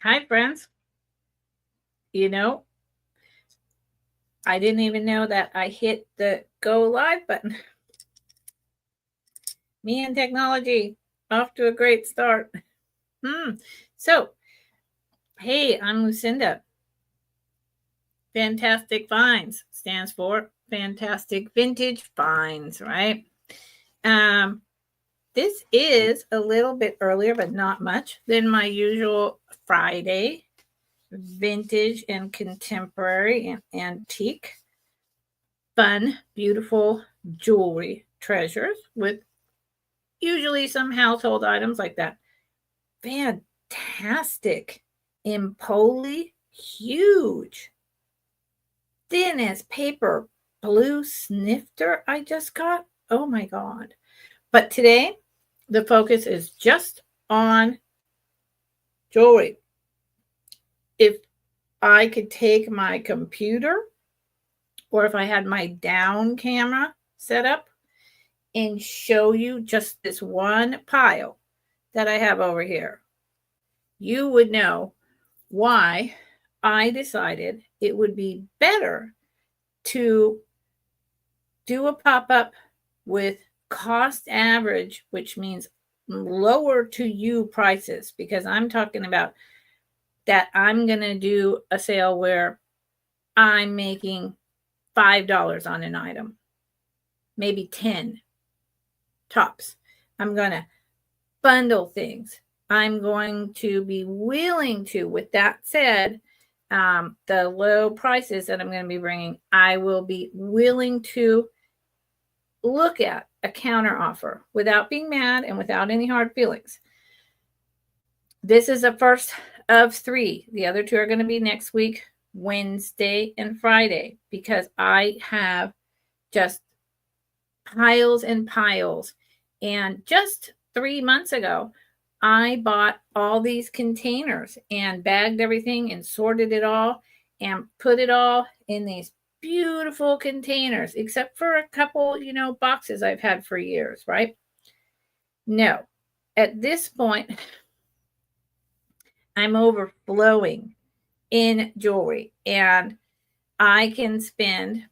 Hi, friends. You know, I didn't even know that I hit the go live button. Me and technology, off to a great start. So, hey, I'm Lucinda. Fantastic Finds stands for Fantastic Vintage Finds, right? This is a little bit earlier, but not much, than my usual Friday vintage and contemporary and antique fun, beautiful jewelry treasures with usually some household items like that. Fantastic Empoli, huge, thin as paper, blue snifter I just got. Oh my God. But today, the focus is just on jewelry. If I could take my computer or if I had my down camera set up and show you just this one pile that I have over here, you would know why I decided it would be better to do a pop-up with cost average, which means lower to you prices, because I'm talking about that I'm going to do a sale where I'm making $5 on an item, maybe 10 tops. I'm going to bundle things. I'm going to be willing to, with that said, the low prices that I'm going to be bringing, I will be willing to look at a counter offer without being mad and without any hard feelings. This is the first of 3. The other 2 are going to be next week, Wednesday and Friday, because I have just piles and piles. And just 3 months ago, I bought all these containers and bagged everything and sorted it all and put it all in these beautiful containers, except for a couple, boxes I've had for years, right? No, at this point, I'm overflowing in jewelry and I can spend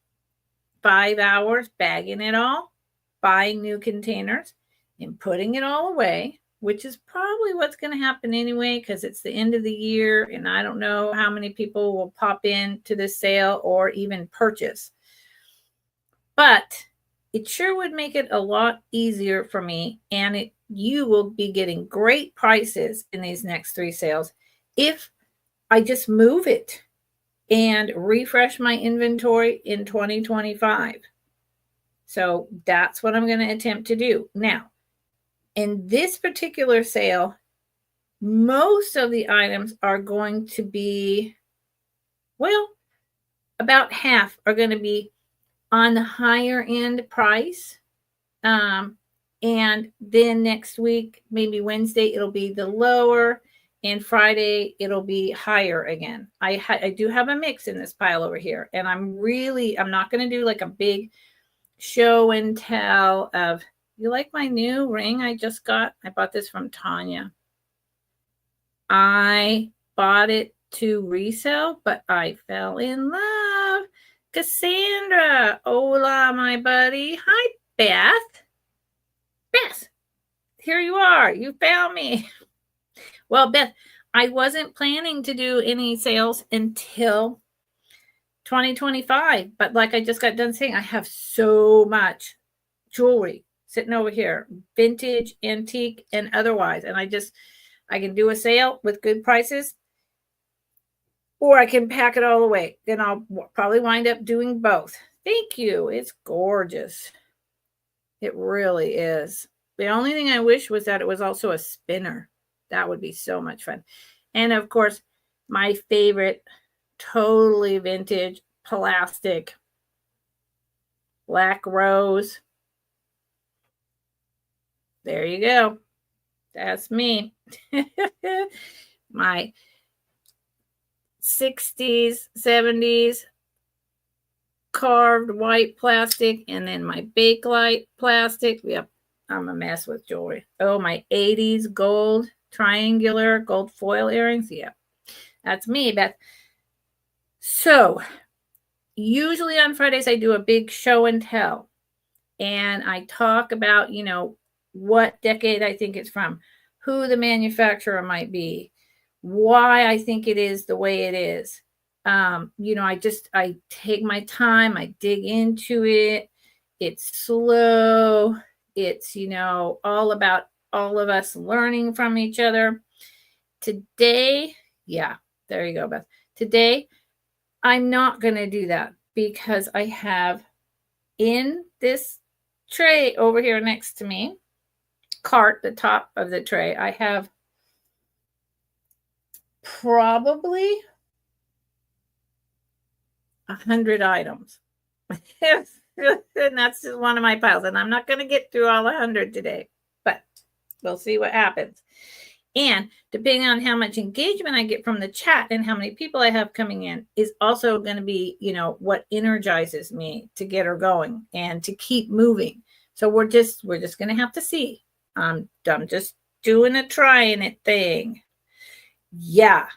5 hours bagging it all, buying new containers, and putting it all away, which is probably what's going to happen anyway, because it's the end of the year and I don't know how many people will pop in to this sale or even purchase. But it sure would make it a lot easier for me, and you will be getting great prices in these next 3 sales if I just move it and refresh my inventory in 2025. So that's what I'm going to attempt to do. Now, in this particular sale, most of the items are going to be, well, about half are going to be on the higher end price. And then next week, maybe Wednesday, it'll be the lower, and Friday, it'll be higher again. I do have a mix in this pile over here, and I'm not going to do like a big show and tell of, you like my new ring I just got? I bought this from Tanya. I bought it to resell, but I fell in love. Cassandra, hola, my buddy. Hi, Beth. Beth, here you are. You found me. Well, Beth, I wasn't planning to do any sales until 2025, but like I just got done saying, I have so much jewelry sitting over here, vintage, antique, and otherwise, and I can do a sale with good prices, or I can pack it all away. Then I'll probably wind up doing both. Thank you. It's gorgeous. It really is. The only thing I wish was that it was also a spinner. That would be so much fun. And of course, my favorite, totally vintage, plastic, black rose. There you go. That's me. My 60s, 70s carved white plastic, and then my Bakelite plastic. Yep, I'm a mess with jewelry. Oh, my 80s gold triangular gold foil earrings. Yeah. That's me, Beth. So usually on Fridays, I do a big show and tell. And I talk about, what decade I think it's from, who the manufacturer might be, why I think it is the way it is. I take my time, I dig into it. It's slow. It's, all about all of us learning from each other. Today, yeah, there you go, Beth. Today, I'm not going to do that because I have in this tray over here next to me, the top of the tray, I have probably 100 items. And that's just one of my piles. And I'm not going to get through all 100 today, but we'll see what happens. And depending on how much engagement I get from the chat and how many people I have coming in is also going to be, what energizes me to get her going and to keep moving. So we're just going to have to see. I'm just doing a trying it thing. Yeah,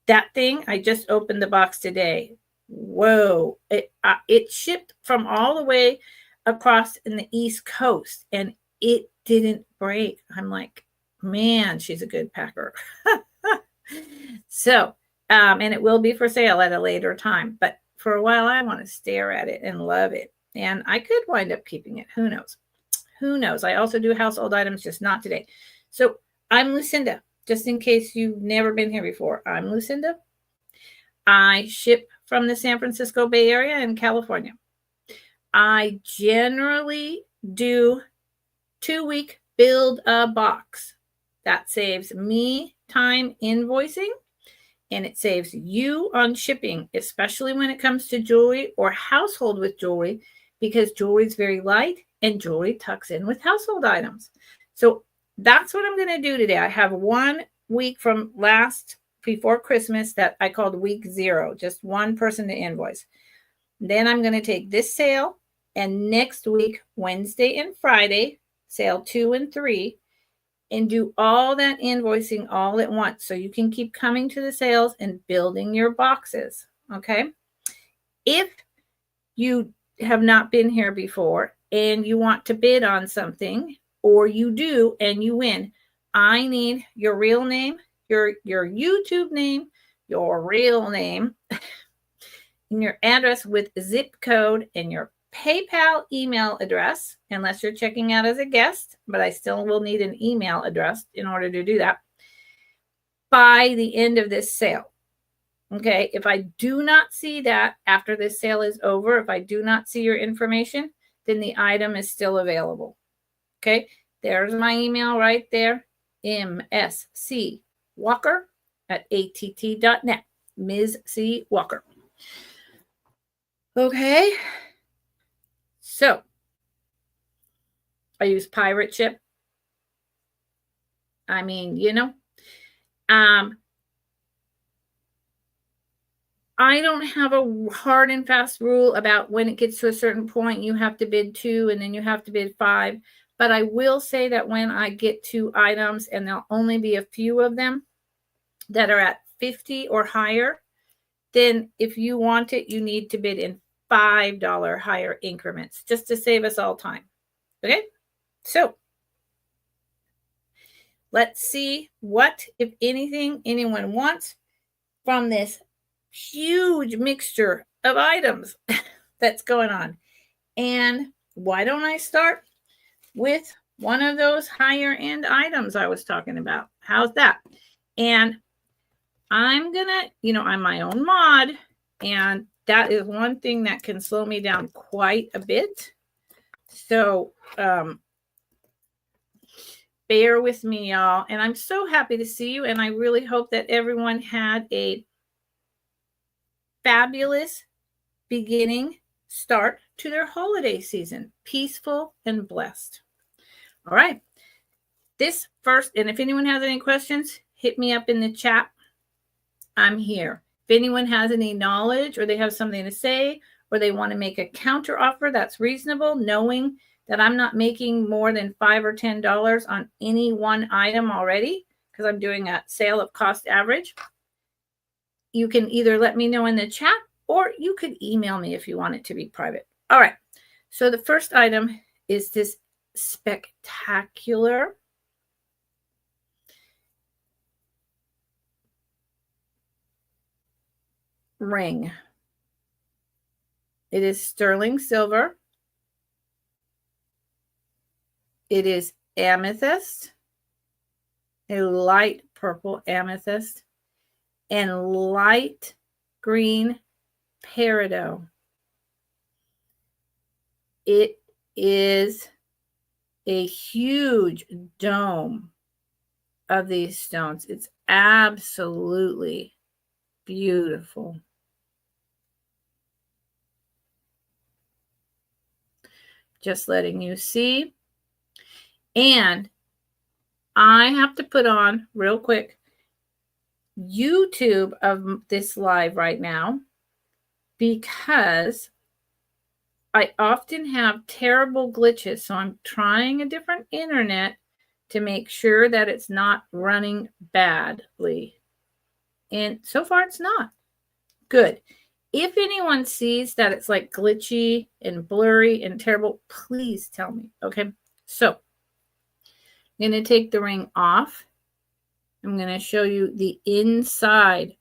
that thing, I just opened the box today. Whoa, it shipped from all the way across in the East Coast and it didn't break. I'm like, man, she's a good packer. So, and it will be for sale at a later time. But for a while, I want to stare at it and love it. And I could wind up keeping it. Who knows? Who knows? I also do household items, just not today. So I'm Lucinda, just in case you've never been here before. I'm Lucinda. I ship from the San Francisco Bay Area in California. I generally do 2-week build a box. That saves me time invoicing and it saves you on shipping, especially when it comes to jewelry or household with jewelry, because jewelry is very light and jewelry tucks in with household items. So that's what I'm going to do today. I have 1 week from before Christmas that I called week 0, just one person to invoice. Then I'm going to take this sale and next week, Wednesday and Friday, sale 2 and 3, and do all that invoicing all at once so you can keep coming to the sales and building your boxes. Okay. If you have not been here before and you want to bid on something, or you do and you win, I need your real name, your YouTube name, your real name, and your address with zip code and your PayPal email address, unless you're checking out as a guest, but I still will need an email address in order to do that, by the end of this sale. Okay, if I do not see that after this sale is over, if I do not see your information, then the item is still available. Okay, there's my email right there, mscwalker@att.net, Ms. C. Walker. Okay, so I use pirate ship. I mean, I don't have a hard and fast rule about when it gets to a certain point, you have to bid 2 and then you have to bid 5. But I will say that when I get to items, and there'll only be a few of them that are at 50 or higher, then if you want it, you need to bid in $5 higher increments just to save us all time. Okay, so let's see what, if anything, anyone wants from this huge mixture of items that's going on. And why don't I start with one of those higher end items I was talking about? How's that? And I'm gonna, I'm my own mod, and that is one thing that can slow me down quite a bit. So bear with me, y'all. And I'm so happy to see you. And I really hope that everyone had a fabulous start to their holiday season, peaceful and blessed. All right. This first, and if anyone has any questions, hit me up in the chat. I'm here. If anyone has any knowledge or they have something to say, or they want to make a counter offer that's reasonable, knowing that I'm not making more than $5 or $10 on any one item already, because I'm doing a sale of cost average, you can either let me know in the chat or you could email me if you want it to be private. All right. So the first item is this spectacular ring. It is sterling silver. It is amethyst, a light purple amethyst, and light green peridot. It is a huge dome of these stones. It's absolutely beautiful. Just letting you see. And I have to put on real quick YouTube of this live right now because I often have terrible glitches. So I'm trying a different internet to make sure that it's not running badly. And so far it's not. Good. If anyone sees that it's like glitchy and blurry and terrible, please tell me. Okay. So I'm going to take the ring off. I'm going to show you the inside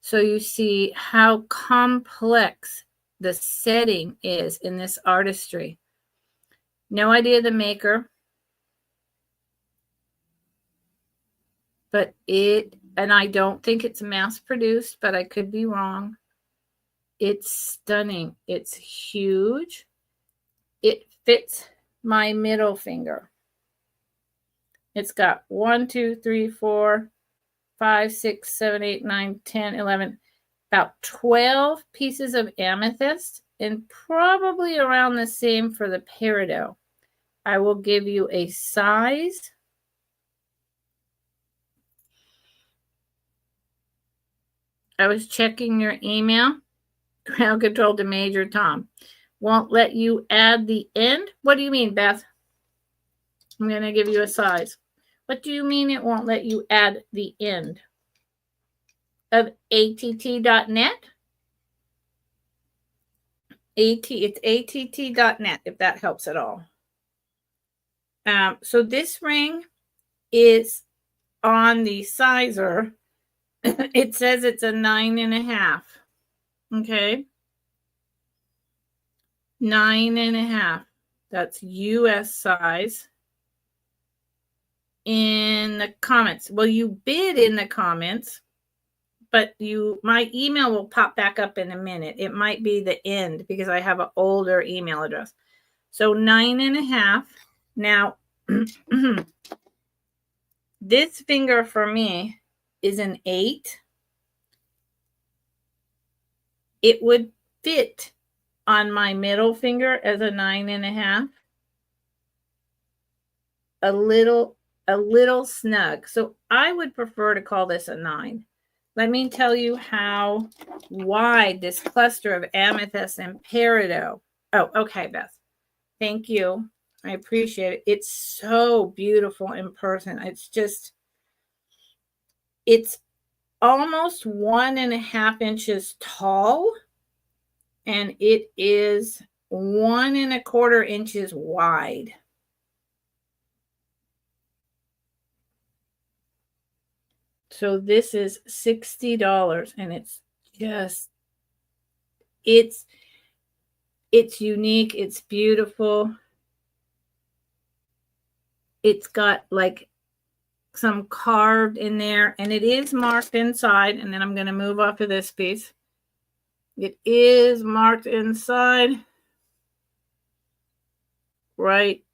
so you see how complex the setting is in this artistry. No idea the maker, but and I don't think it's mass produced, but I could be wrong. It's stunning. It's huge. It fits my middle finger. It's got 1, 2, 3, 4, 5, 6, 7, 8, 9, 10, 11, about 12 pieces of amethyst, and probably around the same for the peridot. I will give you a size. I was checking your email. Ground control to Major Tom. Won't let you add the end? What do you mean, Beth? I'm going to give you a size. What do you mean it won't let you add the end? Of att.net? It's att.net, if that helps at all. So this ring is on the sizer. It says it's a 9.5. Okay. 9.5. That's US size. In the comments. Well, you bid in the comments, but my email will pop back up in a minute. It might be the end because I have an older email address. So 9.5. Now, this finger for me is an 8. It would fit on my middle finger as a 9.5. A little snug. So I would prefer to call this a 9. Let me tell you how wide this cluster of amethyst and peridot. Oh, okay, Beth. Thank you. I appreciate it. It's so beautiful in person. It's almost 1.5 inches tall, and it is 1.25 inches wide. So this is $60, and it's unique. It's beautiful. It's got like some carved in there, and it is marked inside. And then I'm going to move off of this piece. It is marked inside. Right.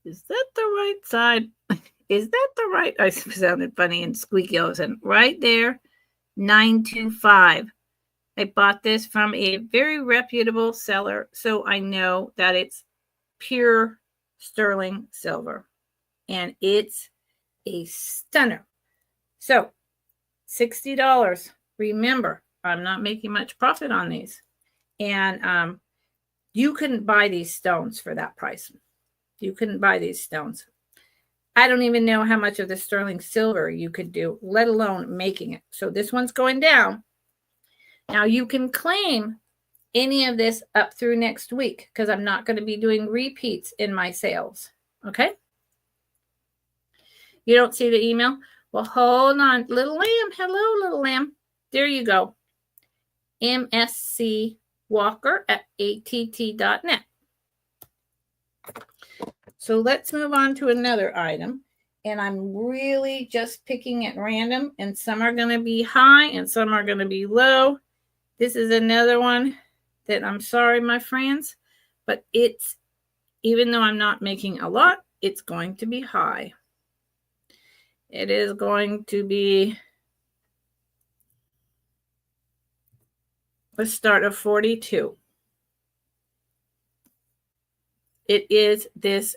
Is that the right side? Is that the right? I sounded funny and squeaky all of a sudden. Right there, 925. I bought this from a very reputable seller, so I know that it's pure sterling silver. And it's a stunner. So, $60. Remember, I'm not making much profit on these. And you couldn't buy these stones for that price. You couldn't buy these stones. I don't even know how much of the sterling silver you could do, let alone making it. So this one's going down. Now you can claim any of this up through next week because I'm not going to be doing repeats in my sales. Okay? You don't see the email? Well, hold on. Little lamb. Hello, little lamb. There you go. mscwalker@att.net. So let's move on to another item. And I'm really just picking at random. And some are going to be high and some are going to be low. This is another one that I'm sorry, my friends. But it's, even though I'm not making a lot, it's going to be high. It is going to be a start of 42. It is this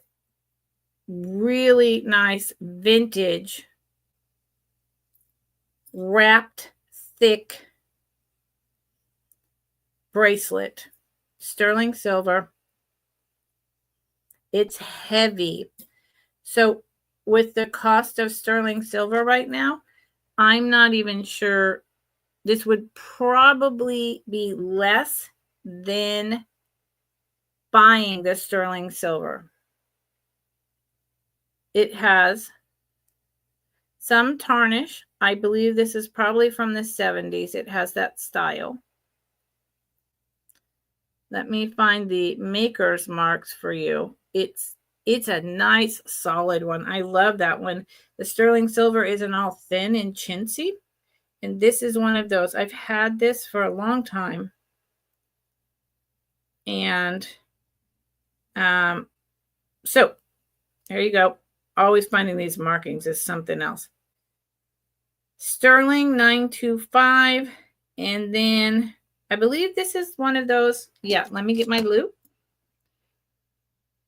really nice vintage wrapped thick bracelet, sterling silver. It's heavy. So with the cost of sterling silver right now, I'm not even sure. This would probably be less than buying the sterling silver. It has some tarnish. I believe this is probably from the 70s. It has that style. Let me find the maker's marks for you. It's a nice solid one. I love that one. The sterling silver isn't all thin and chintzy. And this is one of those. I've had this for a long time. And so there you go. Always finding these markings is something else. Sterling 925. And then I believe this is one of those. Yeah, let me get my loop.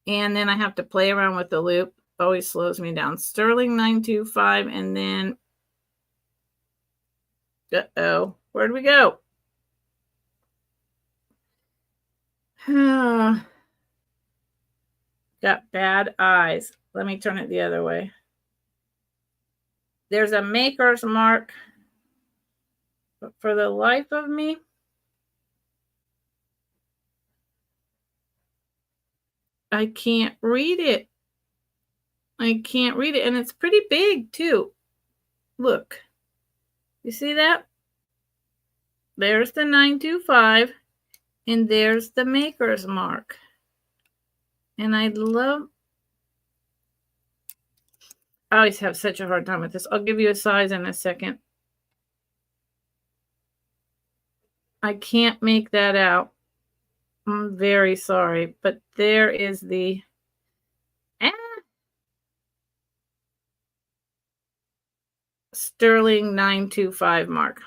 And then I have to play around with the loop. Always slows me down. Sterling 925. And then, uh-oh, where'd we go? Got bad eyes. Let me turn it the other way. There's a maker's mark. But for the life of me, I can't read it. I can't read it. And it's pretty big, too. Look. You see that? There's the 925. And there's the maker's mark. And I always have such a hard time with this. I'll give you a size in a second. I can't make that out. I'm very sorry. But there is the sterling 925 mark.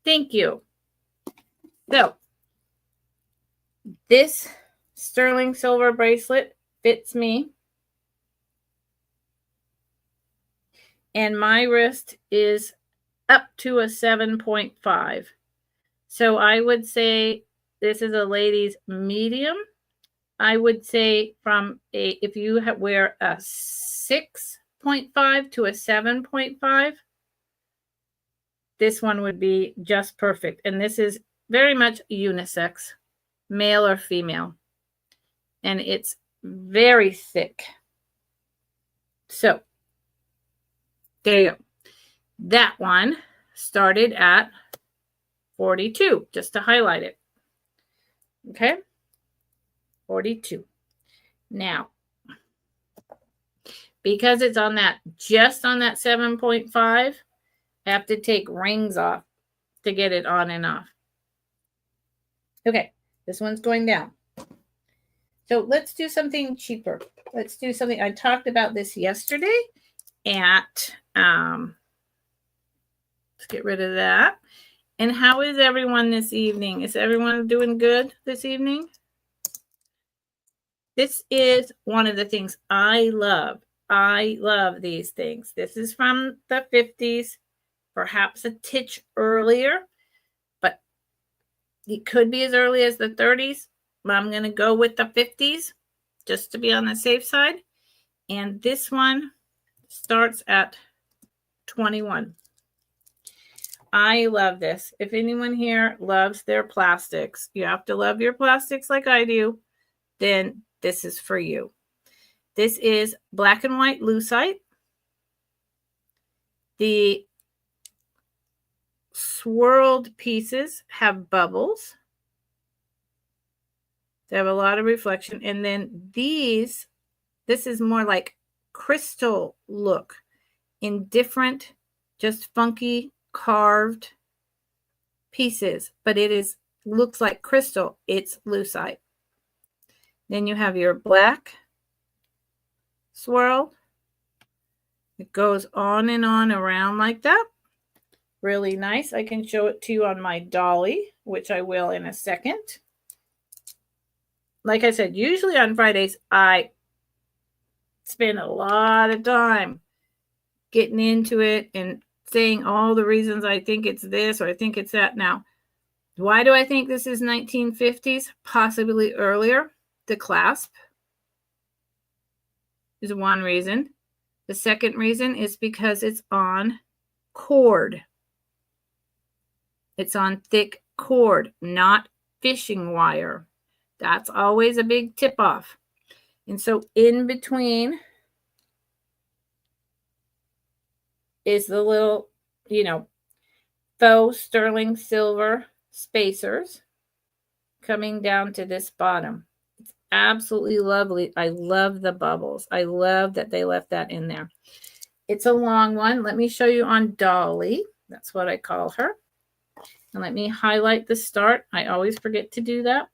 Thank you. So, this sterling silver bracelet fits me. And my wrist is up to a 7.5. So I would say this is a lady's medium. I would say from if you wear a 6.5 to a 7.5, this one would be just perfect. And this is very much unisex, male or female. And it's very thick. So there you go. That one started at 42, just to highlight it. Okay? 42. Now, because it's on that, just on that 7.5, I have to take rings off to get it on and off. Okay, this one's going down. So let's do something cheaper. Let's do something. I talked about this yesterday at, let's get rid of that. And how is everyone this evening? Is everyone doing good this evening? This is one of the things I love. I love these things. This is from the 50s, perhaps a titch earlier, but it could be as early as the 30s. But I'm going to go with the 50s just to be on the safe side. And this one starts at 21. I love this. If anyone here loves their plastics, you have to love your plastics like I do, then this is for you. This is black and white lucite. The swirled pieces have bubbles. They have a lot of reflection. And then this is more like crystal look in different, just funky carved pieces, but looks like crystal. It's lucite. Then you have your black swirl. It goes on and on around like that. Really nice. I can show it to you on my dolly, which I will in a second. Like I said, usually on Fridays, I spend a lot of time getting into it and saying all the reasons I think it's this or I think it's that. Now, why do I think this is 1950s? Possibly earlier. The clasp is one reason. The second reason is because it's on cord. It's on thick cord, not fishing wire. That's always a big tip off. And so in between is the little, faux sterling silver spacers coming down to this bottom. It's absolutely lovely. I love the bubbles. I love that they left that in there. It's a long one. Let me show you on Dolly. That's what I call her. And let me highlight the start. I always forget to do that.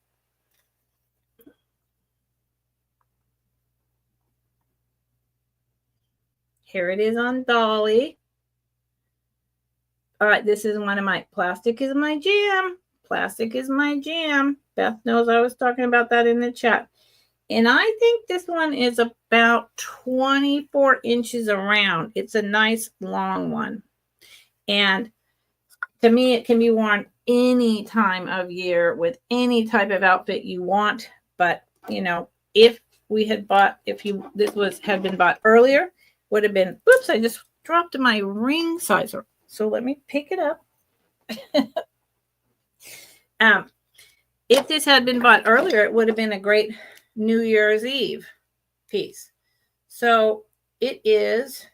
Here it is on Dolly. All right, this is one of my plastic is my jam. Plastic is my jam. Beth knows I was talking about that in the chat. And I think this one is about 24 inches around. It's a nice long one. And to me, it can be worn any time of year with any type of outfit you want. But, if we had bought, had been bought earlier, would have been, oops, I just dropped my ring sizer. So let me pick it up. If this had been bought earlier, it would have been a great New Year's Eve piece. So it is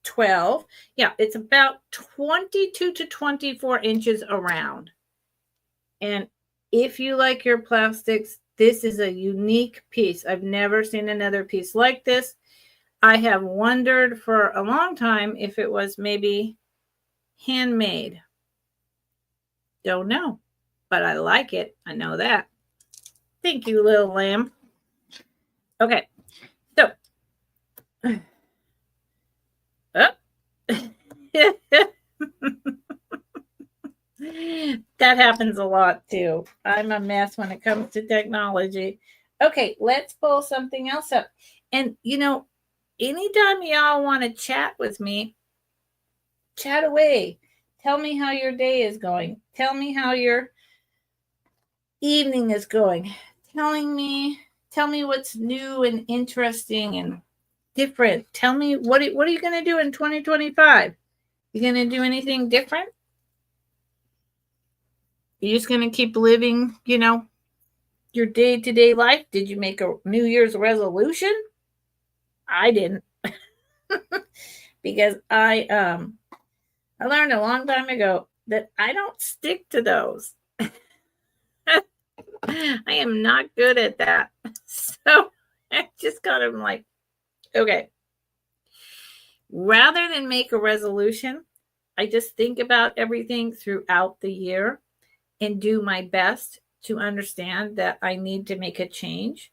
12. Yeah, it's about 22 to 24 inches around. And if you like your plastics, this is a unique piece. I've never seen another piece like this. I have wondered for a long time if it was maybe handmade. Don't know, but I like it. I know that. Thank you, little lamb. Okay, so. That happens a lot too. I'm a mess when it comes to technology. Okay, let's pull something else up. And anytime y'all want to chat with me, chat away. Tell me how your day is going. Tell me how your evening is going. Tell me what's new and interesting and different. Tell me what are you going to do in 2025? You going to do anything different? You're just going to keep living, your day-to-day life? Did you make a New Year's resolution? I didn't. Because I learned a long time ago that I don't stick to those. I am not good at that. So I just kind of like, okay. Rather than make a resolution, I just think about everything throughout the year and do my best to understand that I need to make a change.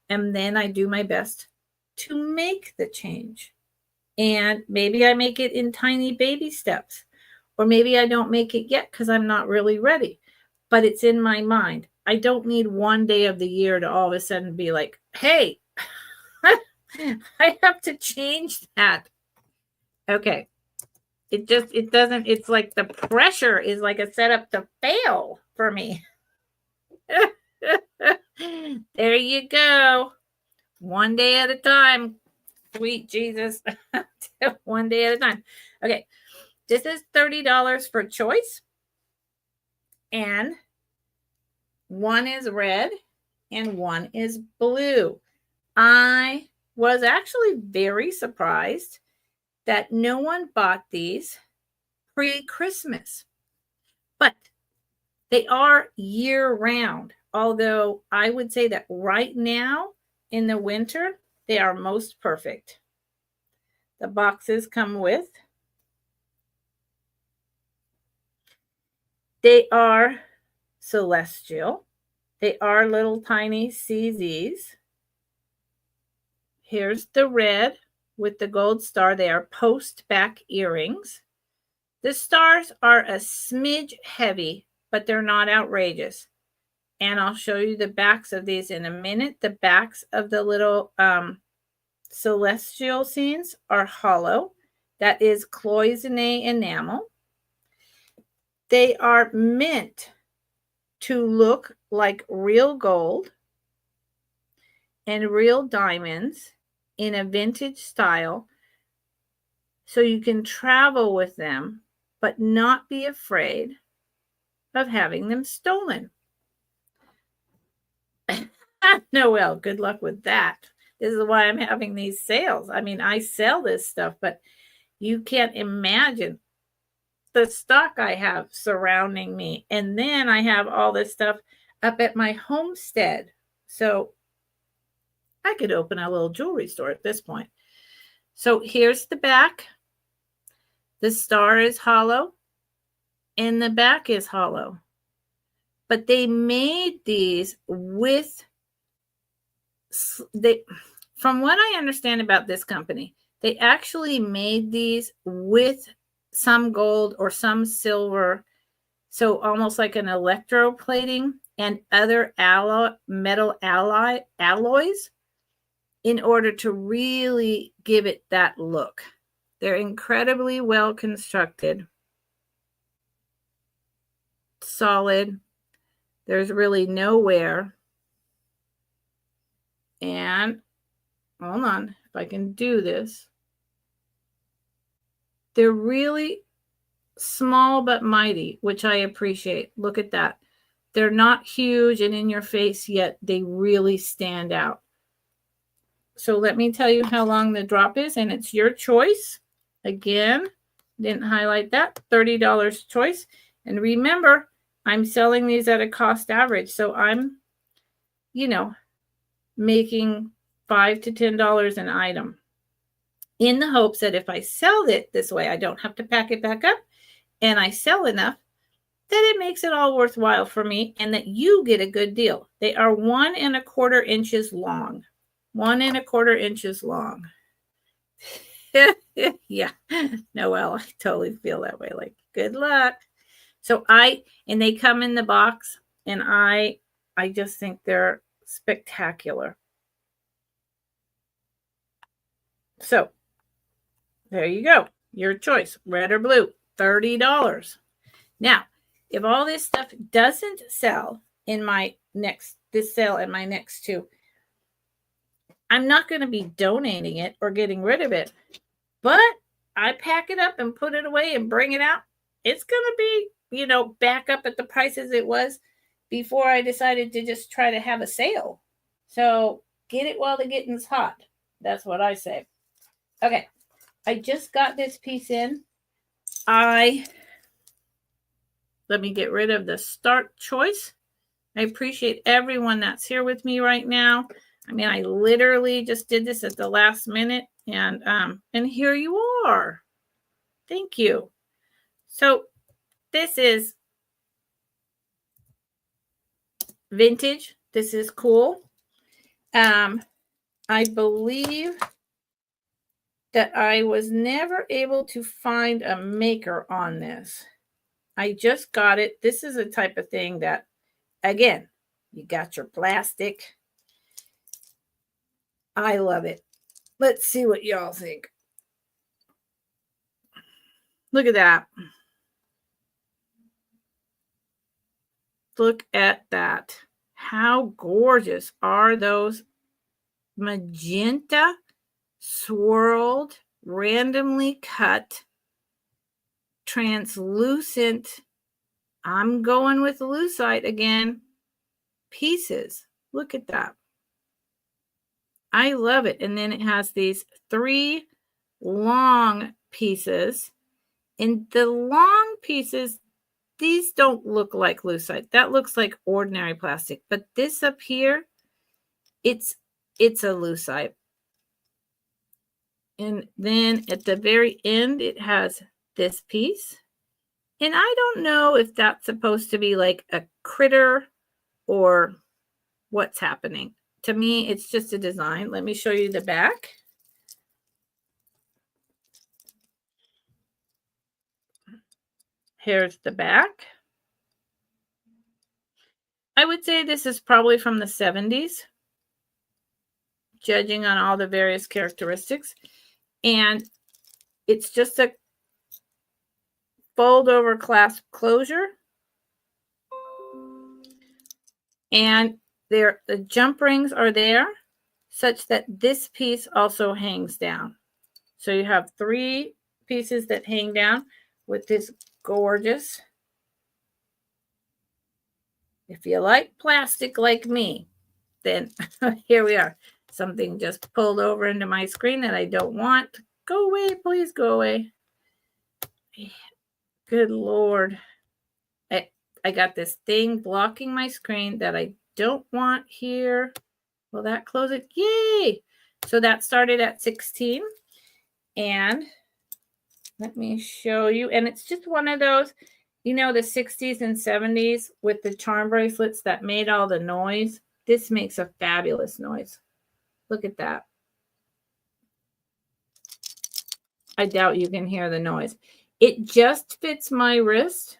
And then I do my best to make the change. And maybe I make it in tiny baby steps. Or maybe I don't make it yet because I'm not really ready. But it's in my mind. I don't need one day of the year to all of a sudden be like, hey, I have to change that. Okay. It doesn't, it's like the pressure is like a setup to fail. for me. There you go. One day at a time. Sweet Jesus. One day at a time. Okay. This is $30 for choice. And one is red and one is blue. I was actually very surprised that no one bought these pre-Christmas, but they are year-round. Although I would say that right now in the winter, they are most perfect. The boxes come with. They are celestial. They are little tiny CZs. Here's the red with the gold star. They are post-back earrings. The stars are a smidge heavy, but they're not outrageous. And I'll show you the backs of these in a minute. The backs of the little celestial scenes are hollow. That is cloisonne enamel. They are meant to look like real gold and real diamonds in a vintage style, so you can travel with them but not be afraid of having them stolen. Noel, good luck with that. This is why I'm having these sales. I mean, I sell this stuff, but you can't imagine the stock I have surrounding me. And then I have all this stuff up at my homestead. So I could open a little jewelry store at this point. So here's the back. The star is hollow and the back is hollow. But they made these with, from what I understand about this company, they actually made these with some gold or some silver, so almost like an electroplating and other metal alloys in order to really give it that look. They're incredibly well constructed, solid. There's really no wear. And hold on, if I can do this. They're really small but mighty, which I appreciate. Look at that. They're not huge and in your face, yet they really stand out. So let me tell you how long the drop is, and it's your choice. Again, didn't highlight that. $30 choice. And remember, I'm selling these at a cost average. So I'm, making $5 to $10 an item in the hopes that if I sell it this way, I don't have to pack it back up, and I sell enough that it makes it all worthwhile for me and that you get a good deal. They are 1 1/4 inches long. 1 1/4 inches long. Yeah. Noelle, I totally feel that way. Like, good luck. So and they come in the box, and I just think they're spectacular. So there you go. Your choice, red or blue, $30. Now, if all this stuff doesn't sell in this sale and my next two, I'm not going to be donating it or getting rid of it, but I pack it up and put it away and bring it out. It's going to be, back up at the prices it was before I decided to just try to have a sale. So get it while the getting's hot. That's what I say. Okay. I just got this piece in. Let me get rid of the start choice. I appreciate everyone that's here with me right now. I mean, I literally just did this at the last minute, and here you are. Thank you. So this is vintage. This is cool. I believe that I was never able to find a maker on this. I just got it. This is a type of thing that, again, you got your plastic. I love it. Let's see what y'all think. Look at that. Look at that. How gorgeous are those magenta, swirled, randomly cut, translucent, I'm going with lucite again, pieces. Look at that. I love it. And then it has these 3 long pieces. And the long pieces, these don't look like lucite. That looks like ordinary plastic. But this up here, it's a lucite. And then at the very end, it has this piece. And I don't know if that's supposed to be like a critter or what's happening. To me, it's just a design. Let me show you the back. Here's the back. I would say this is probably from the 70s, judging on all the various characteristics. And it's just a fold over clasp closure. And the jump rings are there such that this piece also hangs down. So you have 3 pieces that hang down with this gorgeous. If you like plastic like me, then here we are. Something just pulled over into my screen that I don't want. Go away, please go away. Good Lord. I got this thing blocking my screen that I don't want here. Will that close it? Yay! So that started at 16. And let me show you. And it's just one of those, you know, the 60s and 70s with the charm bracelets that made all the noise. This makes a fabulous noise. Look at that. I doubt you can hear the noise. It just fits my wrist.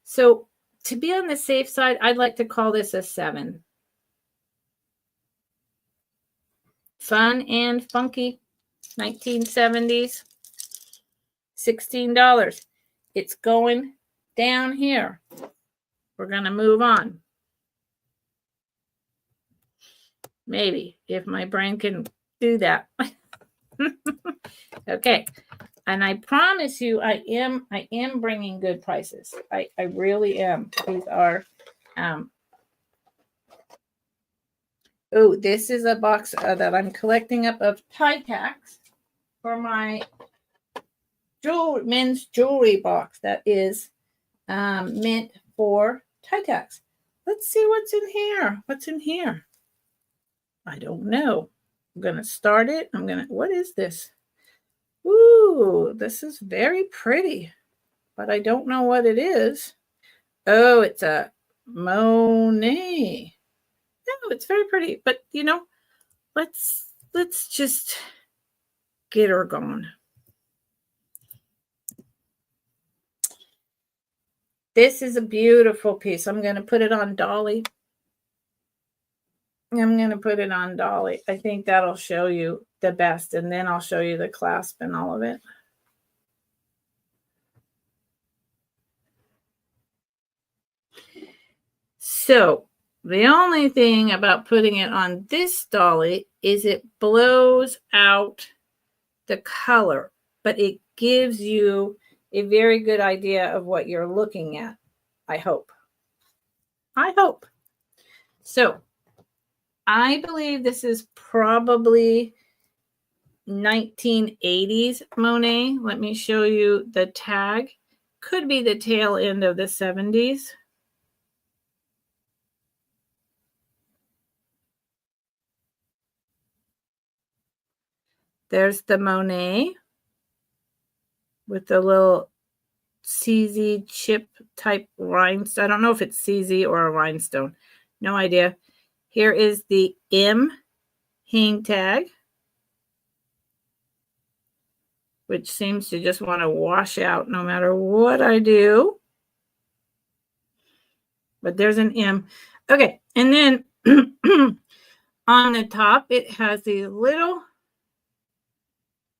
So to be on the safe side, I'd like to call this a 7. Fun and funky, 1970s, $16. It's going down here. We're going to move on. Maybe, if my brain can do that. Okay. And I promise you, I am bringing good prices. I really am. These are, oh, this is a box that I'm collecting up of tie tacks for my men's jewelry box that is meant for tie tacks. Let's see what's in here. What's in here? I don't know. I'm going to start it. What is this? Ooh, this is very pretty, but I don't know what it is. Oh, it's a Monet. No, it's very pretty, but you know, let's just get her going. This is a beautiful piece. I'm going to put it on dolly. I think that'll show you the best, and then I'll show you the clasp and all of it. So the only thing about putting it on this dolly is it blows out the color, but it gives you a very good idea of what you're looking at. I hope. So I believe this is probably 1980s Monet. Let me show you the tag. Could be the tail end of the 70s. There's the Monet with the little CZ chip type rhinestone. I don't know if it's CZ or a rhinestone. No idea. Here is the M hang tag, which seems to just want to wash out no matter what I do. But there's an M. Okay, and then on the top, it has these little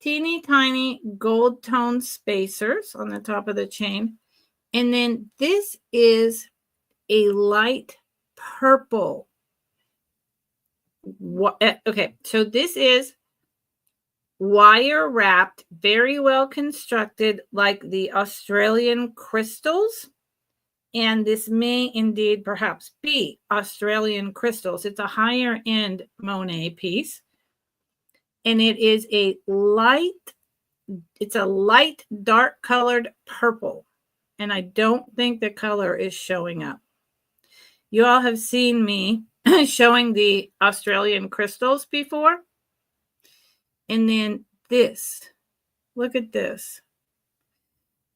teeny tiny gold tone spacers on the top of the chain. And then this is a light purple. Okay, so this is wire wrapped, very well constructed, like the Australian crystals. And this may indeed perhaps be Australian crystals. It's a higher end Monet piece. And it is a light dark colored purple. And I don't think the color is showing up. You all have seen me showing the Australian crystals before. And then this, look at this.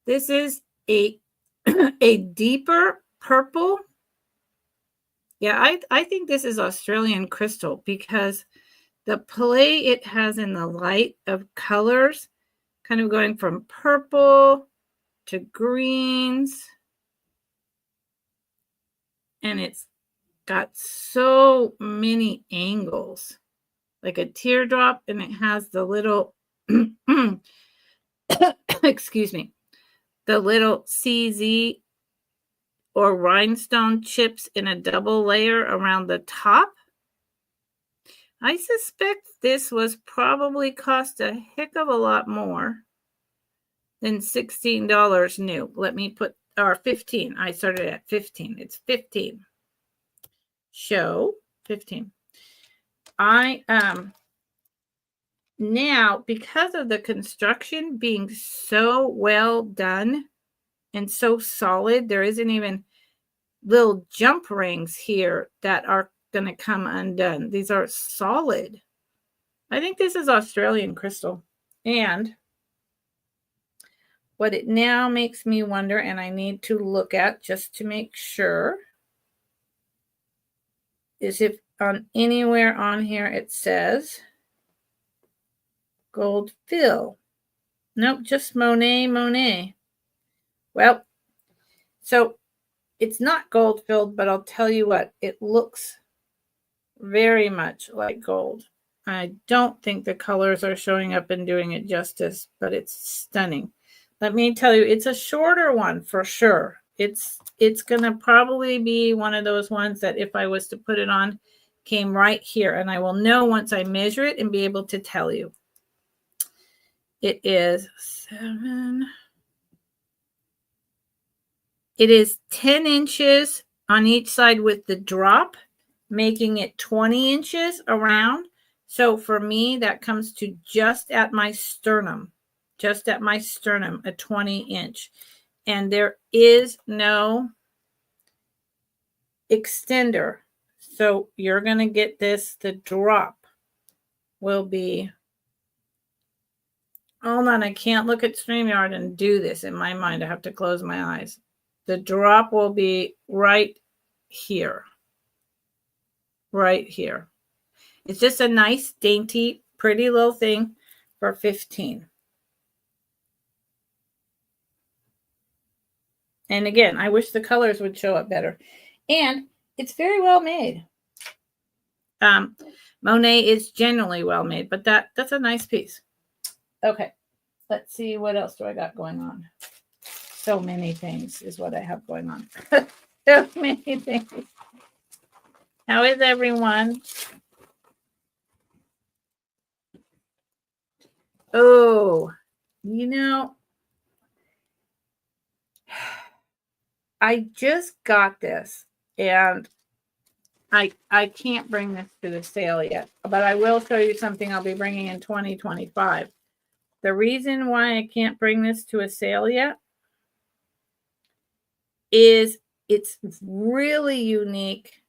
This is a deeper purple. Yeah, I think this is Australian crystal because the play it has in the light of colors, kind of going from purple to greens. And it's got so many angles, like a teardrop, and it has the little, excuse me, the little CZ or rhinestone chips in a double layer around the top. I suspect this was probably cost a heck of a lot more than $16 new. Let me put, or 15. I started at 15. It's 15. Show 15. Now, because of the construction being so well done and so solid, there isn't even little jump rings here that are going to come undone. These are solid. I think this is Australian crystal. And what it now makes me wonder, and I need to look at just to make sure, is if on anywhere on here it says gold fill. Nope, just Monet. Well, so it's not gold filled, but I'll tell you what, it looks very much like gold. I don't think the colors are showing up and doing it justice, but it's stunning. Let me tell you, it's a shorter one for sure. It's going to probably be one of those ones that if I was to put it on, came right here. And I will know once I measure it and be able to tell you. It is 7. It is 10 inches on each side with the drop, making it 20 inches around. So for me, that comes to just at my sternum, a 20 inch. And there is no extender. So you're going to get this, the drop will be, hold on, I can't look at StreamYard and do this in my mind. I have to close my eyes. The drop will be right here. Right here. It's just a nice, dainty, pretty little thing for 15. And again, I wish the colors would show up better. And it's very well made. Monet is generally well made, but that's a nice piece. Okay, let's see, what else do I got going on? So many things is what I have going on. So many things. How is everyone? Oh, you know, I just got this, and I can't bring this to the sale yet, but I will show you something I'll be bringing in 2025. The reason why I can't bring this to a sale yet is it's really unique.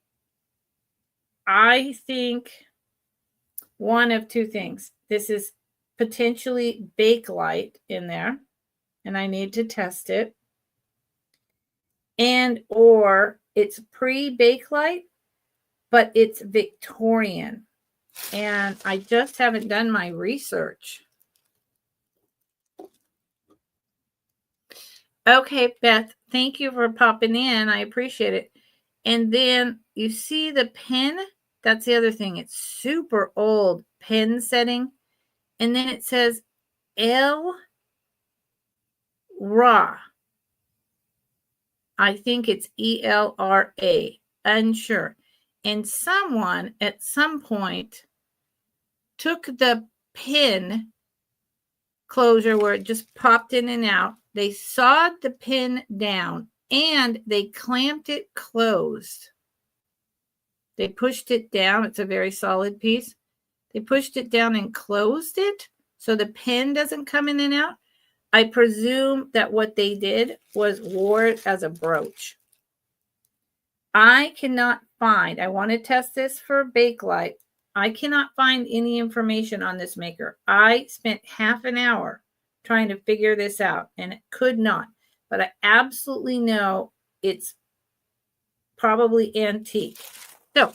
I think one of two things. This is potentially Bakelite in there, and I need to test it. And or it's pre-Bakelite, but it's Victorian. And I just haven't done my research. Okay, Beth, thank you for popping in. I appreciate it. And then you see the pen? That's the other thing. It's super old pen setting. And then it says El Ra. I think it's ELRA, unsure. And someone at some point took the pin closure where it just popped in and out. They sawed the pin down and they clamped it closed. They pushed it down. It's a very solid piece. They pushed it down and closed it so the pin doesn't come in and out. I presume that what they did was wore it as a brooch. I cannot find, I want to test this for Bakelite. I cannot find any information on this maker. I spent half an hour trying to figure this out and it could not. But I absolutely know it's probably antique. So,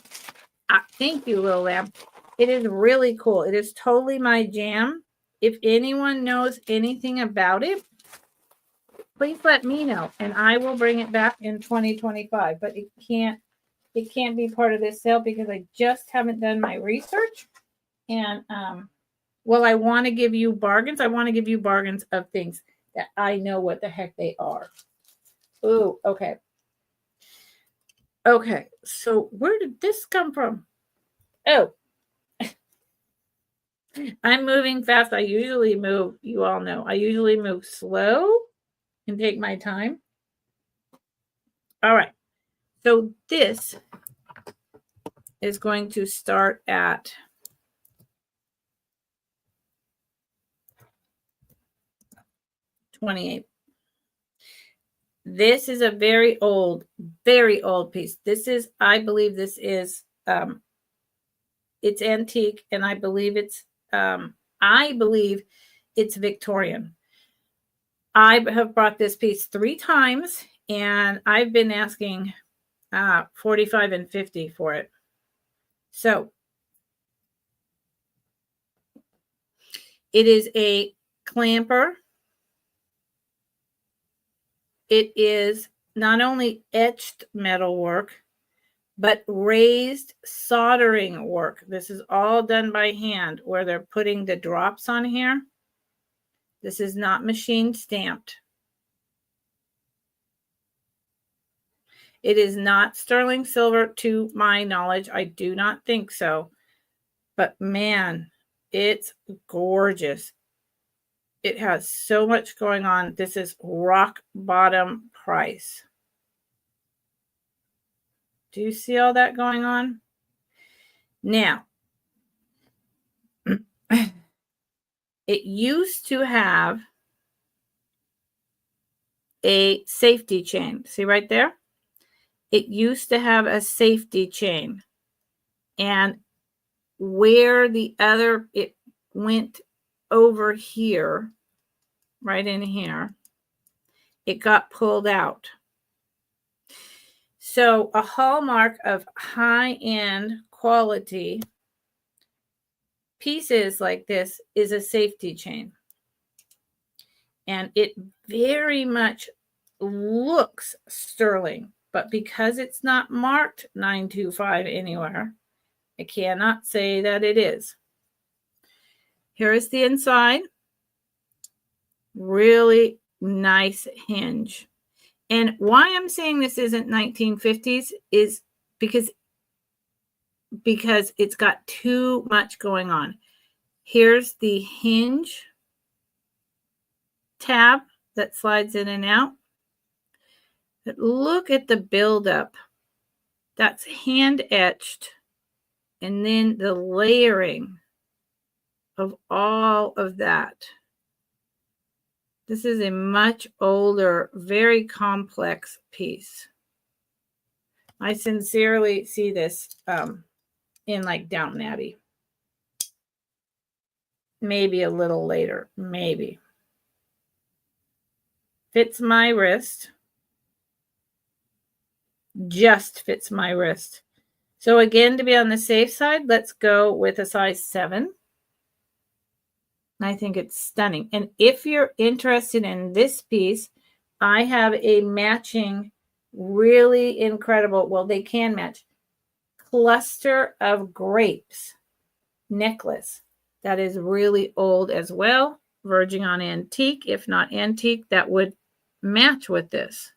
thank you, Little Lamb. It is really cool. It is totally my jam. If anyone knows anything about it, please let me know and I will bring it back in 2025. But it can't be part of this sale because I just haven't done my research. And well, I want to give you bargains. I want to give you bargains of things that I know what the heck they are. Ooh, okay. Okay, so where did this come from? Oh, I'm moving fast. I usually move, you all know, I usually move slow and take my time. All right, so this is going to start at $28. This is a very old piece. This is, I believe this is, it's antique and I believe it's Victorian. I have brought this piece 3 times and I've been asking $45 and $50 for it. So it is a clamper. It is not only etched metal work, but raised soldering work. This is all done by hand where they're putting the drops on here. This is not machine stamped. It is not sterling silver to my knowledge. I do not think so. But man, it's gorgeous. It has so much going on. This is rock bottom price. Do you see all that going on? Now, it used to have a safety chain. See right there? It used to have a safety chain. And where the other, it went over here, right in here, it got pulled out. So a hallmark of high-end quality pieces like this is a safety chain. And it very much looks sterling, but because it's not marked 925 anywhere, I cannot say that it is. Here is the inside. Really nice hinge. And why I'm saying this isn't 1950s is because it's got too much going on. Here's the hinge tab that slides in and out. But look at the buildup. That's hand etched. And then the layering of all of that. This is a much older, very complex piece. I sincerely see this in like Downton Abbey. Maybe a little later, maybe. Fits my wrist. Just fits my wrist. So again, to be on the safe side, let's go with a size 7. I think it's stunning. And if you're interested in this piece, I have a matching, really incredible, well, they can match, cluster of grapes necklace that is really old as well, verging on antique. If not antique, that would match with this.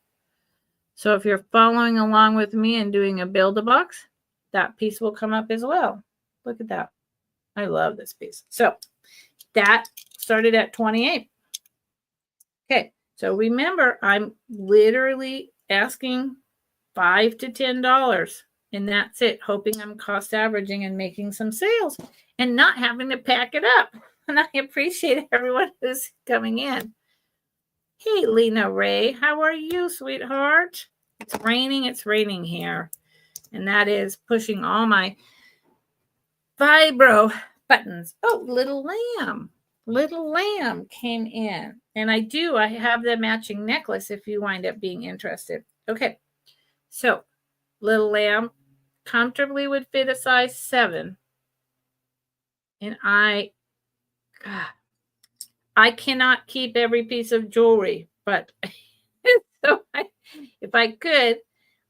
So if you're following along with me and doing a Build-A-Box, that piece will come up as well. Look at that. I love this piece. So that started at 28. Okay, so remember, I'm literally asking $5 to $10, and that's it, hoping I'm cost averaging and making some sales and not having to pack it up. And I appreciate everyone who's coming in. Hey, Lena Ray, how are you, sweetheart? It's raining here. And that is pushing all my vibro buttons. Oh, Little Lamb came in. And I have the matching necklace if you wind up being interested. Okay, so Little Lamb comfortably would fit a size 7. And I cannot keep every piece of jewelry, but so if I could,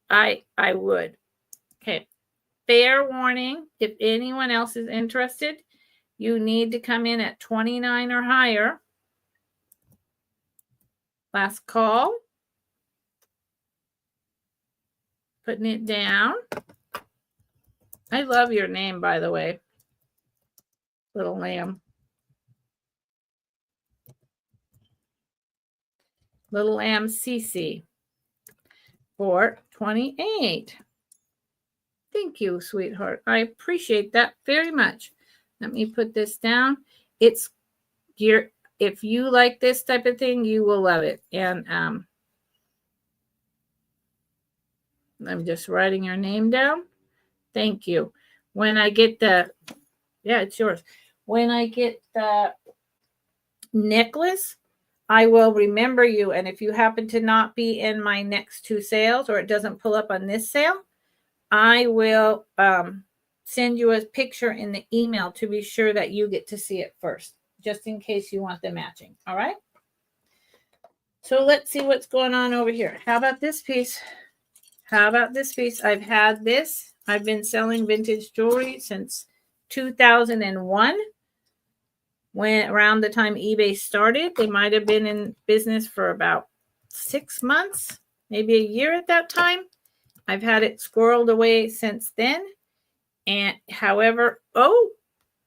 I would. Okay, fair warning, if anyone else is interested, you need to come in at 29 or higher. Last call. Putting it down. I love your name, by the way. Little Lamb. Little Lamb CC for 28. Thank you, sweetheart. I appreciate that very much. Let me put this down. If you like this type of thing, you will love it. And I'm just writing your name down. Thank you. When I get it's yours. When I get the necklace, I will remember you. And if you happen to not be in my next 2 sales, or it doesn't pull up on this sale, I will send you a picture in the email to be sure that you get to see it first, just in case you want the matching. All right. So let's see what's going on over here. How about this piece? I've had this. I've been selling vintage jewelry since 2001. When around the time eBay started, they might have been in business for about 6 months, maybe a year at that time. I've had it squirreled away since then. And however, oh,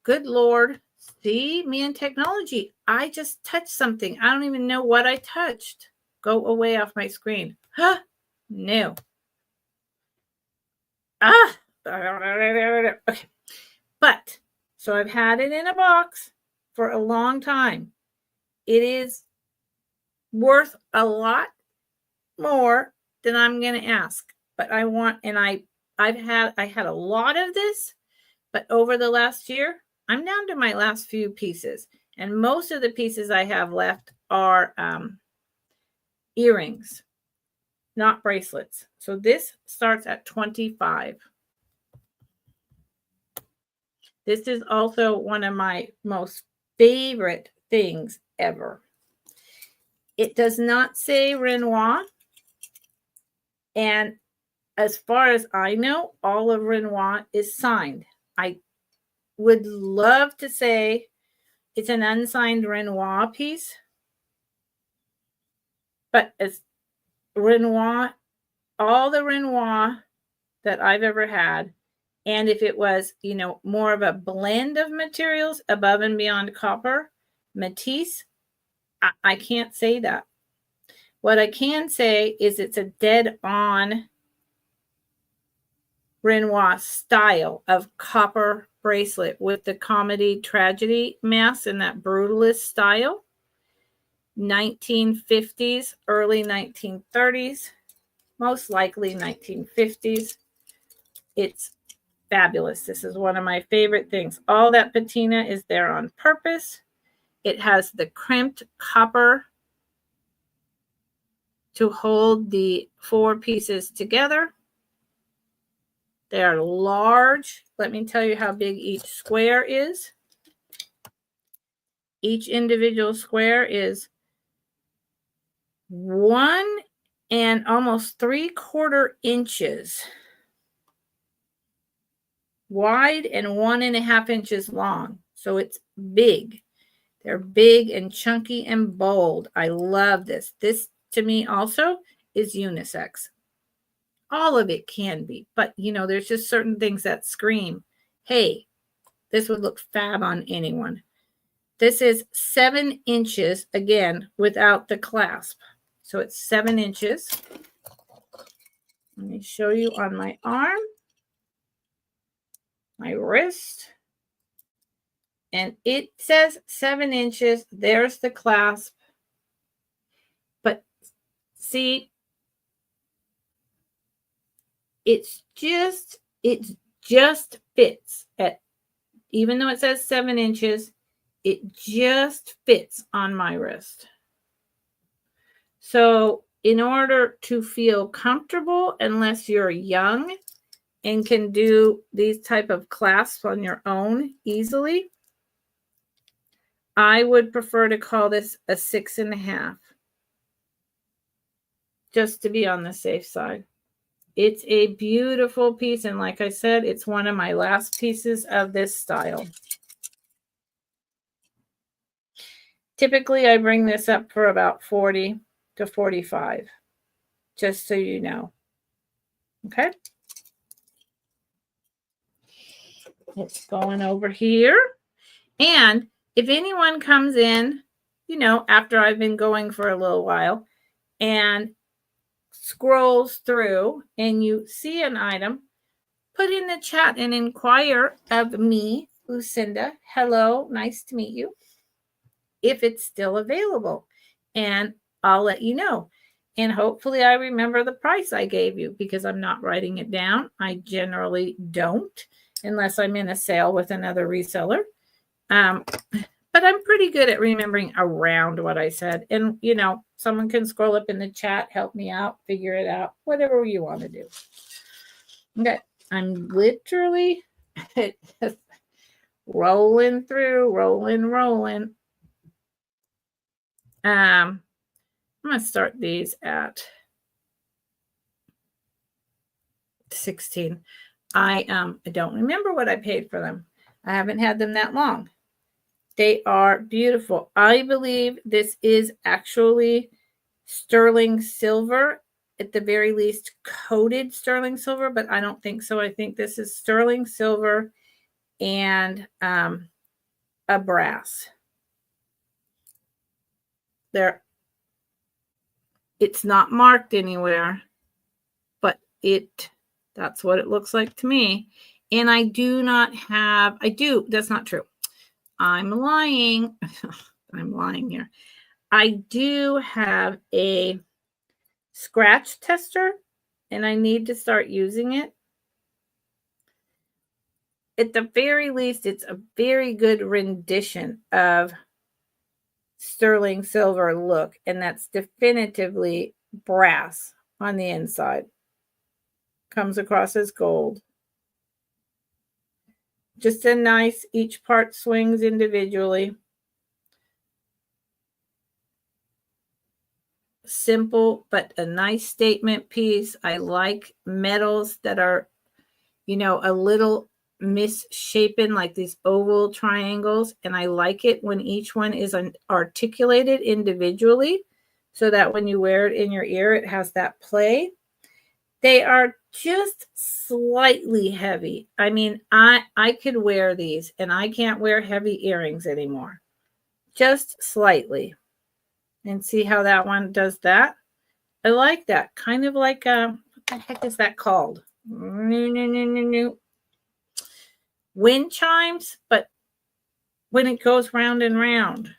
good Lord, see, me and technology. I just touched something. I don't even know what I touched. Go away off my screen. Huh? No. Okay. But, so I've had it in a box for a long time. It is worth a lot more than I'm going to ask. But I had a lot of this, but over the last year, I'm down to my last few pieces. And most of the pieces I have left are earrings, not bracelets. So this starts at 25. This is also one of my most favorite things ever. It does not say Renoir. And as far as I know, all of Renoir is signed. I would love to say it's an unsigned Renoir piece. But as Renoir, all the Renoir that I've ever had, and if it was, more of a blend of materials above and beyond copper, Matisse, I can't say that. What I can say is it's a dead-on Renoir style of copper bracelet with the comedy tragedy mask in that brutalist style. 1950s, early 1930s, most likely 1950s. It's fabulous. This is one of my favorite things. All that patina is there on purpose. It has the crimped copper to hold the 4 pieces together. They are large. Let me tell you how big each square is. Each individual square is 1 and almost 3/4 inches wide and 1.5 inches long. So it's big. They're big and chunky and bold. I love this. This to me also is unisex. all of it can be, but there's just certain things that scream, hey, this would look fab on anyone. This is 7 inches, again, without the clasp. So it's 7 inches. Let me show you on my arm, my wrist. And it says 7 inches. There's the clasp. But see, it just fits at, even though it says 7 inches, it just fits on my wrist. So in order to feel comfortable, unless you're young and can do these type of clasps on your own easily, I would prefer to call this a 6.5, just to be on the safe side. It's a beautiful piece, and like I said, it's one of my last pieces of this style. Typically, I bring this up for about 40 to 45, just so you know. Okay. It's going over here. And if anyone comes in, after I've been going for a little while and scrolls through and you see an item, put in the chat and inquire of me, Lucinda. Hello, nice to meet you. If it's still available, and I'll let you know. And hopefully I remember the price I gave you, because I'm not writing it down. I generally don't, unless I'm in a sale with another reseller. But I'm pretty good at remembering around what I said. And, someone can scroll up in the chat, help me out, figure it out, whatever you want to do. Okay. I'm literally rolling through, rolling. I'm going to start these at 16. I don't remember what I paid for them. I haven't had them that long. They are beautiful. I believe this is actually sterling silver, at the very least coated sterling silver, but I don't think so. I think this is sterling silver and a brass. It's not marked anywhere, but that's what it looks like to me. And that's not true. I'm lying. I'm lying here. I do have a scratch tester, and I need to start using it. At the very least, it's a very good rendition of sterling silver look, and that's definitively brass on the inside. Comes across as gold. Just a nice, each part swings individually. Simple, but a nice statement piece. I like metals that are, a little misshapen, like these oval triangles. And I like it when each one is articulated individually, so that when you wear it in your ear, it has that play. They are just slightly heavy. I mean, I could wear these, and I can't wear heavy earrings anymore. Just slightly. And see how that one does that? I like that. Kind of like what the heck is that called? Wind chimes, but when it goes round and round.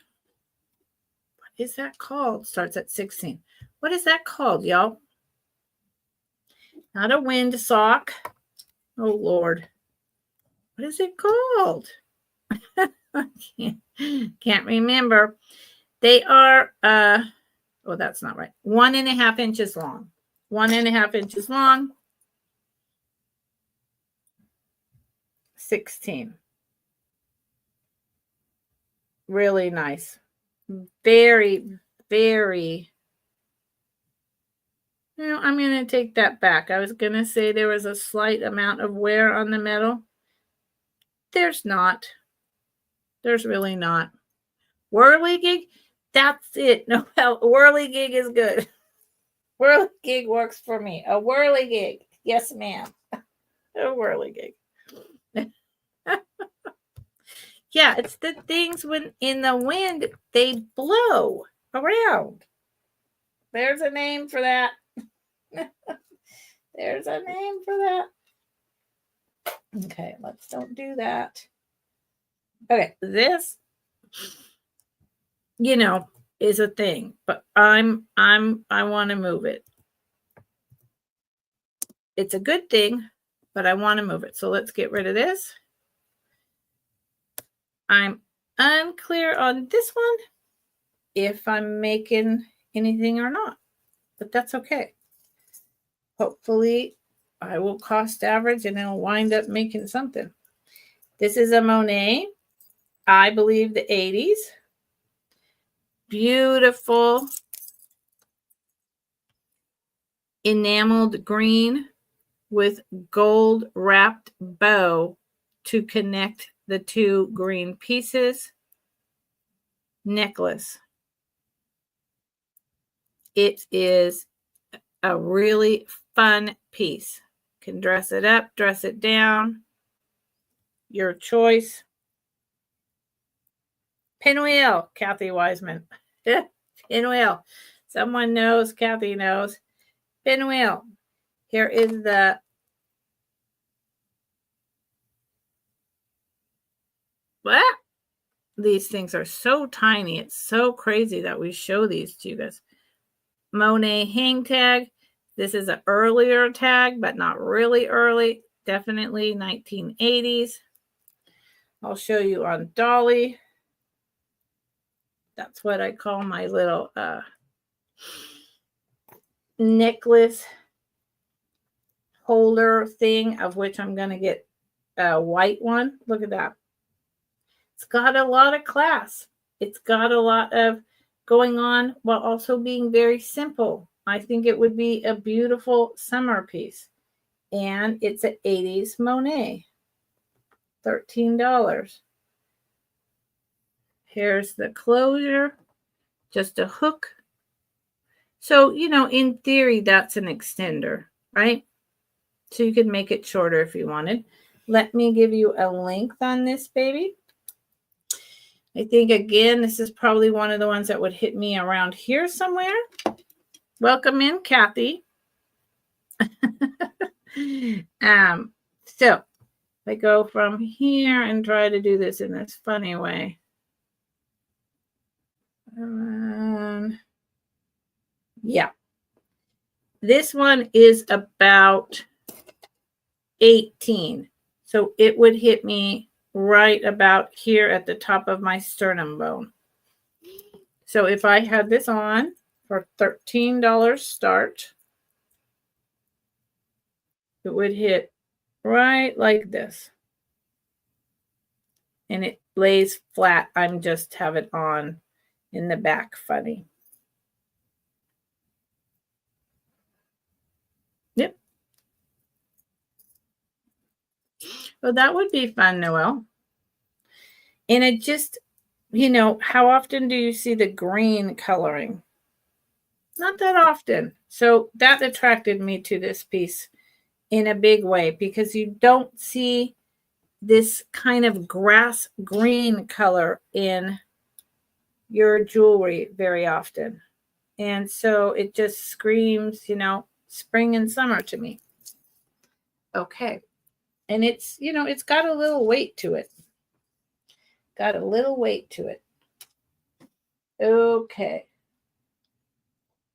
What is that called? Starts at 16. What is that called, y'all? Not a wind sock. Oh, Lord. What is it called? I can't remember. They are, that's not right. 1.5 inches long. 1.5 inches long. 16. Really nice. Very, very. I'm going to take that back. I was going to say there was a slight amount of wear on the metal. There's not. There's really not. Whirligig, that's it. No, whirligig is good. Whirligig works for me. A whirligig. Yes, ma'am. A whirligig. Yeah, it's the things when in the wind, they blow around. There's a name for that. There's a name for that. Okay, let's don't do that. Okay, this, is a thing, but I want to move it. It's a good thing, but I want to move it. So let's get rid of this. I'm unclear on this one if I'm making anything or not, but that's okay. Hopefully I will cost average and it'll wind up making something. This is a Monet, I believe the 80s. Beautiful enameled green with gold wrapped bow to connect the two green pieces. Necklace. It is a really fun piece. Can dress it up, dress it down. Your choice. Pinwheel, Kathy Wiseman. Pinwheel. Someone knows, Kathy knows. Pinwheel. Here is the what? These things are so tiny. It's so crazy that we show these to you guys. Monet hang tag. This is an earlier tag, but not really early. Definitely 1980s. I'll show you on Dolly. That's what I call my little necklace holder thing, of which I'm going to get a white one. Look at that. It's got a lot of class. It's got a lot of going on while also being very simple. I think it would be a beautiful summer piece. And it's an 80s Monet. $13. Here's the closure. Just a hook. So, in theory, that's an extender, right? So you could make it shorter if you wanted. Let me give you a length on this baby. I think, again, this is probably one of the ones that would hit me around here somewhere. Welcome in, Kathy. So I go from here and try to do this in this funny way. Yeah. This one is about 18. So it would hit me right about here at the top of my sternum bone. So if I had this on for $13 start, it would hit right like this. And it lays flat. I'm just have it on in the back funny. Yep. Well, that would be fun, Noelle. And it just, how often do you see the green coloring? Not that often. So that attracted me to this piece in a big way, because you don't see this kind of grass green color in your jewelry very often. And so it just screams, spring and summer to me. Okay. And it's, it's got a little weight to it. Got a little weight to it. Okay.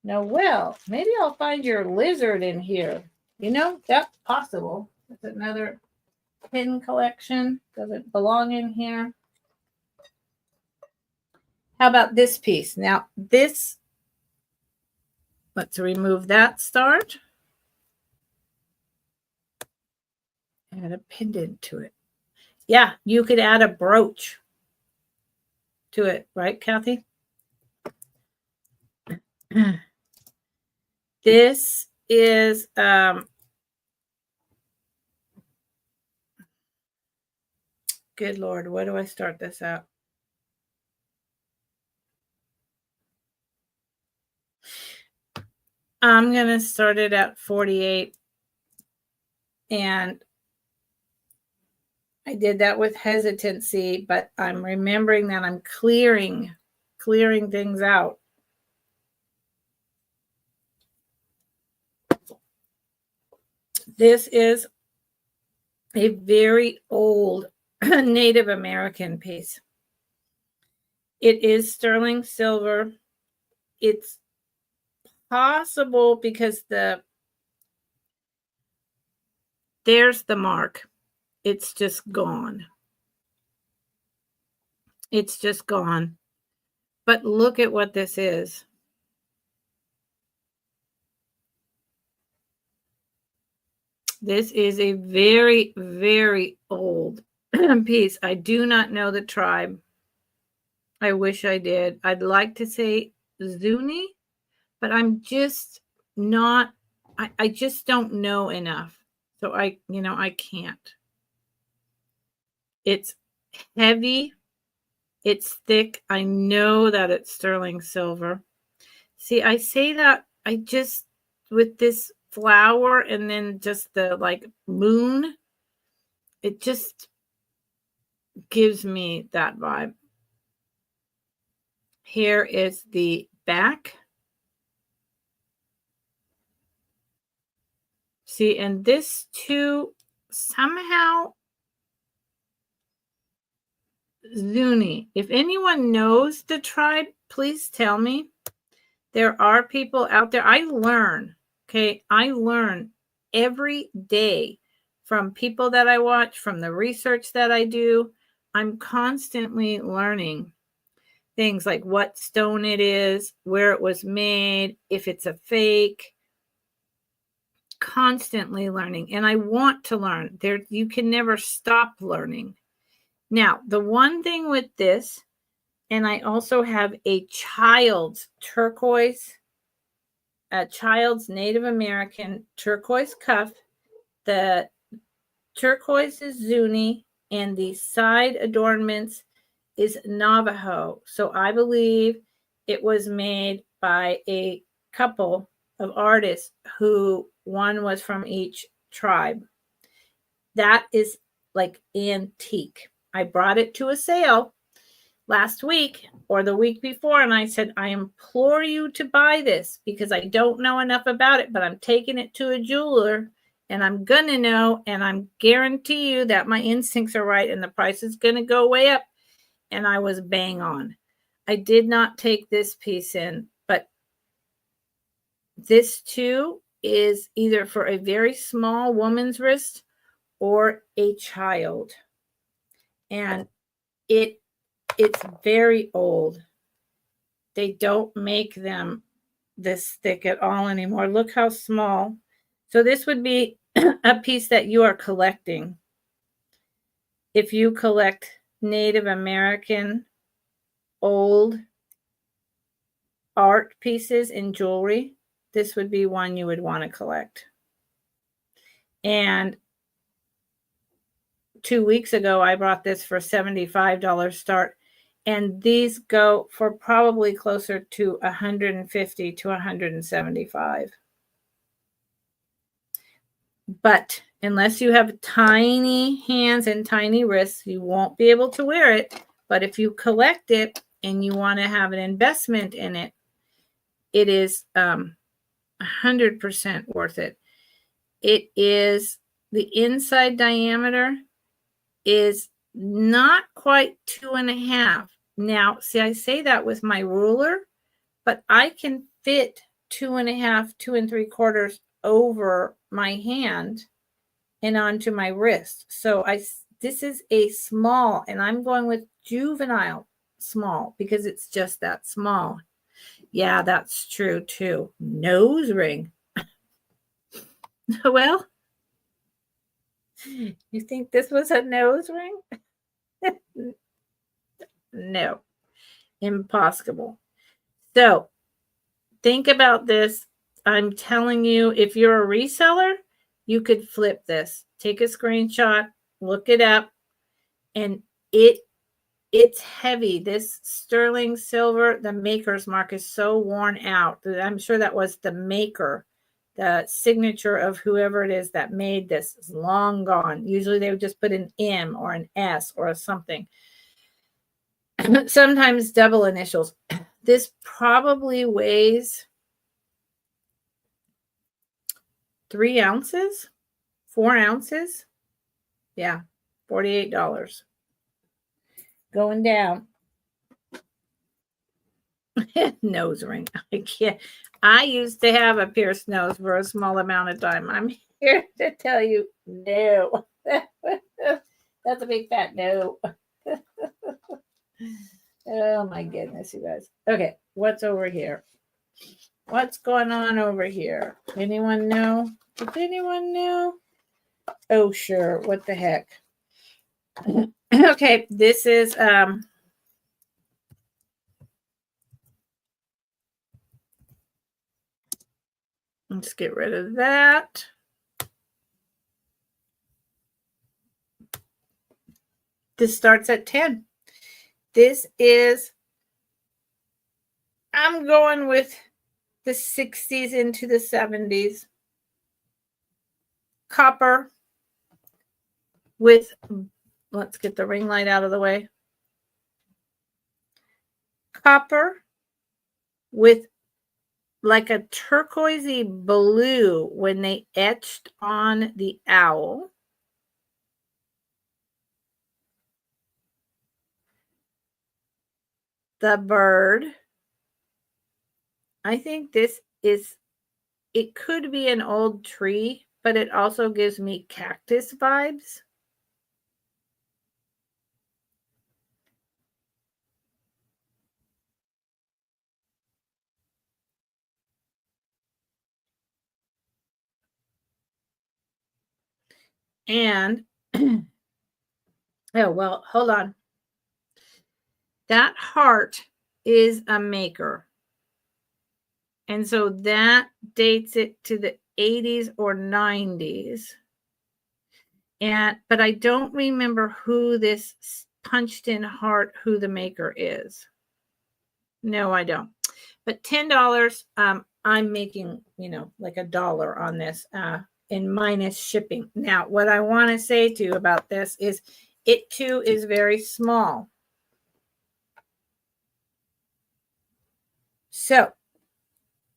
Noelle, maybe I'll find your lizard in here. That's possible. That's another pin collection. Doesn't belong in here. How about this piece? Now, this, let's remove that start. Add a pendant to it. Yeah, you could add a brooch to it, right, Kathy? This is good Lord, where do I start this out? I'm going to start it at 48. And I did that with hesitancy, but I'm remembering that I'm clearing things out. This is a very old Native American piece. It is sterling silver. It's possible because there's the mark. It's just gone. It's just gone. But look at what this is. This is a very, very old piece. I do not know the tribe. I wish I did. I'd like to say Zuni, but I'm just not, I just don't know enough. So I can't. It's heavy. It's thick. I know that it's sterling silver. See, I say that I just, with this flower and then just the moon, it just gives me that vibe. Here is the back. See, and this too, somehow, Zuni. If anyone knows the tribe, please tell me. There are people out there. I learn, okay? I learn every day from people that I watch, from the research that I do. I'm constantly learning things like what stone it is, where it was made, if it's a fake. Constantly learning, and I want to learn. You can never stop learning. Now, the one thing with this, and I also have a child's turquoise, a child's Native American turquoise cuff. The turquoise is Zuni, and the side adornments is Navajo. So I believe it was made by a couple of artists who one was from each tribe. That is like antique. I brought it to a sale last week or the week before, and I said, I implore you to buy this because I don't know enough about it, but I'm taking it to a jeweler and I'm going to know, and I'm guarantee you that my instincts are right and the price is going to go way up. And I was bang on. I did not take this piece in, but this too is either for a very small woman's wrist or a child. And it's very old. They don't make them this thick at all anymore. Look how small. So this would be a piece that you are collecting. If you collect Native American old art pieces in jewelry, this would be one you would want to collect. And 2 weeks ago, I brought this for $75 start. And these go for probably closer to $150 to $175. But unless you have tiny hands and tiny wrists, you won't be able to wear it. But if you collect it and you want to have an investment in it, it is 100% worth it. It is, the inside diameter is not quite 2.5. Now, see, I say that with my ruler, but I can fit 2.5, 2 3/4 over my hand and onto my wrist. So this is a small, and I'm going with juvenile small because it's just that small. Yeah, that's true too. Nose ring. Well, you think this was a nose ring? No, impossible. So think about this. I'm telling you, if you're a reseller, you could flip this. Take a screenshot, look it up, and it it's heavy. This sterling silver, the maker's mark is so worn out. I'm sure that was the maker. The signature of whoever it is that made this is long gone. Usually they would just put an M or an S or a something. Sometimes double initials. This probably weighs 3 ounces, 4 ounces. Yeah, $48. Going down. Nose ring. I can't. I used to have a pierced nose for a small amount of time. I'm here to tell you no. That's a big fat no. Oh my goodness, you guys. Okay, what's over here? What's going on over here? Anyone know? Does anyone know? Oh, sure. What the heck? Okay, this is let's get rid of that. This starts at 10. This is, I'm going with the 60s into the 70s. Copper with, let's get the ring light out of the way. Copper with like a turquoisey blue when they etched on the owl. The bird. I think this is, it could be an old tree, but it also gives me cactus vibes. And, oh, well, hold on. That heart is a maker. And so that dates it to the 80s or 90s. But I don't remember who this punched in heart, who the maker is. No, I don't. But $10, I'm making, like $1 on this, in minus shipping. Now, what I want to say to you about this is it too is very small. So,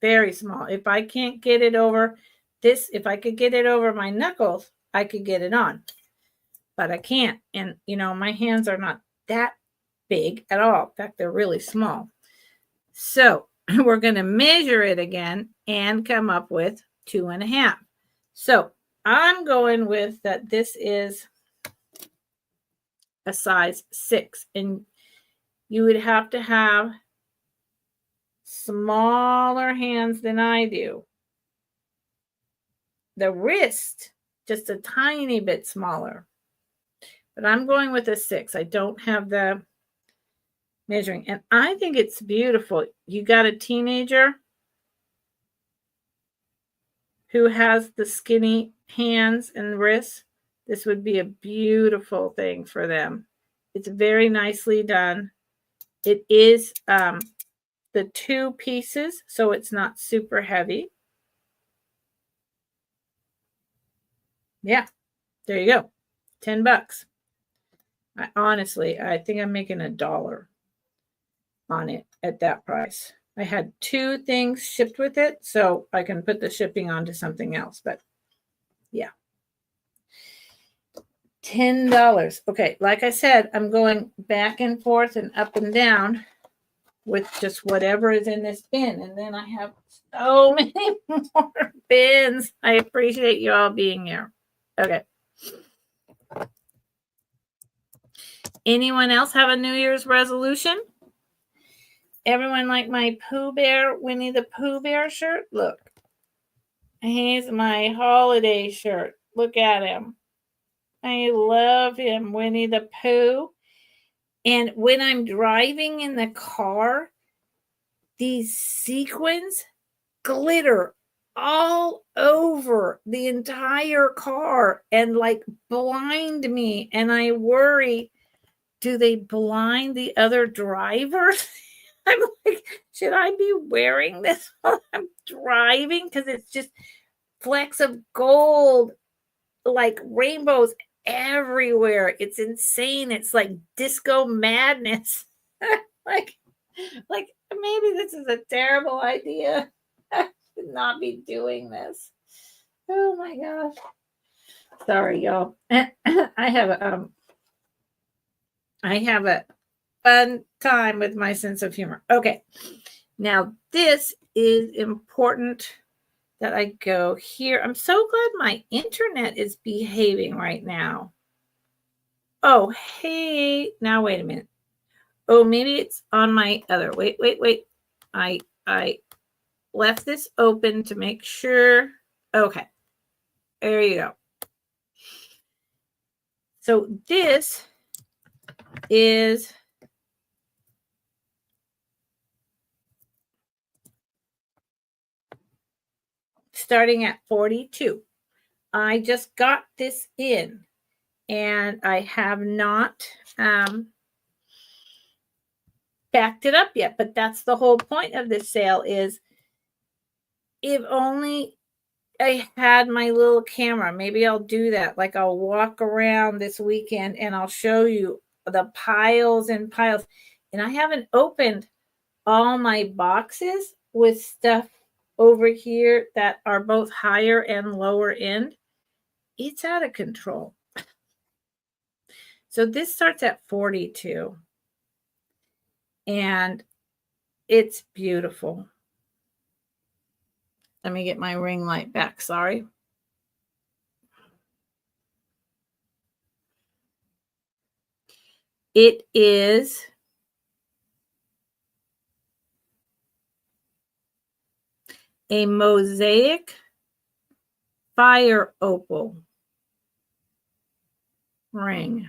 very small. If I can't get it over this, if I could get it over my knuckles, I could get it on. But I can't. And, my hands are not that big at all. In fact, they're really small. So, we're going to measure it again and come up with 2.5. So, I'm going with that this is a size 6. And you would have to have smaller hands than I do. The wrist, just a tiny bit smaller. But I'm going with a 6. I don't have the measuring. And I think it's beautiful. You got a teenager who has the skinny hands and wrists. This would be a beautiful thing for them. It's very nicely done. It is the 2 pieces, so it's not super heavy. Yeah, there you go. $10. I think I'm making $1 on it at that price. I had 2 things shipped with it, so I can put the shipping onto something else. But yeah, $10. Okay, like I said, I'm going back and forth and up and down with just whatever is in this bin. And then I have so many more bins. I appreciate you all being here. Okay. Anyone else have a New Year's resolution? Everyone like my Pooh Bear, Winnie the Pooh Bear shirt? Look. He's my holiday shirt. Look at him. I love him, Winnie the Pooh. And when I'm driving in the car, these sequins glitter all over the entire car and like blind me. And I worry do they blind the other drivers? I'm like, should I be wearing this while I'm driving? Because it's just flecks of gold, like rainbows everywhere. It's insane. It's like disco madness. like, like maybe this is a terrible idea. I should not be doing this. Oh my gosh. Sorry, y'all. I have a fun time with my sense of humor. Okay. Now this is important that I go here. I'm so glad my internet is behaving right now. Oh, hey. Now wait a minute. Oh, maybe it's on my other. Wait. I left this open to make sure. Okay. There you go. So this is starting at 42. I just got this in and I have not backed it up yet, but that's the whole point of this sale is if only I had my little camera. Maybe I'll do that. Like I'll walk around this weekend and I'll show you the piles and piles. And I haven't opened all my boxes with stuff over here that are both higher and lower end. It's out of control. So this starts at 42 and it's beautiful. Let me get my ring light back. Sorry. It is a mosaic fire opal ring.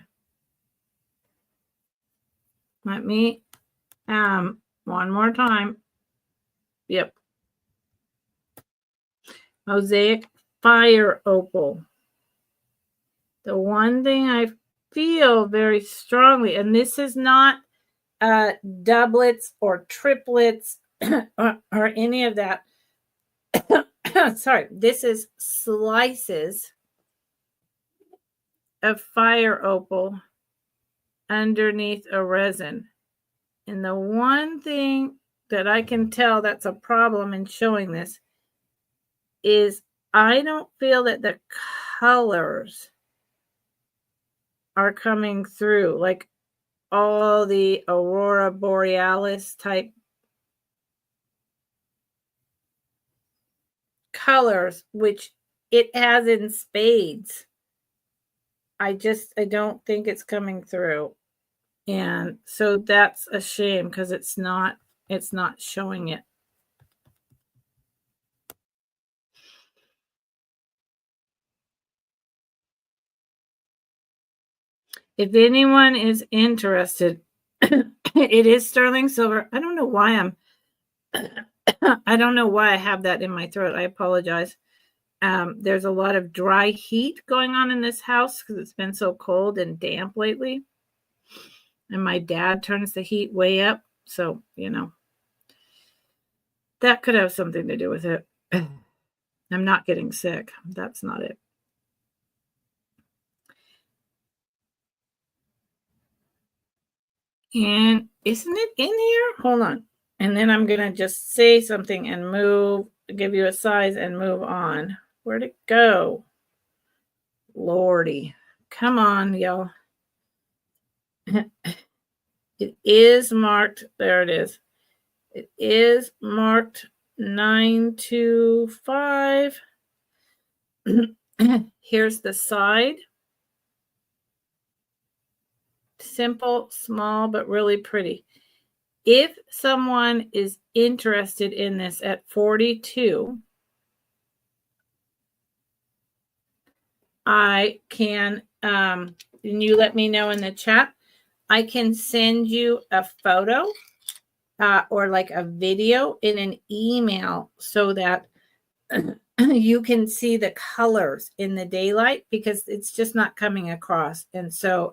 Let me one more time. Yep. Mosaic fire opal. The one thing I feel very strongly, and this is not doublets or triplets or any of that. Sorry, this is slices of fire opal underneath a resin. And the one thing that I can tell that's a problem in showing this is I don't feel that the colors are coming through, like all the aurora borealis type colors, which it has in spades. I don't think it's coming through. And so that's a shame because it's not showing it. If anyone is interested, it is sterling silver. I don't know why I don't know why I have that in my throat. I apologize. There's a lot of dry heat going on in this house because it's been so cold and damp lately. And my dad turns the heat way up. So, that could have something to do with it. I'm not getting sick. That's not it. And isn't it in here? Hold on. And then I'm going to just say something and give you a size and move on. Where'd it go? Lordy. Come on, y'all. It is marked. There it is. It is marked 925. Here's the side. Simple, small, but really pretty. If someone is interested in this at 42, I can, and you let me know in the chat, I can send you a photo or like a video in an email so that you can see the colors in the daylight because it's just not coming across. And so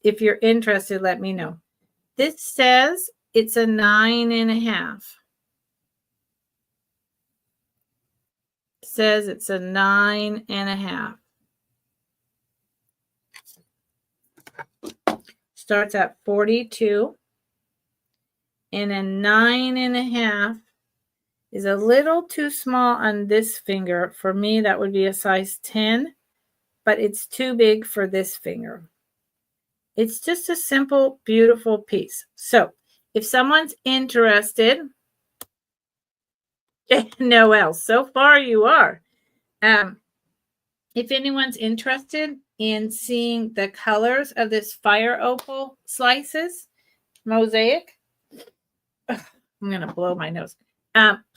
if you're interested, let me know. This says it's a 9.5. Says it's a 9.5. Starts at 42. And a 9.5 is a little too small on this finger. For me, that would be a size 10, but it's too big for this finger. It's just a simple, beautiful piece. So if someone's interested, Noelle, so far you are. If anyone's interested in seeing the colors of this fire opal slices mosaic, I'm going to blow my nose.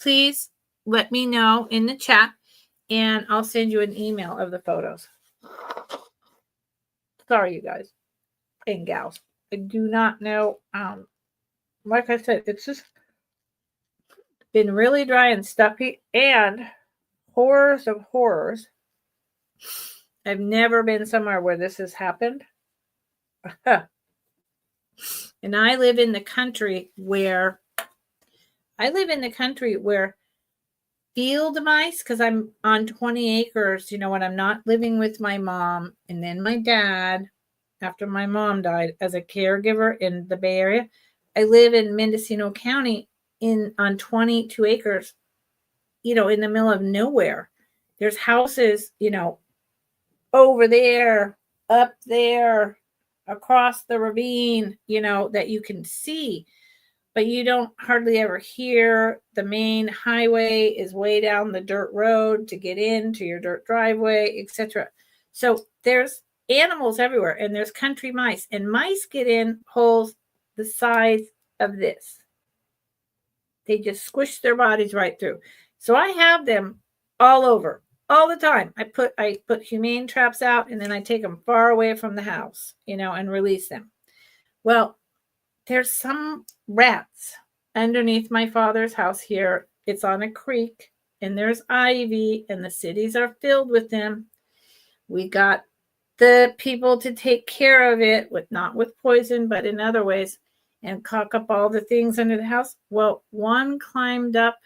Please let me know in the chat, and I'll send you an email of the photos. Sorry, you guys and gals. I do not know. Like I said, it's just been really dry and stuffy, and horrors of horrors. I've never been somewhere where this has happened. And I live in the country where field mice, because I'm on 20 acres, when I'm not living with my mom and then my dad, after my mom died, as a caregiver in the Bay Area. I live in Mendocino County on 22 acres, in the middle of nowhere. There's houses, over there, up there, across the ravine, that you can see, but you don't hardly ever hear. The main highway is way down the dirt road to get into your dirt driveway, etc. So there's animals everywhere, and there's country mice, and mice get in holes the size of this. They just squish their bodies right through. So I have them all over, all the time. I put humane traps out, and then I take them far away from the house, and release them. Well, there's some rats underneath my father's house here. It's on a creek, and there's ivy, and the cities are filled with them. We got the people to take care of it, not with poison, but in other ways, and caulk up all the things under the house. Well, one climbed up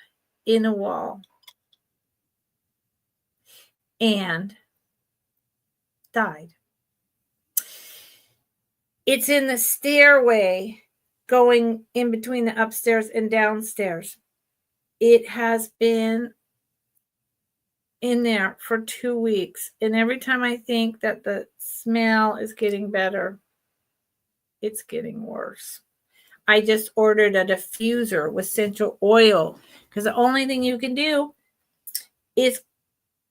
in a wall and died. It's in the stairway going in between the upstairs and downstairs. It has been in there for 2 weeks. And every time I think that the smell is getting better, it's getting worse. I just ordered a diffuser with essential oil, because the only thing you can do is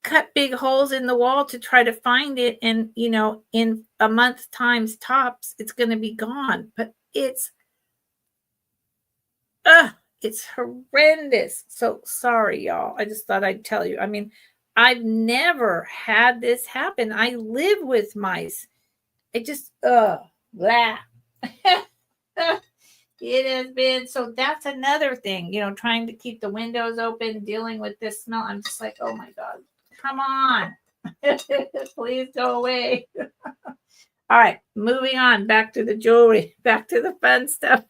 cut big holes in the wall to try to find it. And, in a month times tops, it's going to be gone. But it's horrendous. So sorry, y'all. I just thought I'd tell you. I mean, I've never had this happen. I live with mice. It just, blah. It has been, so that's another thing, trying to keep the windows open, dealing with this smell. I'm just like, oh my God, come on. Please go away. All right, moving on, back to the jewelry, back to the fun stuff.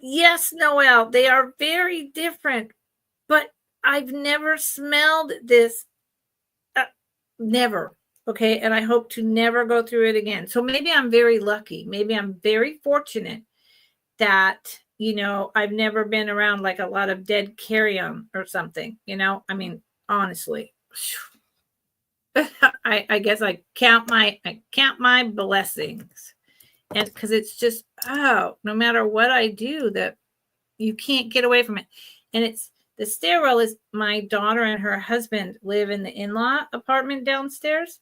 Yes, Noelle, they are very different, but I've never smelled this. Never. Okay. And I hope to never go through it again. So maybe I'm very lucky. Maybe I'm very fortunate that, I've never been around like a lot of dead carrion or something, I mean, honestly, I guess I count my blessings. And because it's just, no matter what I do, that you can't get away from it. And the stairwell is, my daughter and her husband live in the in-law apartment downstairs,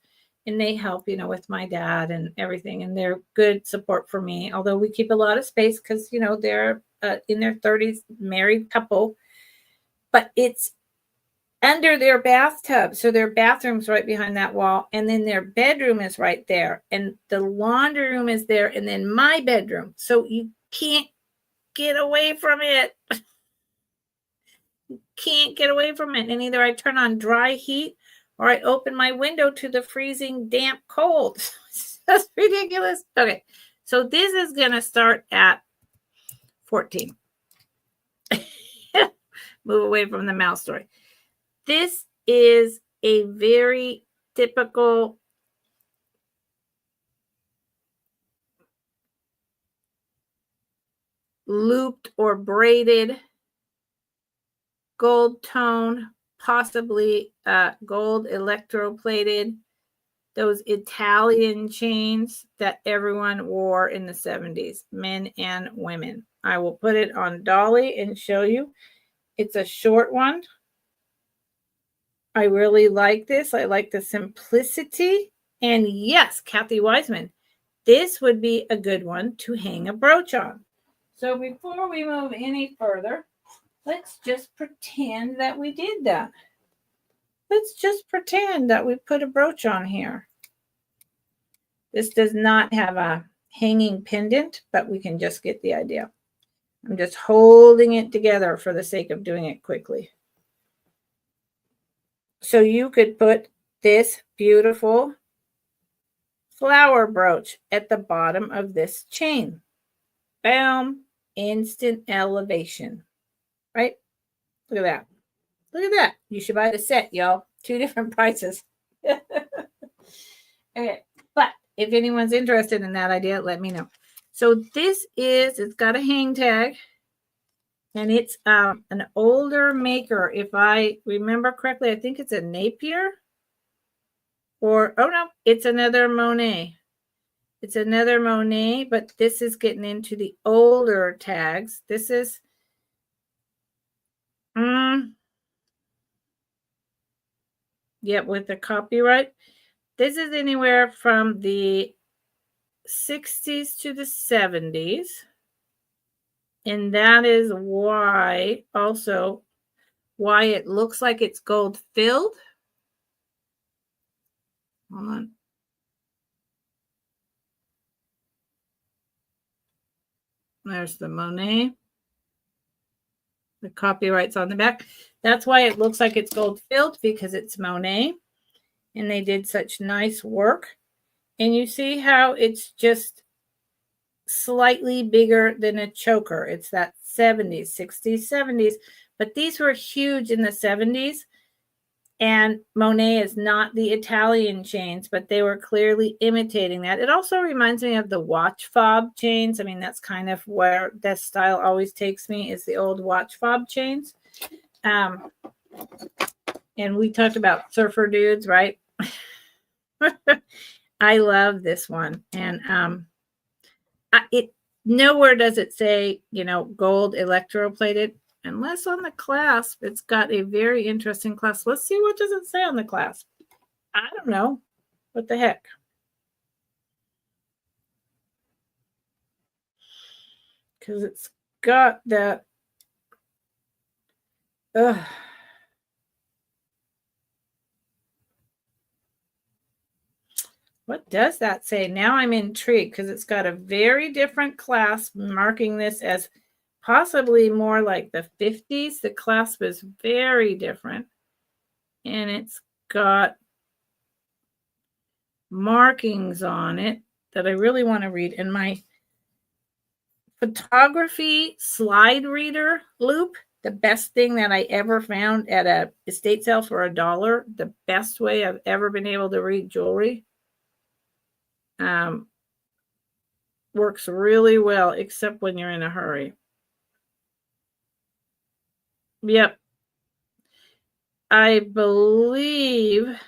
and they help, with my dad and everything. And they're good support for me, although we keep a lot of space because, they're in their 30s, married couple, but it's under their bathtub. So their bathroom's right behind that wall. And then their bedroom is right there. And the laundry room is there. And then my bedroom. So you can't get away from it. Can't get away from it. And either I turn on dry heat or I open my window to the freezing damp cold. That's ridiculous. Okay, so this is going to start at 14. Move away from the mouse story. This is a very typical looped or braided gold tone, possibly gold electroplated, those Italian chains that everyone wore in the 70s, men and women. I will put it on Dolly and show you. It's a short one. I really like this. I like the simplicity. And yes, Kathy Wiseman, this would be a good one to hang a brooch on. So before we move any further, let's just pretend that we did that. Let's just pretend that we put a brooch on here. This does not have a hanging pendant, but we can just get the idea. I'm just holding it together for the sake of doing it quickly. So you could put this beautiful flower brooch at the bottom of this chain. Bam, instant elevation, right? Look at that. Look at that. You should buy the set, y'all. 2 different prices. Okay, but if anyone's interested in that idea, let me know. So this is, it's got a hang tag, and it's an older maker. If I remember correctly, I think it's a Napier, or, oh no, it's another Monet. It's another Monet, but this is getting into the older tags. This is, yep, with the copyright. This is anywhere from the 60s to the 70s. And that is why, also, why it looks like it's gold filled. Hold on. There's the Monet. The copyright's on the back. That's why it looks like it's gold filled, because it's Monet. And they did such nice work. And you see how it's just slightly bigger than a choker. It's that 70s, 60s, 70s. But these were huge in the 70s. And Monet is not the Italian chains, but they were clearly imitating that. It also reminds me of the watch fob chains. I mean, that's kind of where this style always takes me, is the old watch fob chains. And we talked about surfer dudes, right? I love this one. And it nowhere does it say, gold electroplated. Unless on the clasp, it's got a very interesting clasp. Let's see, what does it say on the clasp? I don't know. What the heck? Because it's got that. What does that say? Now I'm intrigued, because it's got a very different clasp, marking this as possibly more like the 50s. The clasp is very different. And it's got markings on it that I really want to read. And my photography slide reader loop, the best thing that I ever found at a estate sale for $1, the best way I've ever been able to read jewelry, works really well, except when you're in a hurry. Yep. I believe,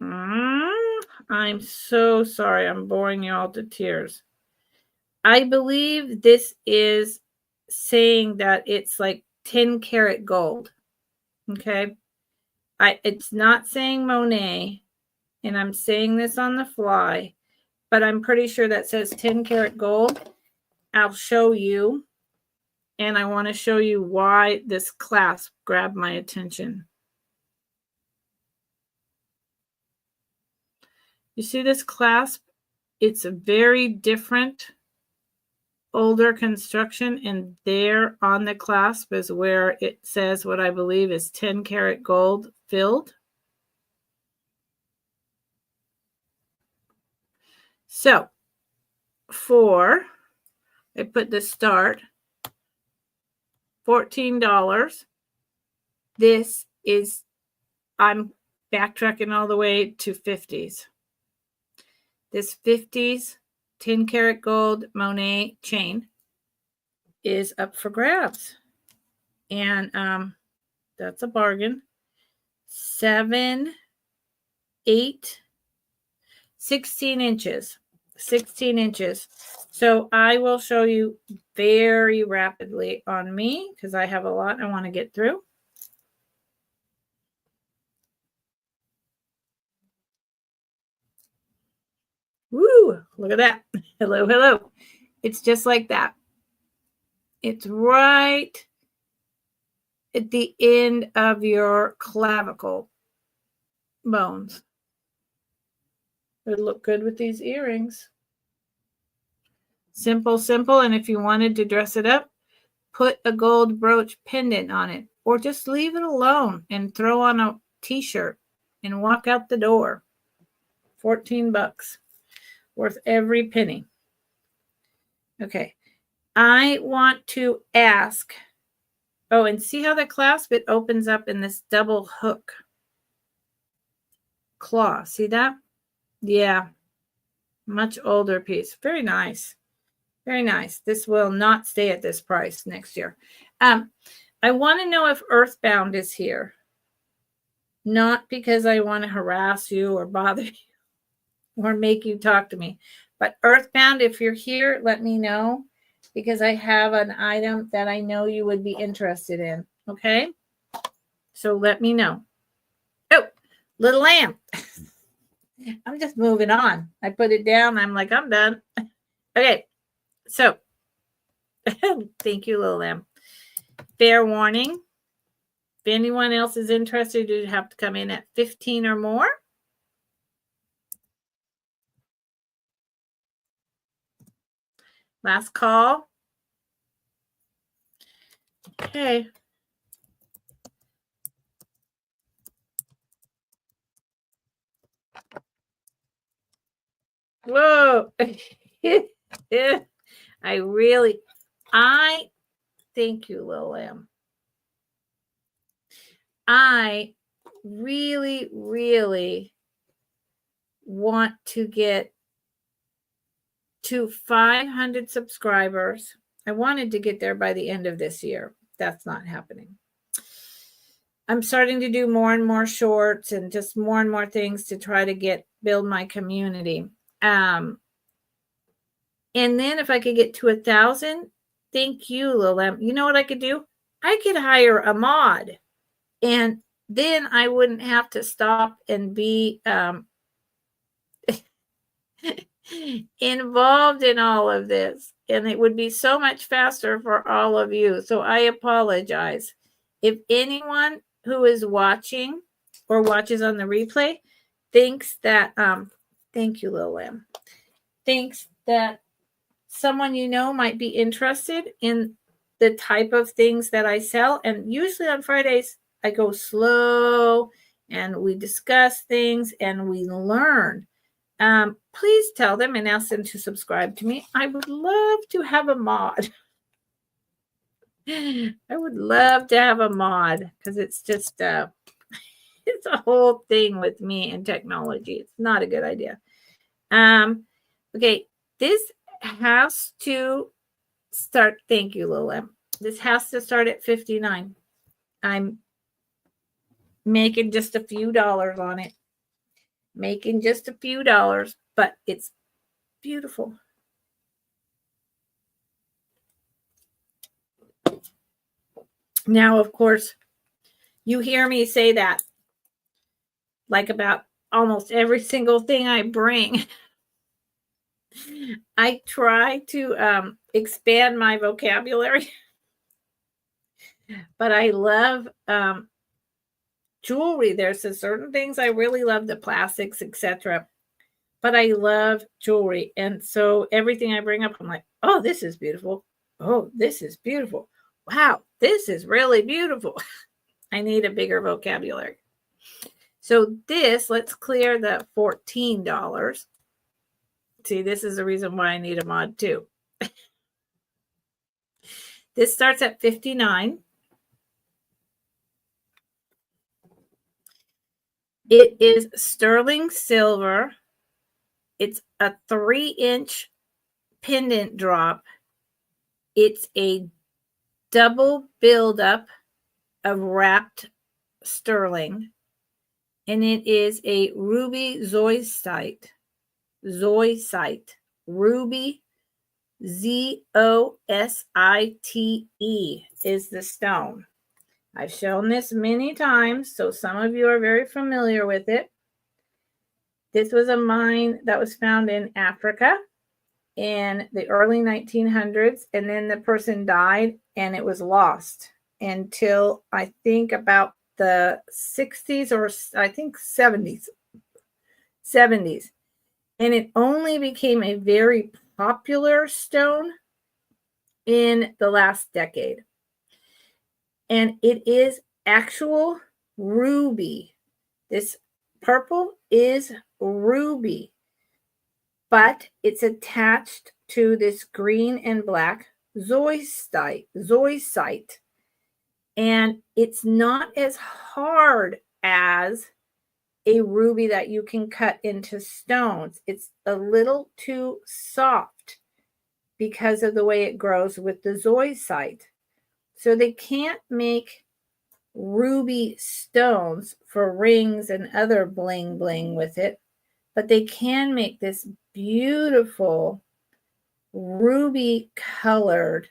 I'm so sorry, I'm boring you all to tears. I believe this is saying that it's like 10 karat gold. Okay. It's not saying Monet, and I'm saying this on the fly, but I'm pretty sure that says 10 karat gold. I'll show you, and I want to show you why this clasp grabbed my attention. You see this clasp? It's a very different older construction, and there on the clasp is where it says what I believe is 10 karat gold filled. So I put the start, $14. This is, I'm backtracking all the way to 50s. This 50s 10 karat gold Monet chain is up for grabs. And that's a bargain. 7, 8, 16 inches. 16 inches. So I will show you very rapidly on me because I have a lot I want to get through. Woo! Look at that. Hello, hello. It's just like that. It's right at the end of your clavicle bones. It would look good with these earrings. Simple, simple. And if you wanted to dress it up, put a gold brooch pendant on it, or just leave it alone and throw on a t-shirt and walk out the door. $14, worth every penny. Okay. I want to ask, oh, and see how the clasp, it opens up in this double hook claw. See that? Yeah. Much older piece. Very nice. Very nice. This will not stay at this price next year. I want to know if Earthbound is here. Not because I want to harass you or bother you or make you talk to me. But Earthbound, if you're here, let me know because I have an item that I know you would be interested in. Okay? So let me know. Oh, Little Lamb. I'm just moving on. I put it down. I'm like, I'm done. Okay. So, thank you, Little Lamb. Fair warning. If anyone else is interested, you have to come in at 15 or more. Last call. Okay. Whoa. I thank you, Lil Lamb. I really, really want to get to 500 subscribers. I wanted to get there by the end of this year. That's not happening. I'm starting to do more and more shorts and just more and more things to try to build my community. And then if I could get to 1,000, thank you, Lil Lamb. You know what I could do? I could hire a mod, and then I wouldn't have to stop and be involved in all of this, and it would be so much faster for all of you. So I apologize. If anyone who is watching or watches on the replay thinks that, thank you, Lil Lamb, thinks that someone you know might be interested in the type of things that I sell, and usually on Fridays, I go slow and we discuss things and we learn. Please tell them and ask them to subscribe to me. I would love to have a mod. I would love to have a mod because it's just it's a whole thing with me and technology. It's not a good idea. Okay, this has to start. Thank you, Lil Lamb. This has to start at 59. I'm making just a few dollars on it. Making just a few dollars, but it's beautiful. Now, of course, you hear me say that like about almost every single thing I bring. I try to expand my vocabulary, but I love jewelry. There's certain things I really love, the plastics, etc. But I love jewelry, and so everything I bring up, I'm like, Oh, this is beautiful. Oh, this is beautiful. Wow, this is really beautiful. I need a bigger vocabulary. So this, let's clear the $14. See, this is the reason why I need a mod too. This starts at $59. It is sterling silver. It's a 3-inch pendant drop. It's a double buildup of wrapped sterling. And it is a ruby zoisite. Ruby Zosite is the stone. I've shown this many times, so some of you are very familiar with it. This was a mine that was found in Africa in the early 1900s, and then the person died and it was lost until I think about the 60s or I think 70s. And it only became a very popular stone in the last decade. And it is actual ruby. This purple is ruby, but it's attached to this green and black zoisite. And it's not as hard as a ruby that you can cut into stones. It's a little too soft because of the way it grows with the zoisite. So they can't make ruby stones for rings and other bling bling with it, but they can make this beautiful ruby colored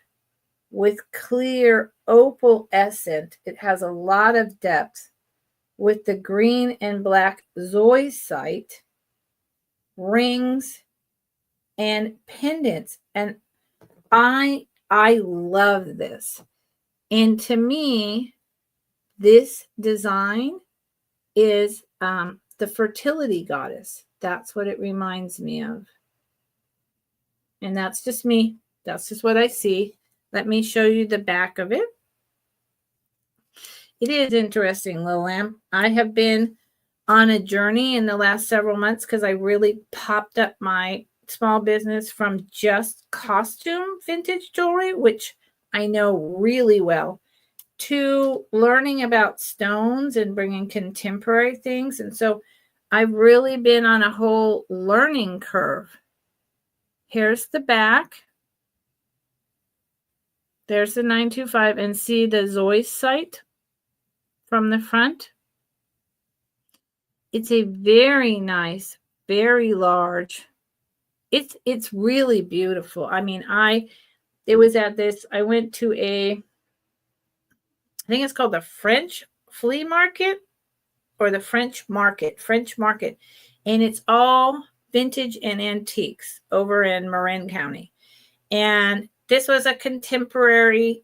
with clear opalescent. It has a lot of depth with the green and black zoisite rings and pendants. And I love this. And to me, this design is the fertility goddess. That's what it reminds me of. And that's just me. That's just what I see. Let me show you the back of it. It is interesting, little lamb. I have been on a journey in the last several months because I really popped up my small business from just costume vintage jewelry, which I know really well, to learning about stones and bringing contemporary things. And so I've really been on a whole learning curve. Here's the back. There's the 925, and see the zoisite from the front. It's a very nice, very large. It's really beautiful. I mean, it was at this, I went to I think it's called the French flea market or the French market. And it's all vintage and antiques over in Marin County. And this was a contemporary,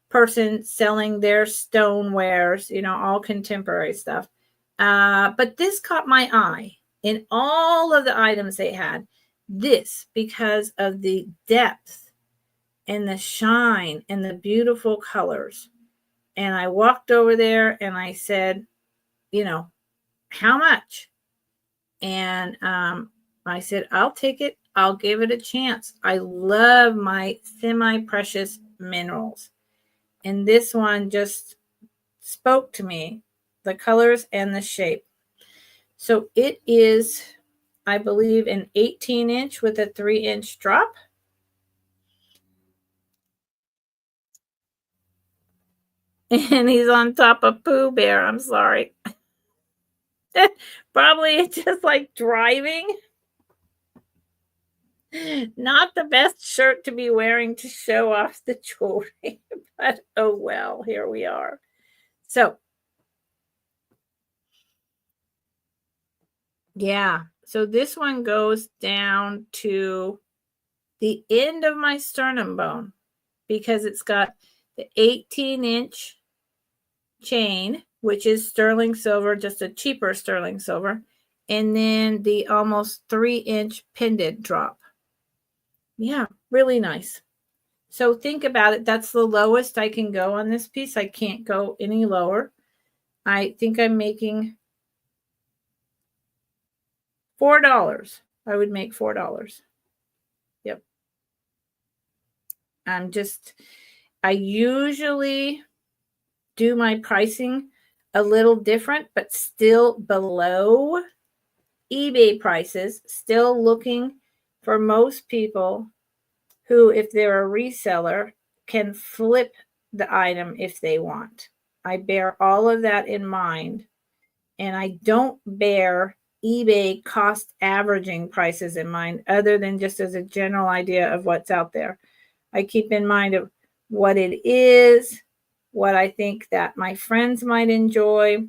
person selling their stonewares, all contemporary stuff. But this caught my eye in all of the items they had. This because of the depth and the shine and the beautiful colors. And I walked over there and I said, how much? And I said, I'll take it. I'll give it a chance. I love my semi-precious minerals. And this one just spoke to me, the colors and the shape. So it is, I believe, an 18-inch with a 3-inch drop. And he's on top of Pooh Bear. I'm sorry. Probably just like driving. Not the best shirt to be wearing to show off the jewelry, but oh well, here we are. So, yeah, so this one goes down to the end of my sternum bone because it's got the 18-inch chain, which is sterling silver, just a cheaper sterling silver, and then the almost 3-inch pendant drop. Yeah, really nice. So think about it. That's the lowest I can go on this piece. I can't go any lower. I think I'm making $4. I would make $4. Yep. I usually do my pricing a little different, but still below eBay prices, still looking for most people who, if they're a reseller, can flip the item if they want. I bear all of that in mind, and I don't bear eBay cost averaging prices in mind other than just as a general idea of what's out there. I keep in mind of what it is, what I think that my friends might enjoy,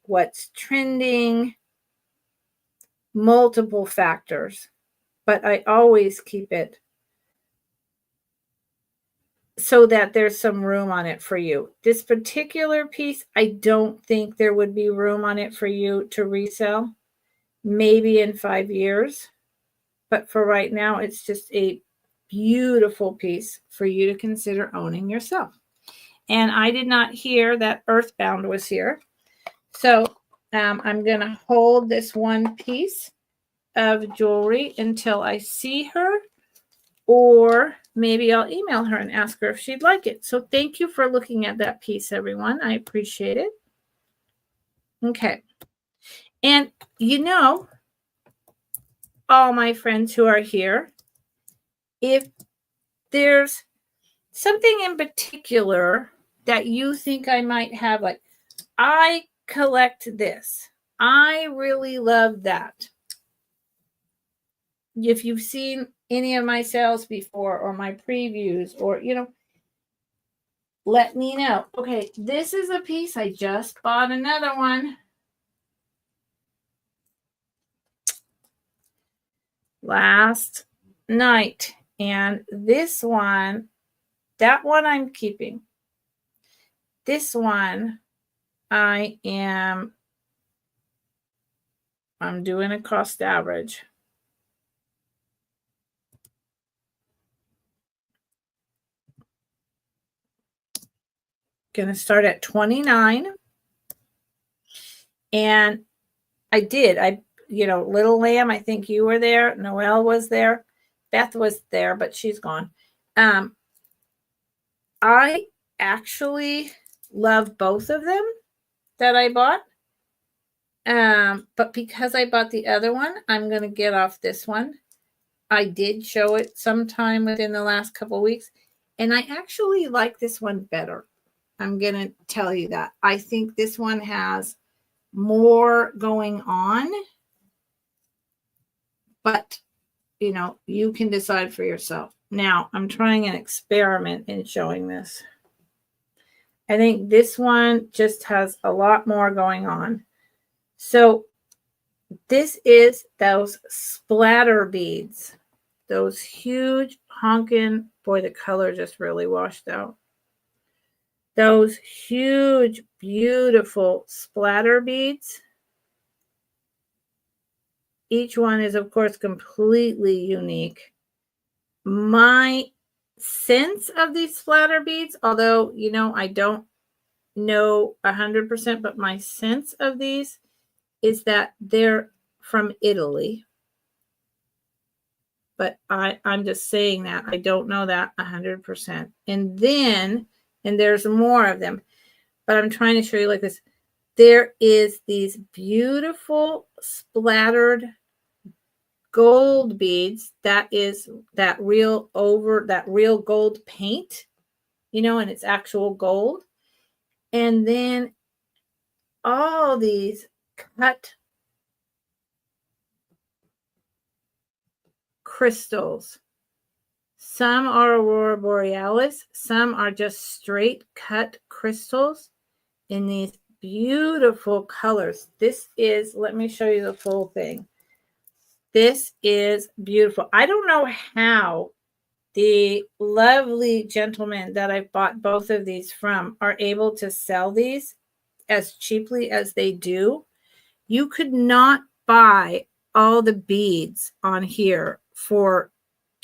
what's trending, multiple factors, but I always keep it so that there's some room on it for you. This particular piece, I don't think there would be room on it for you to resell, maybe in 5 years. But for right now, it's just a beautiful piece for you to consider owning yourself. And I did not hear that Earthbound was here. So I'm going to hold this one piece of jewelry until I see her, or maybe I'll email her and ask her if she'd like it. So thank you for looking at that piece, everyone. I appreciate it. Okay. And all my friends who are here, if there's something in particular that you think I might have, like, I collect this, I really love that. If you've seen any of my sales before or my previews, or let me know. Okay, this is a piece. I just bought another one last night, and this one, that one I'm keeping. This one I'm doing a cost average. Going to start at $29. And Little Lamb, I think you were there. Noelle was there. Beth was there, but she's gone. I actually love both of them that I bought. But because I bought the other one, I'm going to get off this one. I did show it sometime within the last couple of weeks, and I actually like this one better. I'm going to tell you that. I think this one has more going on, but you can decide for yourself. Now, I'm trying an experiment in showing this. I think this one just has a lot more going on. So this is those splatter beads, those huge honking, boy, the color just really washed out. Those huge, beautiful splatter beads. Each one is, of course, completely unique. My sense of these splatter beads, although, I don't know 100%, but my sense of these is that they're from Italy. But I'm just saying that. I don't know that 100%. And there's more of them. But I'm trying to show you like this. There is these beautiful splattered gold beads. That is that real gold paint, and it's actual gold. And then all these cut crystals. Some are Aurora Borealis. Some are just straight cut crystals in these beautiful colors. This is, let me show you the full thing. This is beautiful. I don't know how the lovely gentlemen that I've bought both of these from are able to sell these as cheaply as they do. You could not buy all the beads on here for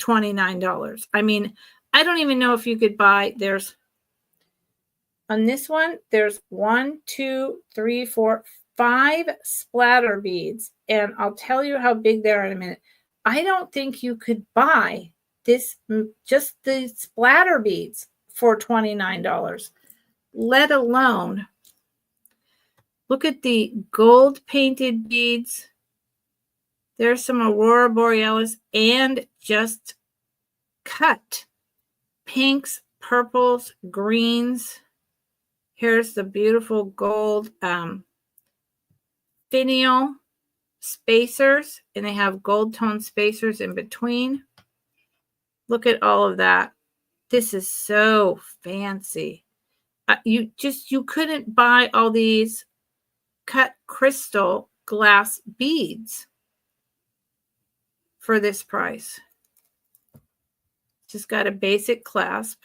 $29. I mean, I don't even know if you could buy, on this one, there's 1, 2, 3, 4, 5 splatter beads. And I'll tell you how big they are in a minute. I don't think you could buy this, just the splatter beads for $29, let alone, look at the gold painted beads. There's some Aurora Borealis and just cut pinks, purples, greens. Here's the beautiful gold finial spacers, and they have gold tone spacers in between. Look at all of that. This is so fancy. You couldn't buy all these cut crystal glass beads for this price. Just got a basic clasp.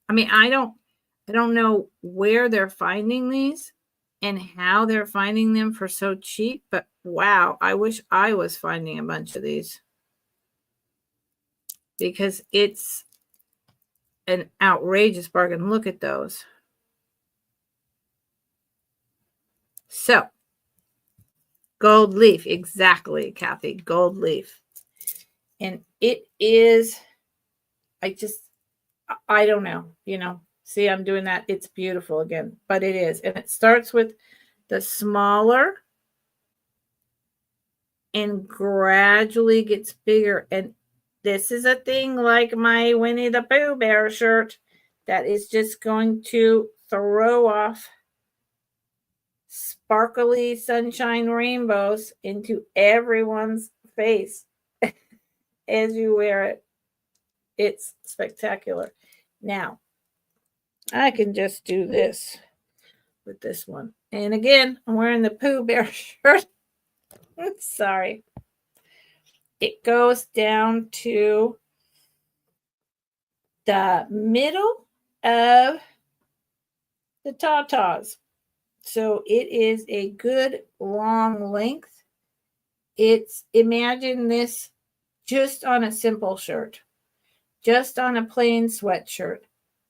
I mean, I don't know where they're finding these and how they're finding them for so cheap, but wow, I wish I was finding a bunch of these, because it's an outrageous bargain. Look at those. So, gold leaf, exactly, Kathy, gold leaf. And it is, I don't know, see, I'm doing that. It's beautiful again, but it is. And it starts with the smaller and gradually gets bigger. And this is a thing like my Winnie the Pooh Bear shirt that is just going to throw off sparkly sunshine rainbows into everyone's face as you wear it. It's spectacular. Now, I can just do this with this one. And again, I'm wearing the Pooh Bear shirt. Sorry. It goes down to the middle of the tatas. So it is a good long length. Imagine this just on a simple shirt, just on a plain sweatshirt,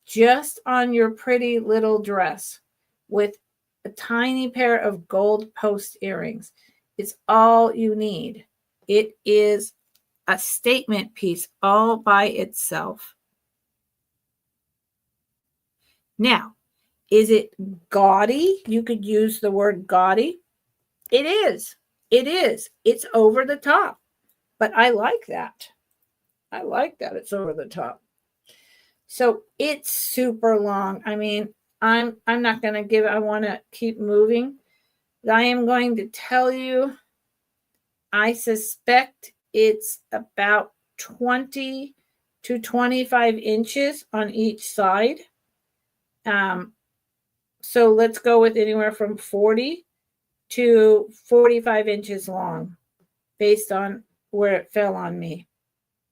just on your pretty little dress with a tiny pair of gold post earrings. It's all you need. It is a statement piece all by itself. Now, is it gaudy? You could use the word gaudy. It is. It is. It's over the top. But I like that. I like that it's over the top. So it's super long. I mean, I'm not going to give it. I want to keep moving. I am going to tell you, I suspect it's about 20 to 25 inches on each side. So let's go with anywhere from 40 to 45 inches long based on where it fell on me.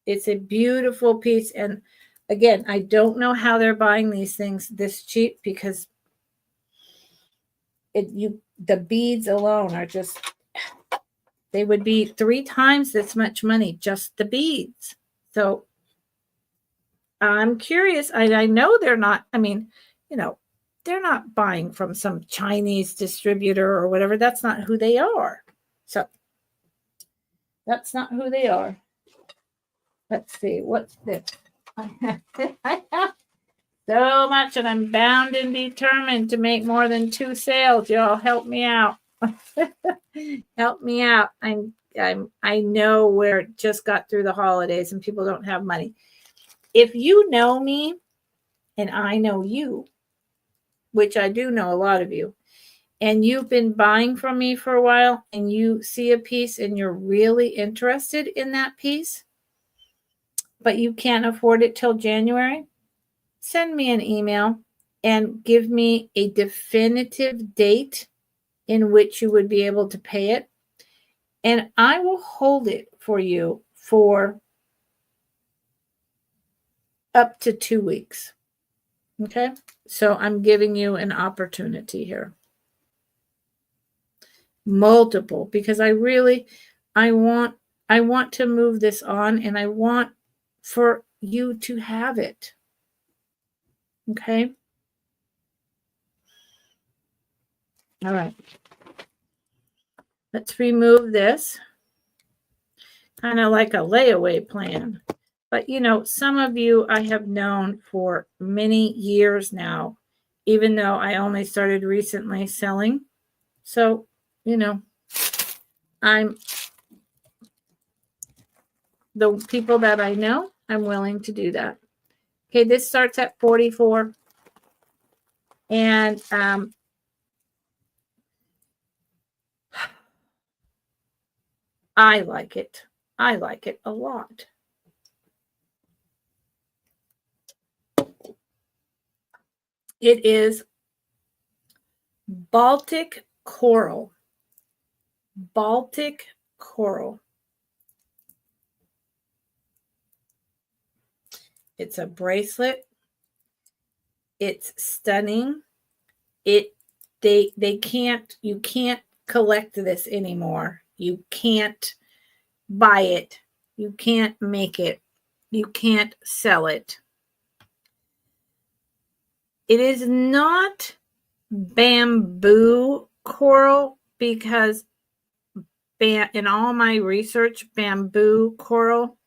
It's a beautiful piece. And again, I don't know how they're buying these things this cheap, because the beads alone are just, they would be 3 times this much money, just the beads. So I'm curious. I know they're not, they're not buying from some Chinese distributor or whatever. That's not who they are. So that's not who they are. Let's see. What's this? I have so much, and I'm bound and determined to make more than 2 sales. Y'all help me out. Help me out. I know we're just got through the holidays and people don't have money. If you know me and I know you, which I do know a lot of you, and you've been buying from me for a while and you see a piece and you're really interested in that piece, but you can't afford it till January, send me an email and give me a definitive date in which you would be able to pay it. And I will hold it for you for up to 2 weeks. Okay? So I'm giving you an opportunity here. Multiple, because I want I want to move this on, and I want for you to have it. Okay? All right. Let's remove this. Kind of like a layaway plan. But, you know, some of you I have known for many years now, even though I only started recently selling. So, you know, I'm the people that I know, I'm willing to do that. Okay, this starts at 44. And I like it. I like it a lot. It is Baltic coral. Baltic coral. It's a bracelet. It's stunning. They can't, you can't collect this anymore. You can't buy it. You can't make it. You can't sell it. It is not bamboo coral because in all my research, bamboo coral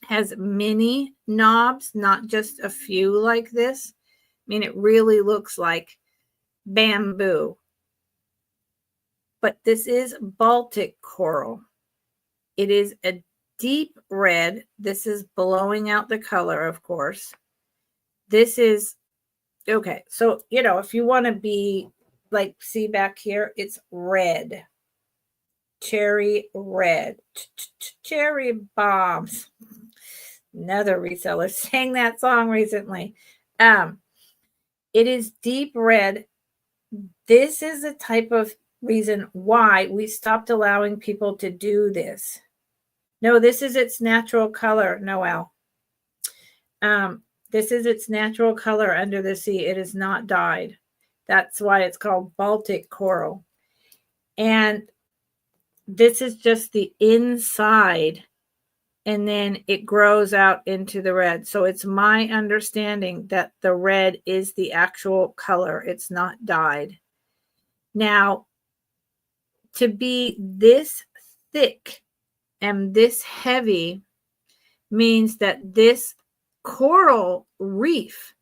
has many knobs, not just a few like this. I mean, it really looks like bamboo. But this is Baltic coral. It is a deep red. This is blowing out the color, of course. This is, okay, so, you know, if you want to be like, see back here, it's red. Cherry red. Cherry bombs. Another reseller sang that song recently. It is deep red. This is the type of reason why we stopped allowing people to do this. No, this is its natural color, Noelle. This is its natural color under the sea. It is not dyed. That's why it's called Baltic coral. And this is just the inside, and then it grows out into the red. So it's my understanding that the red is the actual color. It's not dyed. Now, to be this thick and this heavy means that this coral reef,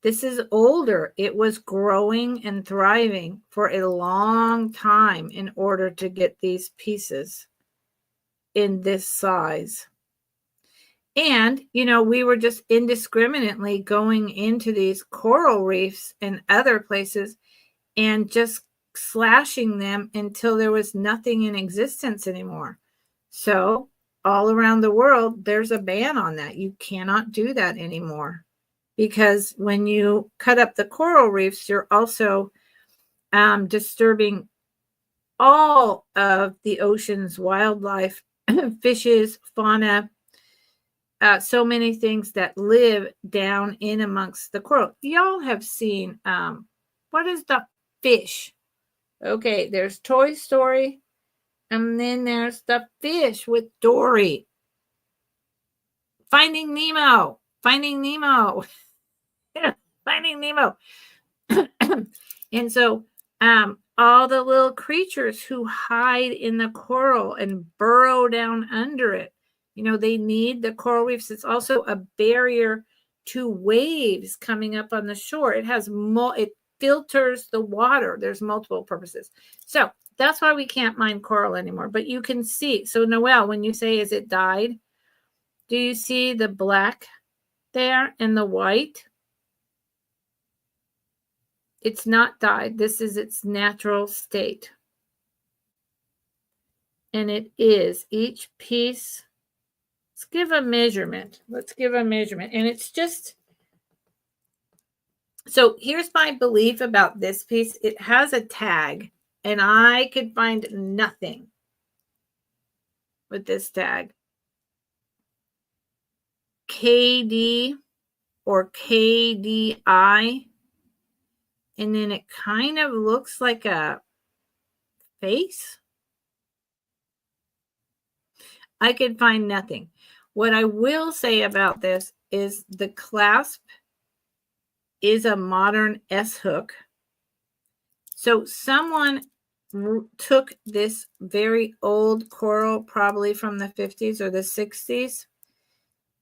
this is older. It was growing and thriving for a long time in order to get these pieces in this size. And, you know, we were just indiscriminately going into these coral reefs and other places and just slashing them until there was nothing in existence anymore. So all around the world, there's a ban on that. You cannot do that anymore, because when you cut up the coral reefs, you're also disturbing all of the ocean's wildlife, fishes, fauna, so many things that live down in amongst the coral. Y'all have seen, what is the fish? Okay, there's Toy Story, and then there's the fish with Dory. Finding Nemo. Finding Nemo. Finding Nemo. And so all the little creatures who hide in the coral and burrow down under it, you know, they need the coral reefs. It's also a barrier to waves coming up on the shore. It has it filters the water. There's multiple purposes. So that's why we can't mine coral anymore. But you can see. So Noelle, when you say, is it dyed? Do you see the black there and the white? It's not dyed. This is its natural state. And it is each piece. Let's give a measurement. Let's give a measurement. And it's just, so here's my belief about this piece. It has a tag, and I could find nothing with this tag. KD or KDI. And then it kind of looks like a face. I could find nothing. What I will say about this is the clasp is a modern S hook. So someone took this very old coral, probably from the 50s or the 60s,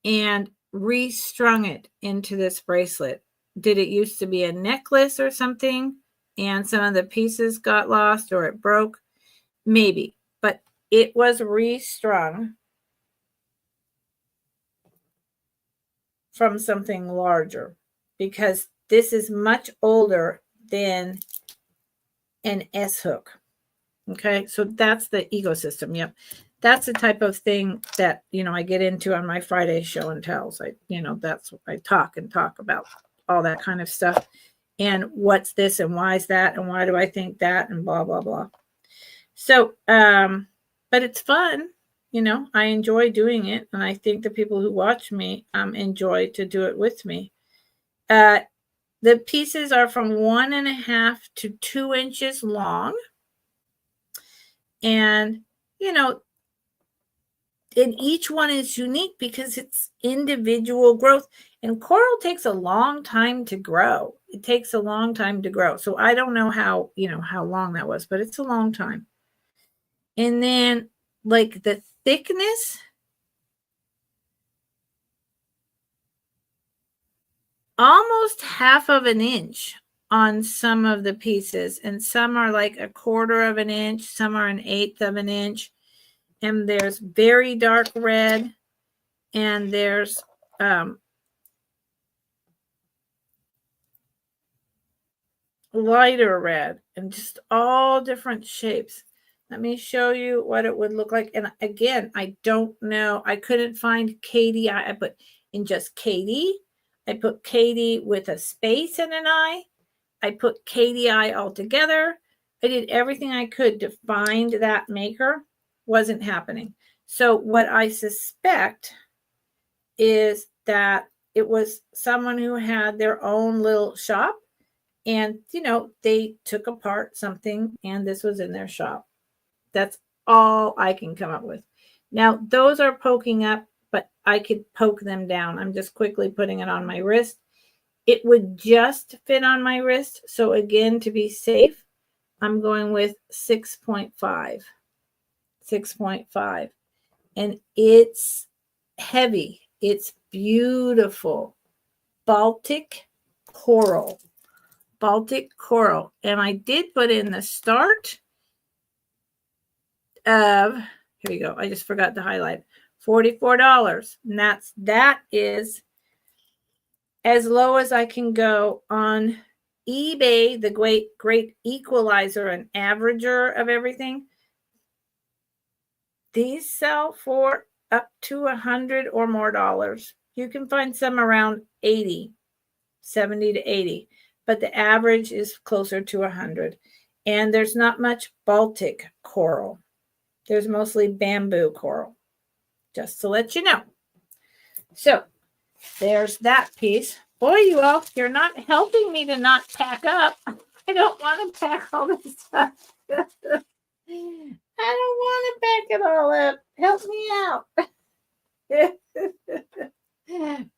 and restrung it into this bracelet. Did it used to be a necklace or something, and some of the pieces got lost or it broke? Maybe, but it was restrung from something larger, because this is much older than an S hook. Okay, so that's the ecosystem. Yep. That's the type of thing that, I get into on my Friday show and tells. That's what I talk about, all that kind of stuff. And what's this and why is that and why do I think that and blah, blah, blah. So, but it's fun. I enjoy doing it. And I think the people who watch me enjoy to do it with me. The pieces are from 1.5 to 2 inches long. And, and each one is unique because it's individual growth. And coral takes a long time to grow. It takes a long time to grow. So I don't know how long that was, but it's a long time. And then like the thickness, almost 1/2 of an inch on some of the pieces. And some are like 1/4 of an inch. Some are 1/8 of an inch. And there's very dark red. And there's lighter red, and just all different shapes. Let me show you what it would look like. And again, I don't know. I couldn't find Katie. I put in just Katie. I put Katie with a space and an I. I put Katie I all together. I did everything I could to find that maker. Wasn't happening. So what I suspect is that it was someone who had their own little shop. And, they took apart something and this was in their shop. That's all I can come up with. Now, those are poking up, but I could poke them down. I'm just quickly putting it on my wrist. It would just fit on my wrist. So again, to be safe, I'm going with 6.5. 6.5. And it's heavy. It's beautiful. Baltic coral. And I did put in the start of, here we go, I just forgot to highlight, $44. And that is as low as I can go on eBay, the great equalizer and averager of everything. These sell for up to $100 or more dollars. You can find some around 80, 70 to 80. But the average is closer to 100. And there's not much Baltic coral. There's mostly bamboo coral, just to let you know. So there's that piece. Boy, you're not helping me to not pack up. I don't want to pack all this stuff. I don't want to pack it all up. Help me out.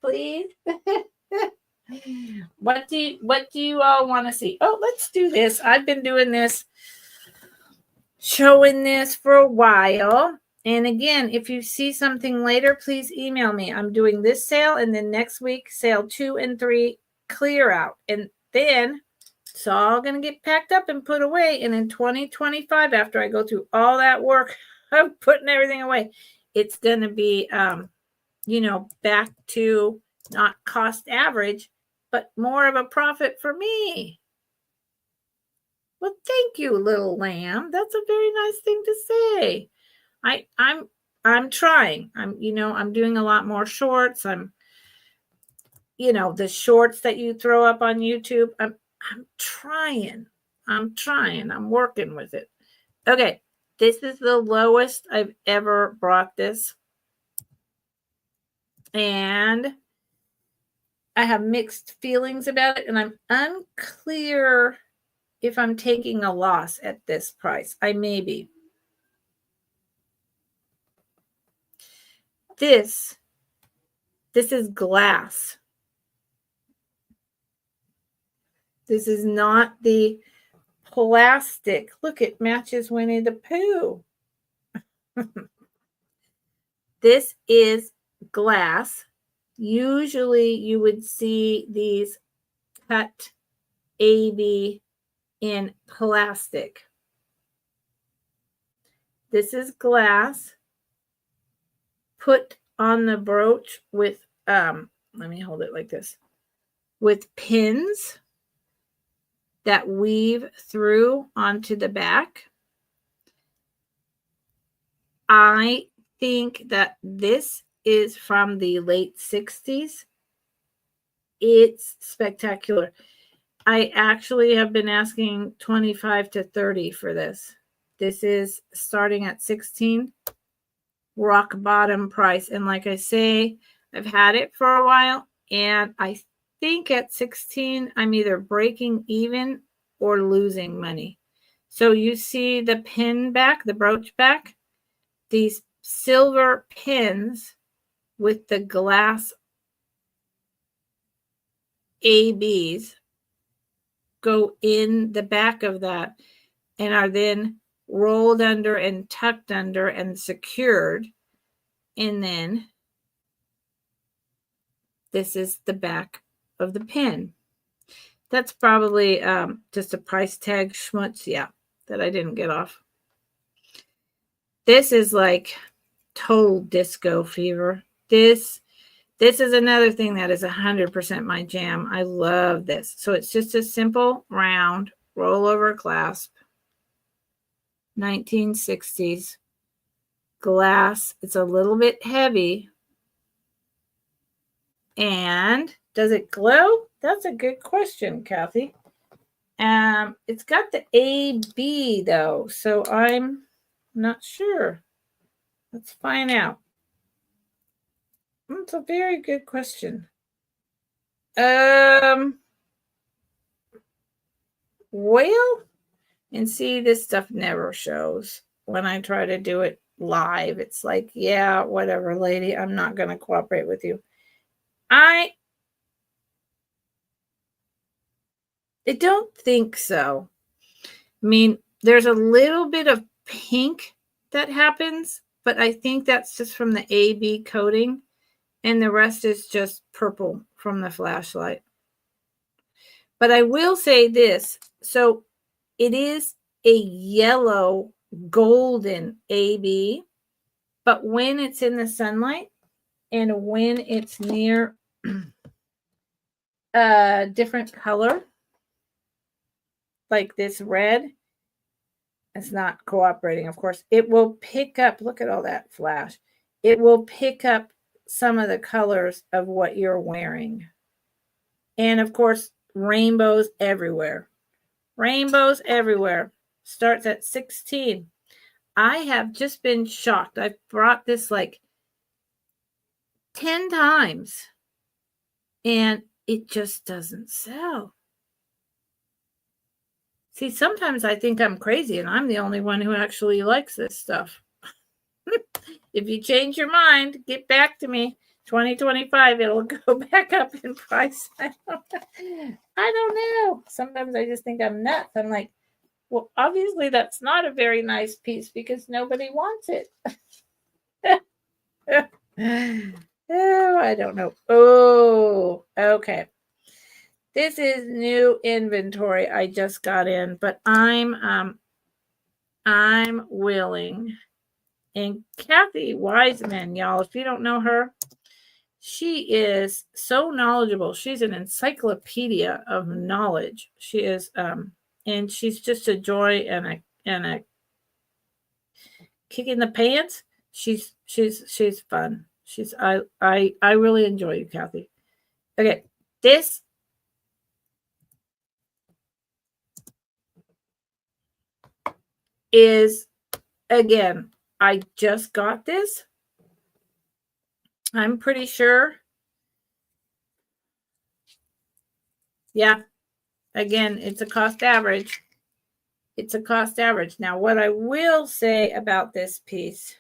Please. What do you all want to see? Oh, let's do this. I've been doing this, showing this for a while. And again, if you see something later, please email me. I'm doing this sale, and then next week, sale 2 and 3 clear out. And then it's all going to get packed up and put away. And in 2025, after I go through all that work of putting everything away, it's going to be, back to not cost average, but more of a profit for me. Well, thank you, little lamb. That's a very nice thing to say. I'm trying. I'm doing a lot more shorts. I'm the shorts that you throw up on YouTube. I'm trying. I'm working with it. Okay. This is the lowest I've ever brought this. And I have mixed feelings about it, and I'm unclear if I'm taking a loss at this price. I may be. this is glass. This is not the plastic. Look, it matches Winnie the Pooh. This is glass. Usually you would see these cut AB in plastic. This is glass put on the brooch with, let me hold it like this, with pins that weave through onto the back. I think that this is from the late 60s. It's spectacular. I actually have been asking 25 to 30 for this. This is starting at 16, rock bottom price. And like I say, I've had it for a while, and I think at 16, I'm either breaking even or losing money. So you see the pin back, the brooch back, these silver pins with the glass ABs go in the back of that and are then rolled under and tucked under and secured. And then this is the back of the pin. That's probably just a price tag schmutz, yeah, that I didn't get off. This is like total disco fever. This is another thing that is 100% my jam. I love this. So it's just a simple round rollover clasp. 1960s glass. It's a little bit heavy. And does it glow? That's a good question, Kathy. It's got the AB though, so I'm not sure. Let's find out. That's a very good question. Well, and see, this stuff never shows when I try to do it live. It's like, yeah, whatever, lady, I'm not going to cooperate with you. I don't think so. I mean, there's a little bit of pink that happens, but I think that's just from the AB coating, and the rest is just purple from the flashlight. But I will say this. So it is a yellow golden AB, but when it's in the sunlight and when it's near a different color, like this red, it's not cooperating, of course. It will pick up, look at all that flash. It will pick up some of the colors of what you're wearing. And of course, rainbows everywhere. Rainbows everywhere. Starts at 16. I have just been shocked. I've brought this like 10 times and it just doesn't sell. See, sometimes I think I'm crazy and I'm the only one who actually likes this stuff. If you change your mind, get back to me. 2025, it'll go back up in price. I don't know. Sometimes I just think I'm nuts. I'm like, well, obviously that's not a very nice piece because nobody wants it. Oh, I don't know. Oh, okay. This is new inventory I just got in, but I'm willing. And Kathy Wiseman, y'all, if you don't know her, she is so knowledgeable. She's an encyclopedia of knowledge. She is, and she's just a joy and a kick in the pants. She's fun. I really enjoy you, Kathy. Okay, this is, again, I just got this. I'm pretty sure. Yeah. Again, it's a cost average. It's a cost average. Now, what I will say about this piece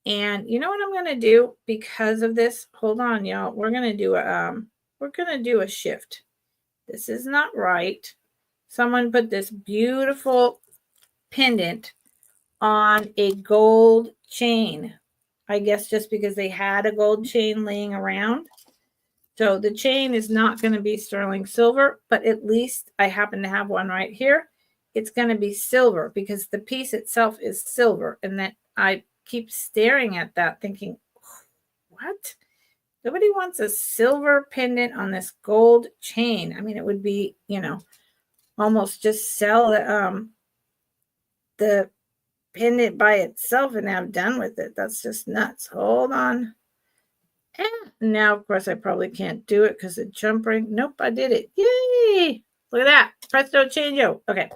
And you know what I'm going to do because of this? Hold on, y'all. We're going to do a shift. This is not right. Someone put this beautiful pendant on a gold chain. I guess just because they had a gold chain laying around. So the chain is not going to be sterling silver, but at least I happen to have one right here. It's going to be silver because the piece itself is silver. And that I keep staring at that thinking, what? Nobody wants a silver pendant on this gold chain. I mean, it would be, almost just sell the pendant by itself and have done with it. That's just nuts. Hold on. And now, of course, I probably can't do it because the jump ring. Nope, I did it. Yay! Look at that. Presto changeo. Okay.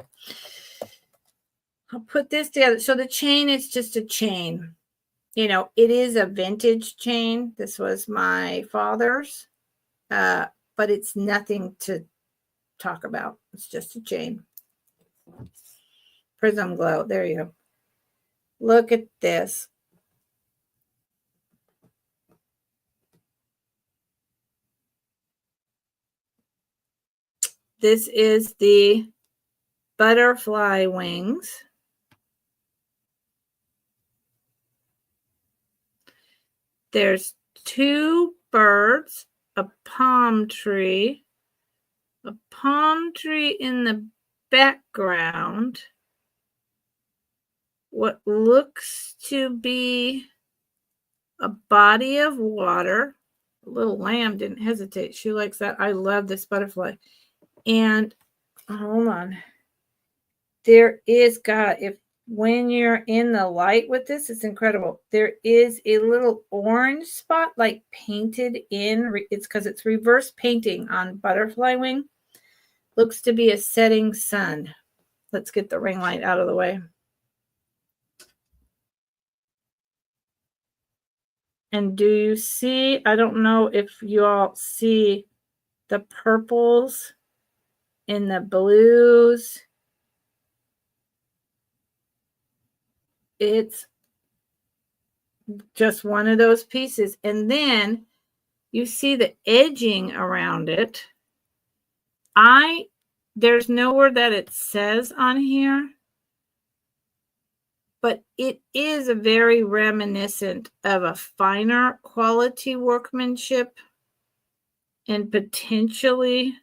I'll put this together. So the chain is just a chain. It is a vintage chain. This was my father's, but it's nothing to talk about. It's just a chain. Prism glow. There you go. Look at this. This is the butterfly wings. There's two birds, a palm tree in the background, what looks to be a body of water. A little lamb didn't hesitate. She likes that. I love this butterfly. And hold on. There is, God, when you're in the light with this, it's incredible. There is a little orange spot like painted in. It's because it's reverse painting on butterfly wing. Looks to be a setting sun. Let's get the ring light out of the way. And do you see, I don't know if you all see the purples and the blues. It's just one of those pieces. And then you see the edging around it. There's nowhere that it says on here, but it is very reminiscent of a finer quality workmanship and potentially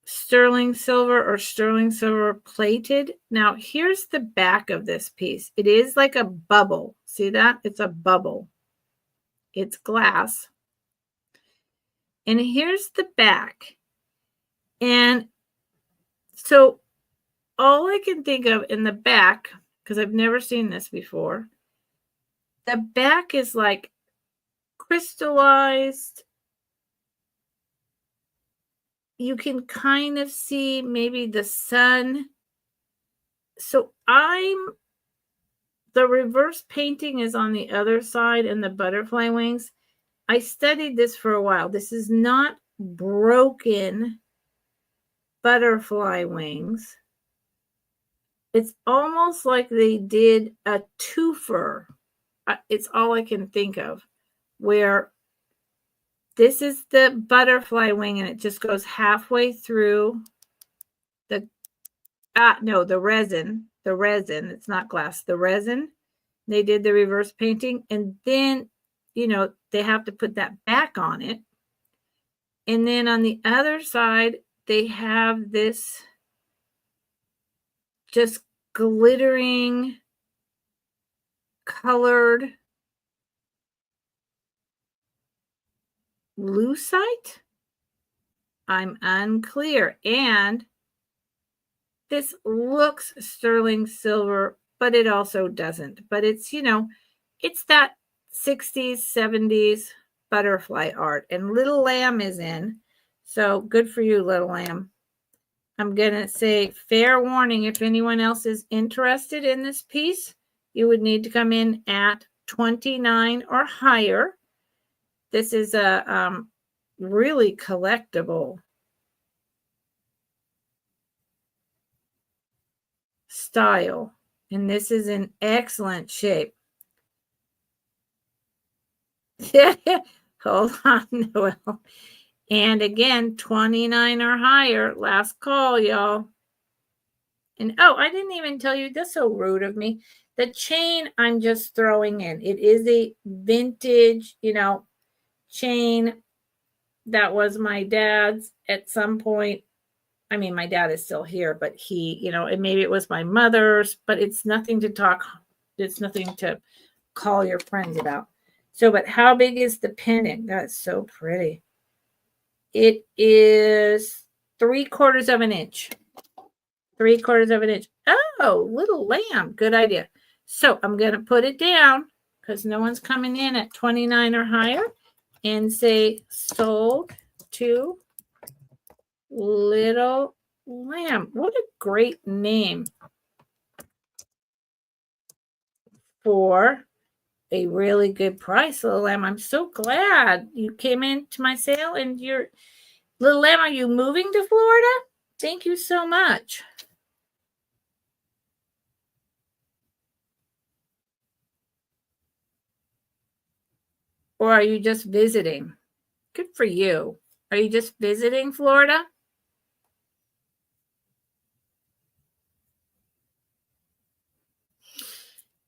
sterling silver or sterling silver plated. Now, here's the back of this piece. It is like a bubble. See that? It's a bubble. It's glass. And here's the back. And so all I can think of in the back, because I've never seen this before, the back is like crystallized. You can kind of see maybe the sun. So the reverse painting is on the other side and the butterfly wings. I studied this for a while. This is not broken butterfly wings. It's almost like they did a twofer. It's all I can think of, where this is the butterfly wing and it just goes halfway through the resin. It's not glass. The resin. They did the reverse painting, and then they have to put that back on it. And then on the other side, they have this just glittering colored lucite. I'm unclear. And this looks sterling silver, but it also doesn't. But it's, it's that 60s, 70s butterfly art. And Little Lamb is in. So good for you, Little Lamb. I'm going to say fair warning, if anyone else is interested in this piece, you would need to come in at 29 or higher. This is a really collectible style, and this is in excellent shape. Hold on, Noel. And again, 29 or higher. Last call, y'all. And oh, I didn't even tell you. That's so rude of me. The chain I'm just throwing in. It is a vintage, chain that was my dad's at some point. I mean, my dad is still here, but he, and maybe it was my mother's, but it's nothing to talk. It's nothing to call your friends about. So, but how big is the pendant? That's so pretty. It is 3/4 of an inch. 3/4 of an inch. Oh, little lamb. Good idea. So I'm going to put it down because no one's coming in at 29 or higher and say sold to little lamb. What a great name for a really good price, little lamb. I'm so glad you came into my sale and you're little lamb. Are you moving to Florida? Thank you so much. Or are you just visiting? Good for you. Are you just visiting Florida?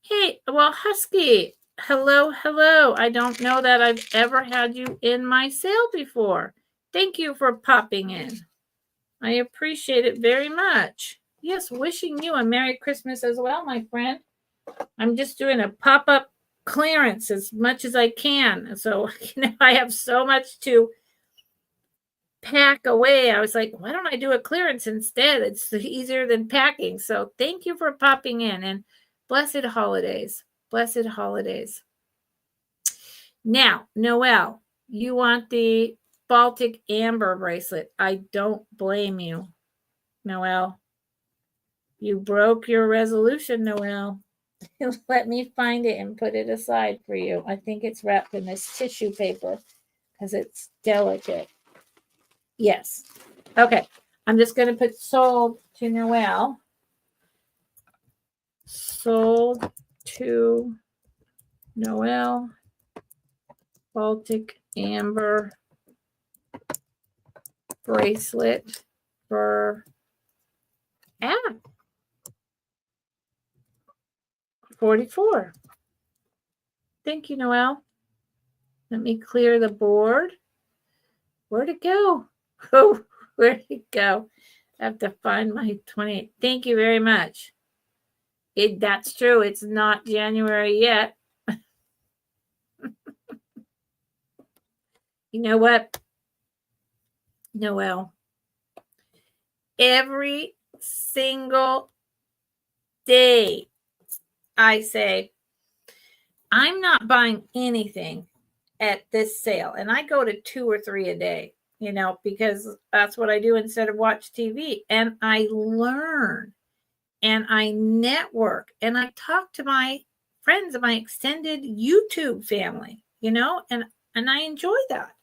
Hey, well, Husky, hello. I don't know that I've ever had you in my sale before. Thank you for popping in. I appreciate it very much. Yes, wishing you a Merry Christmas as well, my friend. I'm just doing a pop-up clearance as much as I can. So, I have so much to pack away. I was like, why don't I do a clearance instead? It's easier than packing. So thank you for popping in and blessed holidays. Blessed holidays. Now, Noelle, you want the Baltic Amber bracelet. I don't blame you, Noelle. You broke your resolution, Noelle. Let me find it and put it aside for you. I think it's wrapped in this tissue paper because it's delicate. Yes. Okay. I'm just going to put sold to Noelle. Sold to Noelle. Baltic Amber bracelet for 44. Thank you, Noelle. Let me clear the board. Where'd it go? Oh, where'd it go? I have to find my 28. Thank you very much. That's true. It's not January yet. You know what, Noelle? Every single day, I say, I'm not buying anything at this sale. And I go to 2 or 3 a day, because that's what I do instead of watch TV. And I learn and I network and I talk to my friends, my extended YouTube family, and I enjoy that.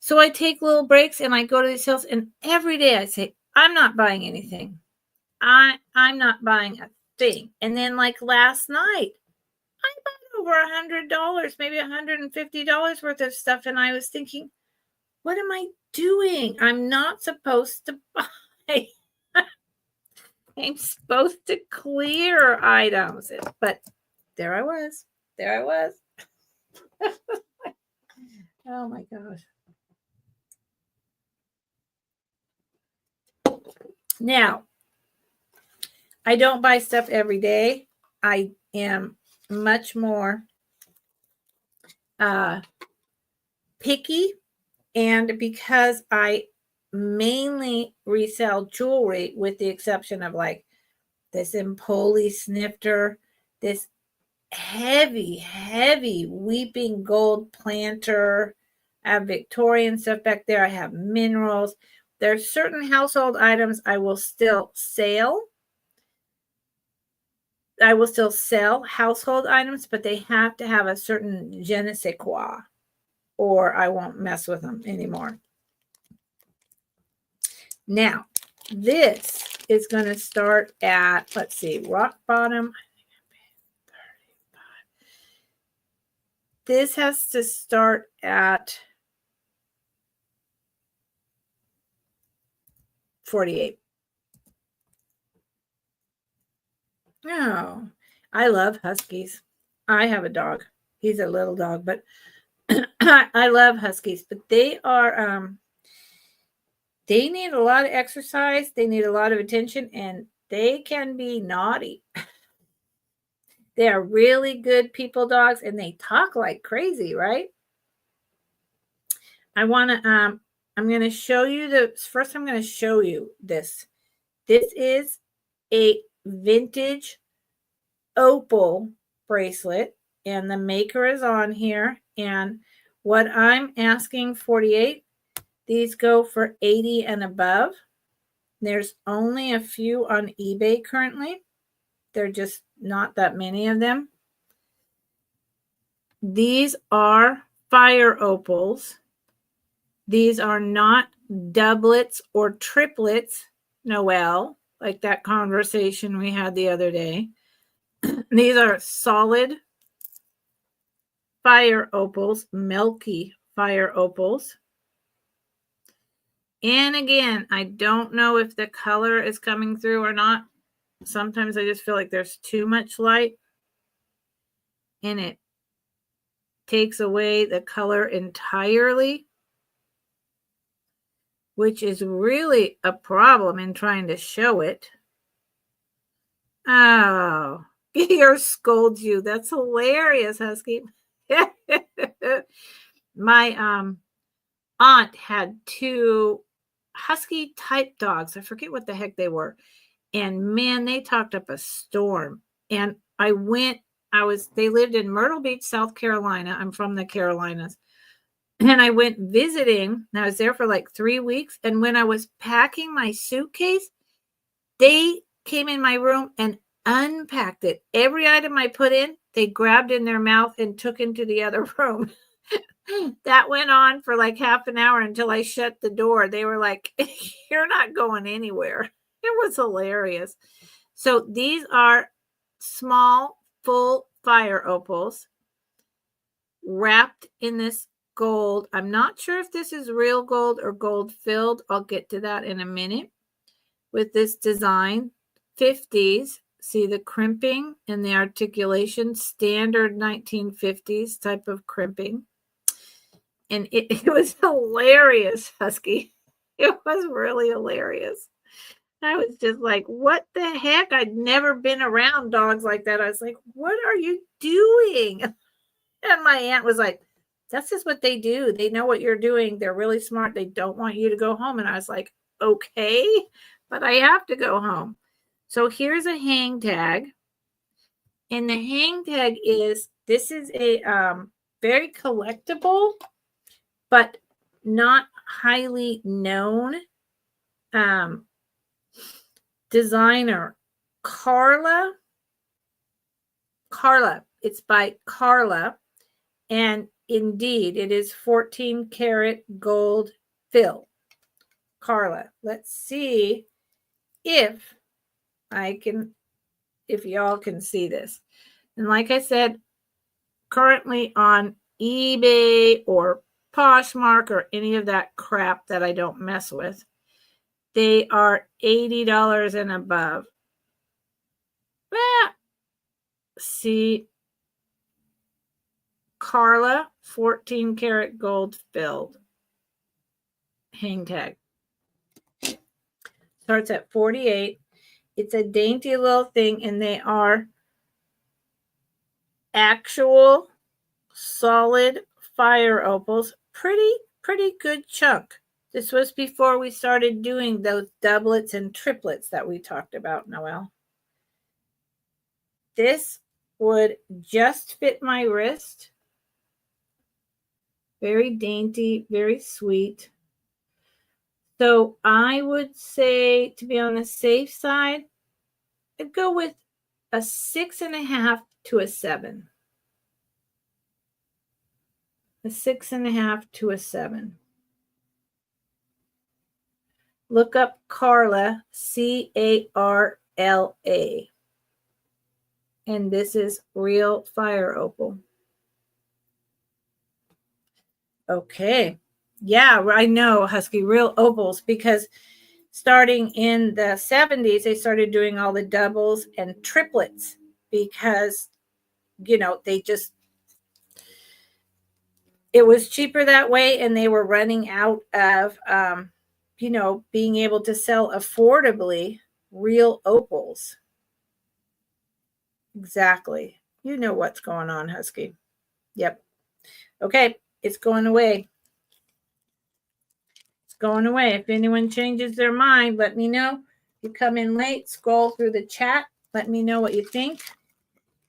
So I take little breaks and I go to the sales, and every day I say, I'm not buying anything. I'm not buying a thing. And then like last night, I bought over $100, maybe $150 worth of stuff. And I was thinking, what am I doing? I'm not supposed to buy. I'm supposed to clear items. But there I was. Oh my gosh. Now, I don't buy stuff every day. I am much more picky, and because I mainly resell jewelry, with the exception of like this Empoli snifter, this heavy weeping gold planter. I have Victorian stuff back there. I have minerals. There's certain household items I will still sell. I will still sell household items, but they have to have a certain je ne sais quoi, or I won't mess with them anymore. Now, this is going to start at, let's see, rock bottom. This has to start at 48. Oh, I love huskies. I have a dog. He's a little dog, but I love huskies. But they are they need a lot of exercise. They need a lot of attention, and they can be naughty. They are really good people dogs, and they talk like crazy, right? I'm going to show you first I'm going to show you this. This is a vintage opal bracelet, and the maker is on here, and what I'm asking 48. These go for 80 and above. There's only a few on eBay currently. There are just not that many of them. These are fire opals. These are not doublets or triplets, Noelle, like that conversation we had the other day. These are solid fire opals, milky fire opals. And again, I don't know if the color is coming through or not. Sometimes I just feel like there's too much light and it takes away the color entirely, which is really a problem in trying to show it. Oh, Gear scolds you. That's hilarious, Husky. My aunt had 2 husky type dogs. I forget what the heck they were. And man, they talked up a storm. And they lived in Myrtle Beach, South Carolina. I'm from the Carolinas. And I went visiting. And I was there for like 3 weeks. And when I was packing my suitcase, they came in my room and unpacked it. Every item I put in, they grabbed in their mouth and took into the other room. That went on for like half an hour until I shut the door. They were like, "You're not going anywhere." It was hilarious. So these are small, full fire opals wrapped in this gold. I'm not sure if this is real gold or gold filled. I'll get to that in a minute. With this design, 50s. See the crimping and the articulation, standard 1950s type of crimping. And it was hilarious, Husky. It was really hilarious. I was just like, what the heck? I'd never been around dogs like that. I was like, what are you doing? And my aunt was like, that's just what they do. They know what you're doing. They're really smart. They don't want you to go home. And I was like, okay, but I have to go home. So here's a hang tag. And the hang tag this is a very collectible, but not highly known designer, Carla. It's by Carla. And indeed, it is 14 karat gold fill. Carla. Let's see if y'all can see this. And like I said, currently on eBay or Poshmark or any of that crap that I don't mess with, they are $80 and above. See, Carla, 14 karat gold filled hang tag. Starts at 48. It's a dainty little thing, and they are actual solid fire opals. Pretty good chunk. This was before we started doing those doublets and triplets that we talked about, Noelle. This would just fit my wrist. Very dainty, very sweet. So I would say, to be on the safe side, I'd go with a 6.5 to a 7. A 6.5 to a 7. Look up Carla, Carla. And this is real fire opal. Okay. Yeah, I know, Husky, real opals, because starting in the 70s, they started doing all the doubles and triplets because, they just, it was cheaper that way, and they were running out of, being able to sell affordably real opals. Exactly. You know what's going on, Husky. Yep. Okay. It's going away. It's going away. If anyone changes their mind, let me know. You come in late, scroll through the chat. Let me know what you think.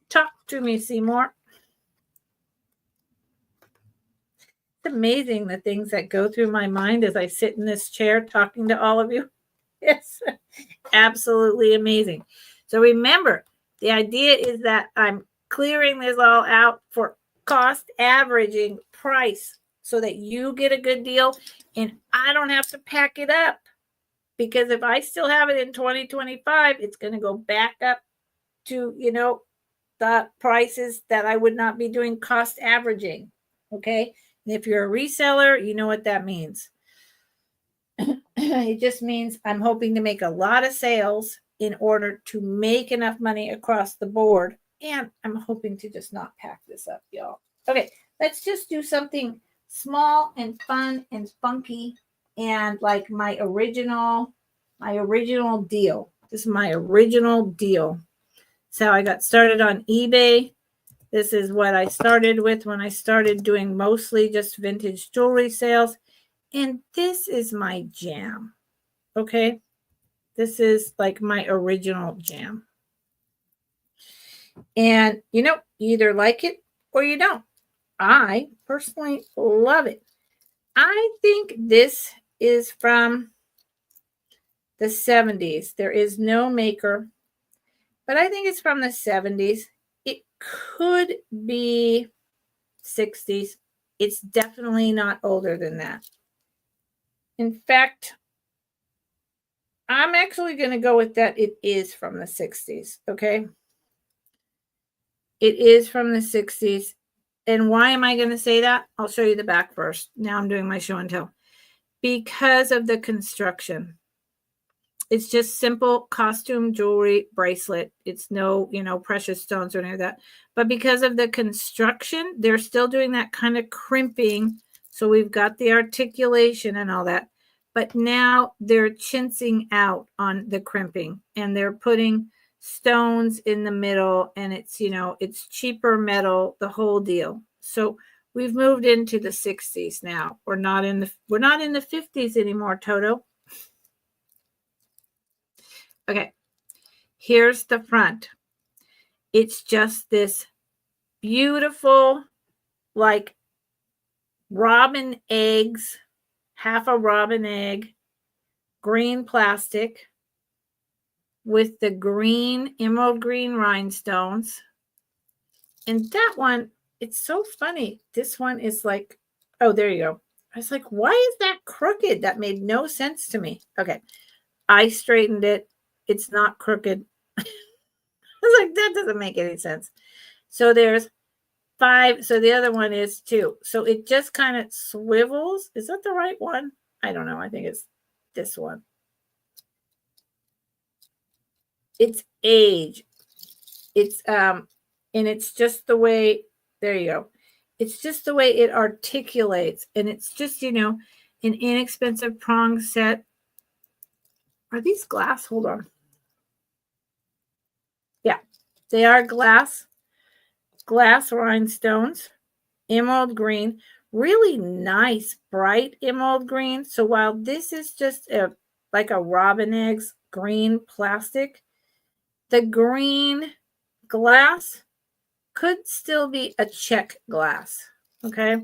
Talk to me, Seymour. It's amazing the things that go through my mind as I sit in this chair talking to all of you. It's absolutely amazing. So remember, the idea is that I'm clearing this all out for cost averaging price so that you get a good deal and I don't have to pack it up. Because if I still have it in 2025, it's going to go back up to, the prices that I would not be doing cost averaging. Okay. And if you're a reseller, you know what that means. It just means I'm hoping to make a lot of sales in order to make enough money across the board. And I'm hoping to just not pack this up, y'all. Okay, let's just do something small and fun and funky and like my original deal. This is my original deal. So I got started on eBay. This is what I started with when I started doing mostly just vintage jewelry sales. And this is my jam. Okay. This is like my original jam. And you either like it or you don't. I personally love it. I think this is from the 70s. There is no maker, but I think it's from the 70s. It could be 60s. It's definitely not older than that. In fact, I'm actually going to go with that. It is from the 60s. Okay. It is from the 60s. And why am I going to say that? I'll show you the back first. Now I'm doing my show and tell. Because of the construction. It's just simple costume jewelry bracelet. It's no, precious stones or any of that. But because of the construction, they're still doing that kind of crimping. So we've got the articulation and all that. But now they're chinsing out on the crimping and they're putting stones in the middle, and it's cheaper metal, the whole deal. So we've moved into the 60s now. We're not in the 50s anymore, Toto. Okay. Here's the front. It's just this beautiful, like robin eggs, half a robin egg, green plastic with the green, emerald green rhinestones. And that one, it's so funny. This one is like, oh, there you go. I was like, why is that crooked? That made no sense to me. Okay. I straightened it. It's not crooked. I was like, that doesn't make any sense. So there's 5. So the other one is 2. So it just kind of swivels. Is that the right one? I don't know. I think it's this one. It's age. It's and it's just the way, there you go. It's just the way it articulates. And it's just, an inexpensive prong set. Are these glass? Hold on. Yeah, they are glass rhinestones, emerald green, really nice, bright emerald green. So while this is just like a robin eggs green plastic, the green glass could still be a check glass. Okay.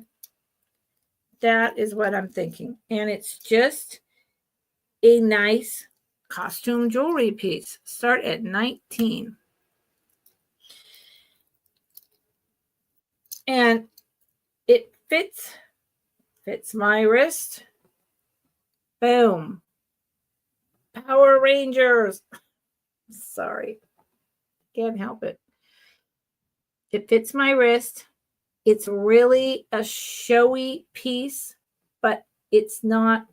That is what I'm thinking. And it's just a nice costume jewelry piece. Start at 19. And it fits my wrist. Boom. Power Rangers. Sorry. Can't help it. It fits my wrist. It's really a showy piece, but it's not,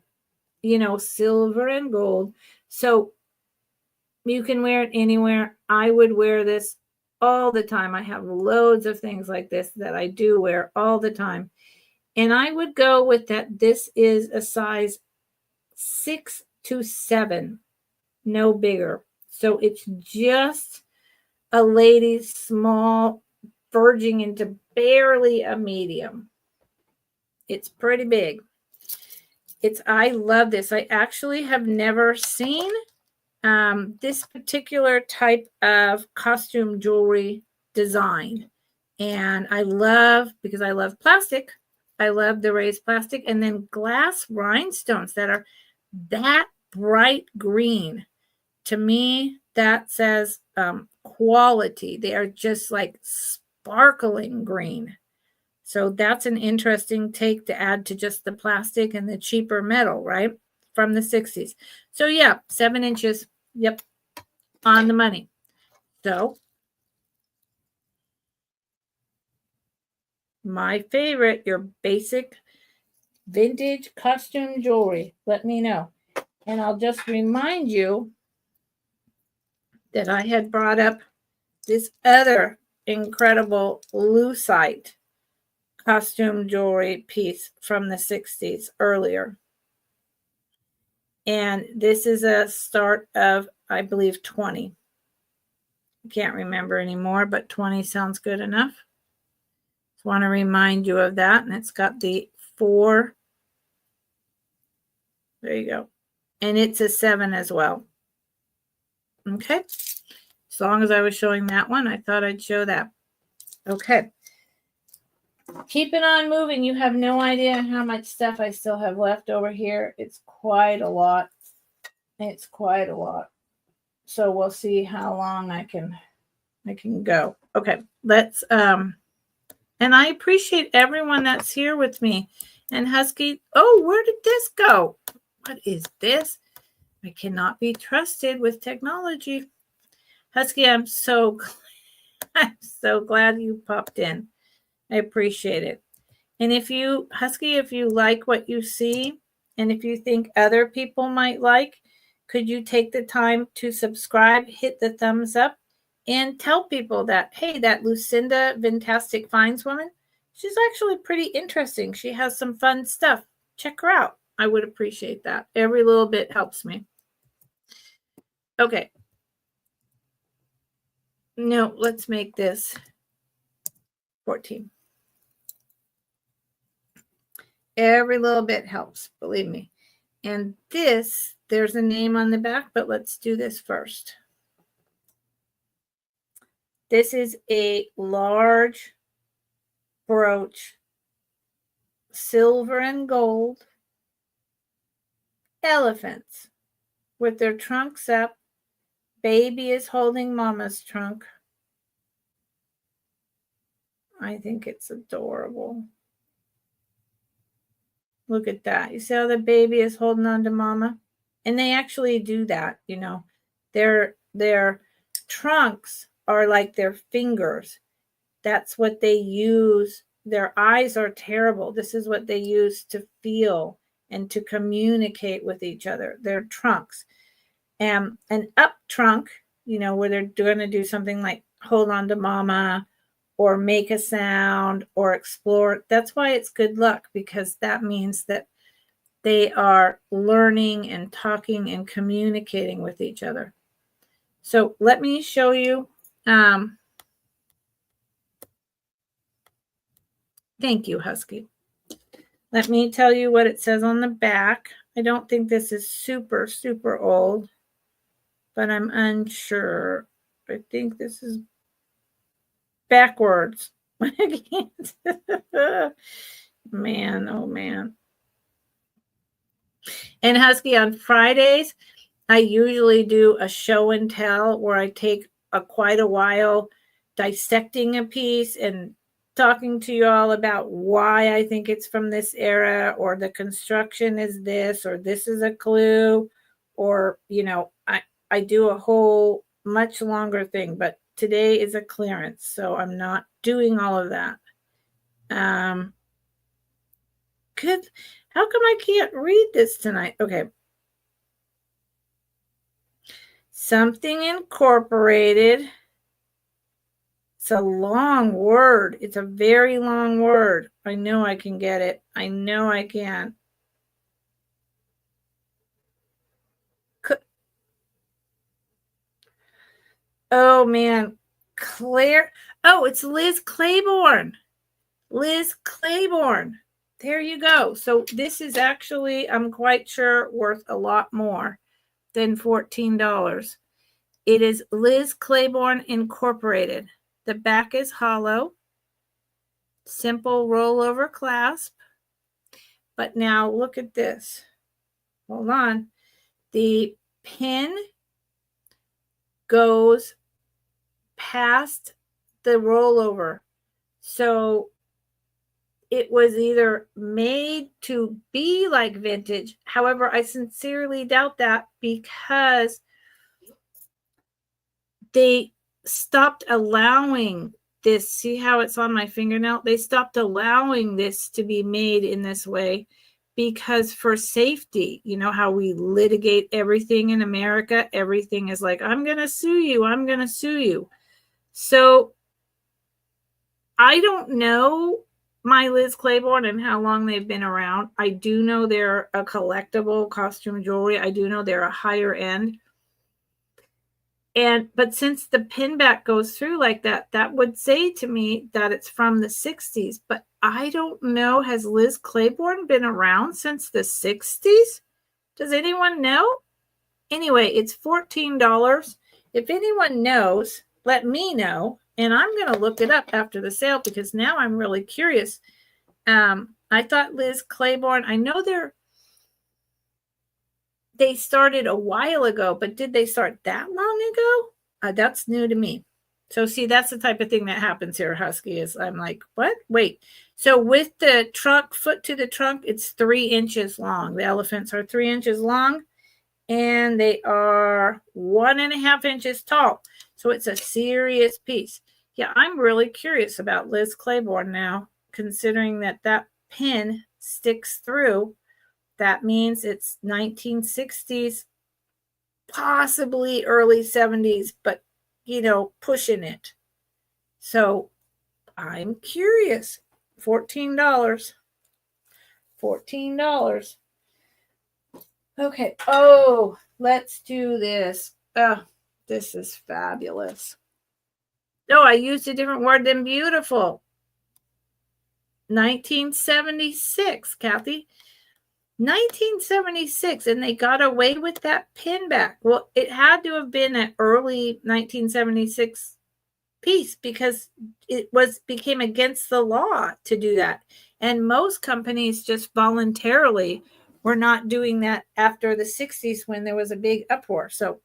silver and gold. So you can wear it anywhere. I would wear this all the time. I have loads of things like this that I do wear all the time. And I would go with that. This is a size 6 to 7, no bigger. So it's just a lady's small, verging into barely a medium. It's pretty big. I love this. I actually have never seen this particular type of costume jewelry design. And because I love plastic, I love the raised plastic, and then glass rhinestones that are that bright green. To me, that says quality. They are just like sparkling green. So that's an interesting take to add to just the plastic and the cheaper metal, right? From the 60s. So yeah, 7 inches. Yep. On the money. So my favorite, your basic vintage costume jewelry. Let me know. And I'll just remind you that I had brought up this other incredible lucite costume jewelry piece from the 60s earlier. And this is a start of, I believe, 20. I can't remember anymore, but 20 sounds good enough. Just want to remind you of that. And it's got the 4. There you go. And it's a 7 as well. Okay. As long as I was showing that one, I thought I'd show that. Okay. Keep it on moving. You have no idea how much stuff I still have left over here. It's quite a lot. It's quite a lot. So we'll see how long I can go. Okay. Let's and I appreciate everyone that's here with me. And Husky, oh, where did this go? What is this? I cannot be trusted with technology. Husky, I'm so glad you popped in. I appreciate it. And Husky, if you like what you see, and if you think other people might like, could you take the time to subscribe, hit the thumbs up, and tell people that, hey, that Lucinda Fantastic Finds woman, she's actually pretty interesting. She has some fun stuff. Check her out. I would appreciate that. Every little bit helps me. Okay. No, let's make this 14. Every little bit helps, believe me. And this, there's a name on the back, but let's do this first. This is a large brooch, silver and gold, elephants with their trunks up. Baby is holding mama's trunk. I think it's adorable. Look at that. You see how the baby is holding on to mama? And they actually do that, Their trunks are like their fingers. That's what they use. Their eyes are terrible. This is what they use to feel and to communicate with each other. Their trunks. An up trunk, where they're going to do something like hold on to mama or make a sound or explore. That's why it's good luck, because that means that they are learning and talking and communicating with each other. So let me show you. Thank you, Husky. Let me tell you what it says on the back. I don't think this is super, super old, but I'm unsure. I think this is backwards. I can't. Man, oh man. And Husky, on Fridays, I usually do a show and tell where I take quite a while dissecting a piece and talking to you all about why I think it's from this era, or the construction is this, or this is a clue, or, I do a whole much longer thing, but today is a clearance, so I'm not doing all of that. Good. How come I can't read this tonight? Okay. Something Incorporated. It's a long word. It's a very long word. I know I can get it. I know I can. Oh, man. Claire. Oh, it's Liz Claiborne. Liz Claiborne. There you go. So this is actually, I'm quite sure, worth a lot more than $14. It is Liz Claiborne Incorporated. The back is hollow. Simple rollover clasp. But now look at this. Hold on. The pin goes past the rollover. So it was either made to be like vintage. However, I sincerely doubt that because they stopped allowing this. See how it's on my fingernail? They stopped allowing this to be made in this way because for safety, you know how we litigate everything in America? Everything is like, I'm going to sue you. I'm going to sue you. So I don't know my Liz Claiborne and how long they've been around. I do know they're a collectible costume jewelry. I do know they're a higher end. But since the pin back goes through like that, that would say to me that it's from the 60s. But I don't know. Has Liz Claiborne been around since the 60s? Does anyone know? Anyway, it's $14. If anyone knows, let me know. And I'm going to look it up after the sale because now I'm really curious. I thought Liz Claiborne, I know they started a while ago, but did they start that long ago? That's new to me. So see, that's the type of thing that happens here, Husky, is I'm like, what? Wait. So with the trunk, foot to the trunk, it's 3 inches long. The elephants are 3 inches long and they are 1.5 inches tall. So it's a serious piece. Yeah, I'm really curious about Liz Claiborne now, considering that that pin sticks through. That means it's 1960s, possibly early 70s, but, you know, pushing it. So I'm curious. $14. $14. Okay. Oh, let's do this. Oh, this is fabulous. No, I used a different word than beautiful. 1976, Kathy. 1976, and they got away with that pin back. Well, it had to have been an early 1976 piece because it became against the law to do that. And most companies just voluntarily were not doing that after the 60s when there was a big uproar. So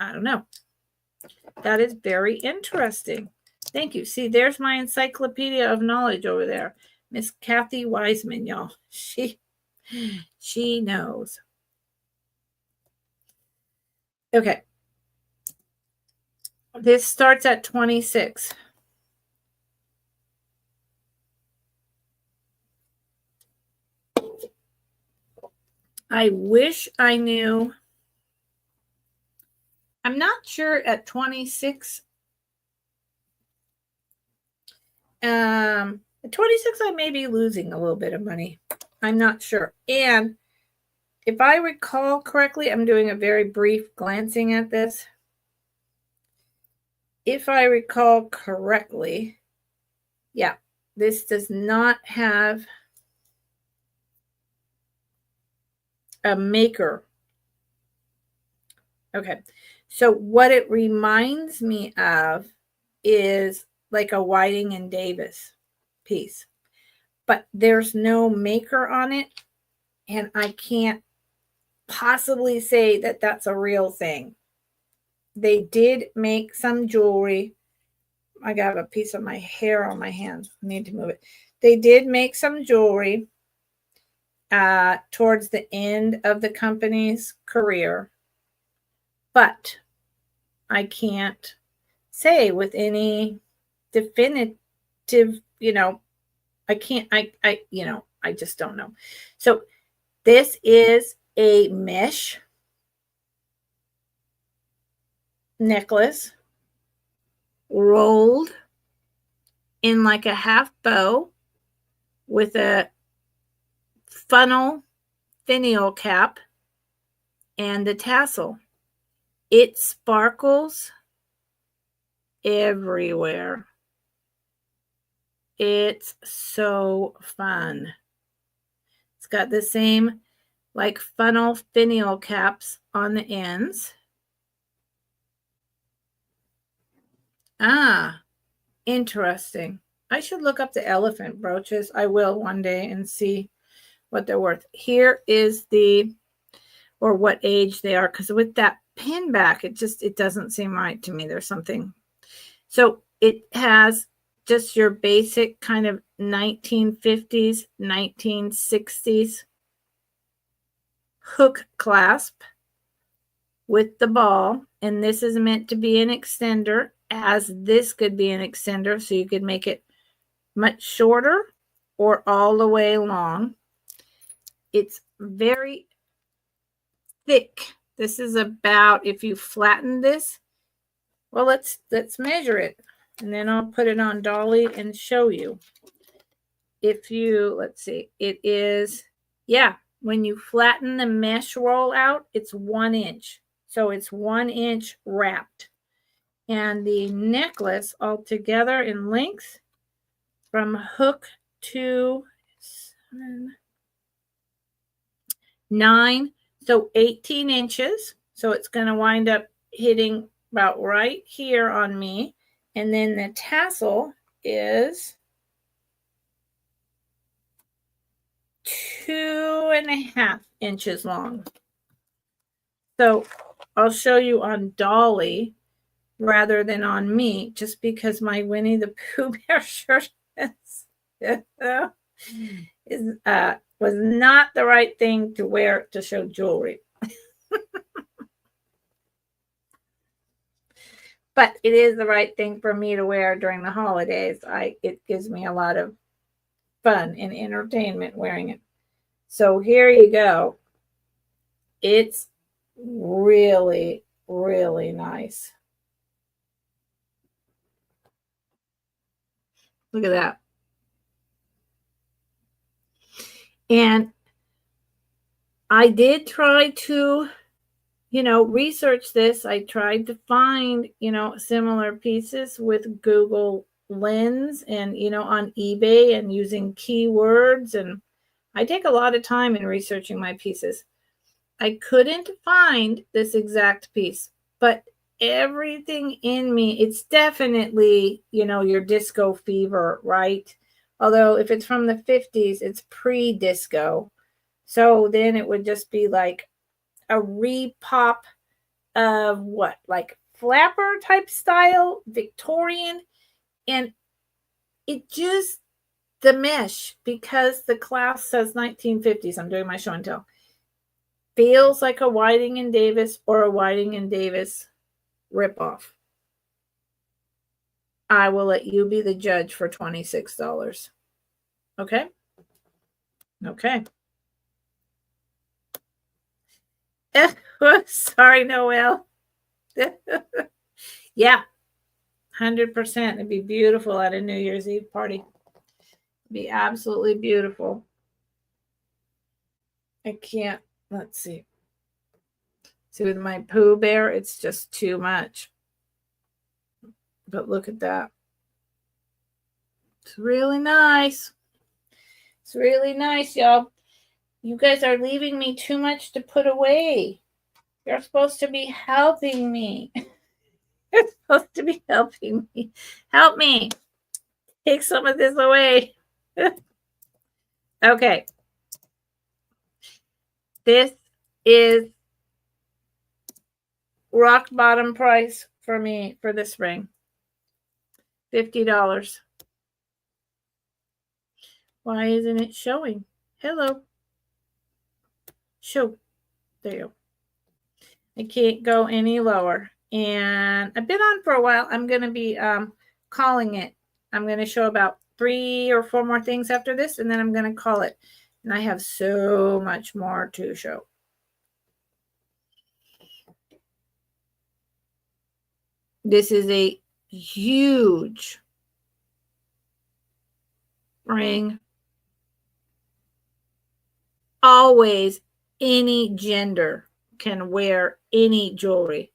I don't know. That is very interesting. Thank you. See, there's my encyclopedia of knowledge over there. Miss Kathy Wiseman, y'all. She knows. Okay. This starts at 26. I wish I knew. I'm not sure at 26. At 26, I may be losing a little bit of money. I'm not sure. And if I recall correctly, I'm doing a very brief glancing at this. If I recall correctly, yeah, this does not have a maker. Okay. So what it reminds me of is like a Whiting and Davis piece, but there's no maker on it. And I can't possibly say that that's a real thing. They did make some jewelry. I got a piece of my hair on my hand. I need to move it. They did make some jewelry towards the end of the company's career, but I can't say with any definitive, I can't, I just don't know. So this is a mesh necklace rolled in like a half bow with a funnel finial cap and the tassel. It sparkles everywhere. It's so fun. It's got the same like funnel finial caps on the ends. Ah, interesting. I should look up the elephant brooches. I will one day and see what they're worth. Here is or what age they are, because with that pin back, it doesn't seem right to me. There's something. So it has just your basic kind of 1950s, 1960s hook clasp with the ball. And this is meant to be an extender, as this could be an extender. So you could make it much shorter or all the way long. It's very thick. This is about, if you flatten this, well, let's measure it, and then I'll put it on Dolly and show you. If you, let's see, it is, yeah, when you flatten the mesh roll out, it's 1 inch. So it's 1 inch wrapped. And the necklace altogether in length from hook to 9, so 18 inches. So it's going to wind up hitting about right here on me. And then the tassel is 2.5 inches long. So I'll show you on Dolly rather than on me, just because my Winnie the Pooh Bear shirt was not the right thing to wear to show jewelry. But it is the right thing for me to wear during the holidays. It gives me a lot of fun and entertainment wearing it. So here you go. It's really, really nice. Look at that. And I did try to, research this. I tried to find, similar pieces with Google Lens and, on eBay and using keywords. And I take a lot of time in researching my pieces. I couldn't find this exact piece, but everything in me, it's definitely, your disco fever, right? Although if it's from the 50s, it's pre-disco. So then it would just be like a repop of what? Like flapper type style, Victorian. And it just, the mesh, because the class says 1950s, I'm doing my show and tell, feels like a Whiting and Davis or a Whiting and Davis ripoff. I will let you be the judge for $26. Okay? Okay. Sorry, Noelle. Yeah, 100%. It'd be beautiful at a New Year's Eve party. It'd be absolutely beautiful. I can't, let's see. See, with my Pooh Bear, it's just too much. But look at that. It's really nice. It's really nice, y'all. You guys are leaving me too much to put away. You're supposed to be helping me. You're supposed to be helping me. Help me. Take some of this away. Okay. This is rock bottom price for me for this ring. $50. Why isn't it showing? Hello. Show. There you go. I can't go any lower. And I've been on for a while. I'm going to be calling it. I'm going to show about 3 or 4 more things after this, and then I'm going to call it. And I have so much more to show. This is a huge ring. Always any gender can wear any jewelry.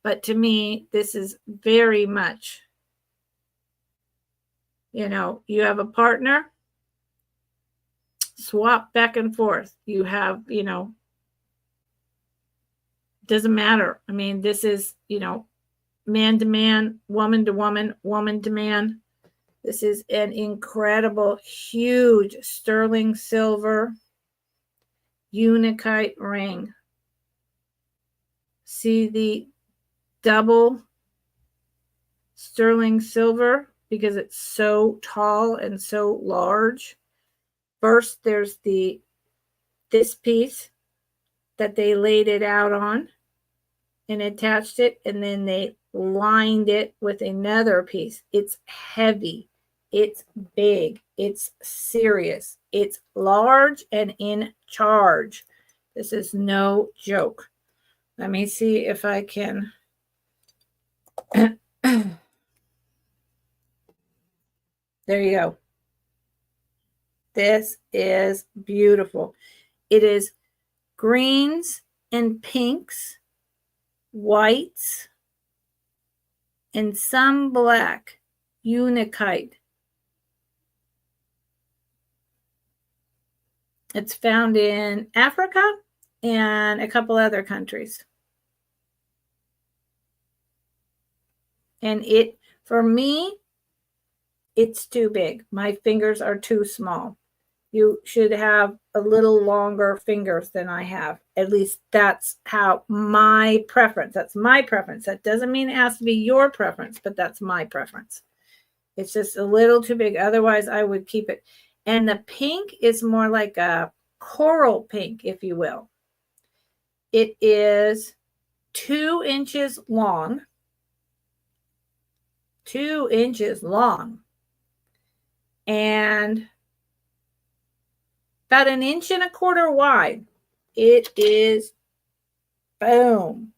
But to me, this is very much, you know, you have a partner, swap back and forth. You have, you know, doesn't matter. I mean, this is, you know, man to man, woman to woman, woman to man. This is an incredible, huge sterling silver unakite ring. See the double sterling silver because it's so tall and so large. First, there's this piece that they laid it out on and attached it, and then they lined it with another piece. It's heavy, it's big, it's serious, it's large and in charge. This is no joke. Let me see if I can. There you go. This is beautiful. It is greens and pinks, whites, and some black unakite. It's found in Africa and a couple other countries. And it, for me, it's too big. My fingers are too small. You should have a little longer fingers than I have. At least that's how my preference. That's my preference. That doesn't mean it has to be your preference, but that's my preference. It's just a little too big. Otherwise, I would keep it. And the pink is more like a coral pink, if you will. It is 2 inches long. 2 inches long. And about 1.25 inches wide. It is, boom.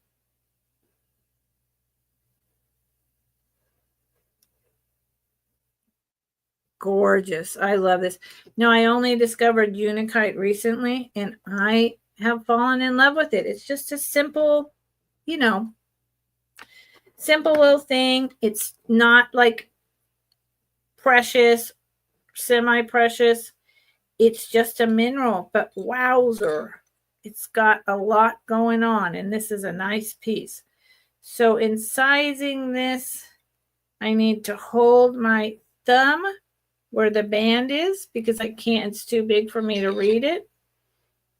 Gorgeous. I love this. Now, I only discovered unakite recently, and I have fallen in love with it. It's just a simple, you know, simple little thing. It's not like precious, semi-precious. It's just a mineral, but wowzer, it's got a lot going on, and this is a nice piece. So in sizing this, I need to hold my thumb where the band is because I can't, it's too big for me to read it.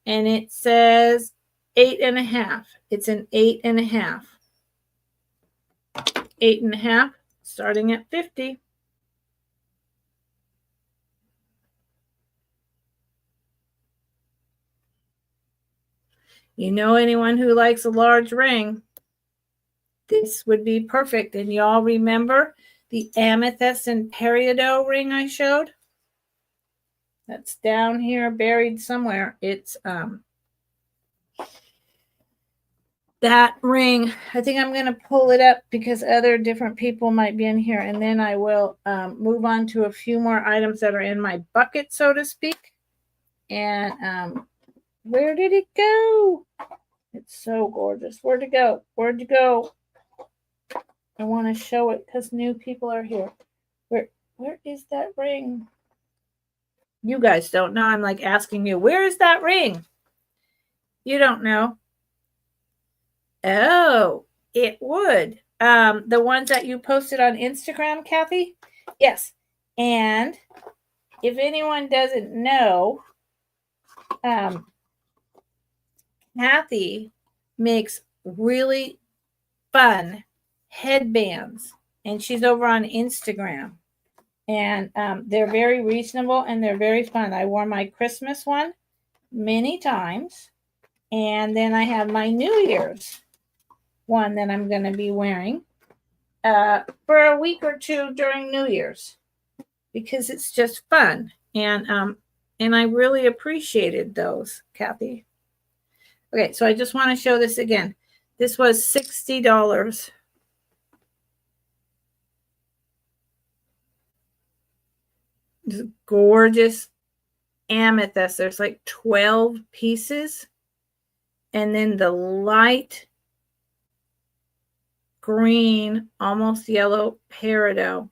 And it says 8.5. It's an 8.5. 8.5, starting at 50. You know, anyone who likes a large ring, this would be perfect. And y'all remember the amethyst and peridot ring I showed? That's down here buried somewhere. It's that ring. I think I'm going to pull it up because other different people might be in here. And then I will move on to a few more items that are in my bucket, so to speak. And where did it go? It's so gorgeous. Where'd it go? Where'd you go? I want to show it because new people are here. Where is that ring? You guys don't know. I'm like asking you, where is that ring? You don't know. Oh, it would. The ones that you posted on Instagram, Kathy? Yes. And if anyone doesn't know, Kathy makes really fun headbands, and she's over on Instagram. And they're very reasonable and they're very fun. I wore my Christmas one many times. And then I have my New Year's one that I'm going to be wearing for a week or two during New Year's. because it's just fun. And I really appreciated those, Kathy. Okay, so I just want to show this again. This was $60. This gorgeous amethyst. There's like 12 pieces. And then the light green, almost yellow peridot.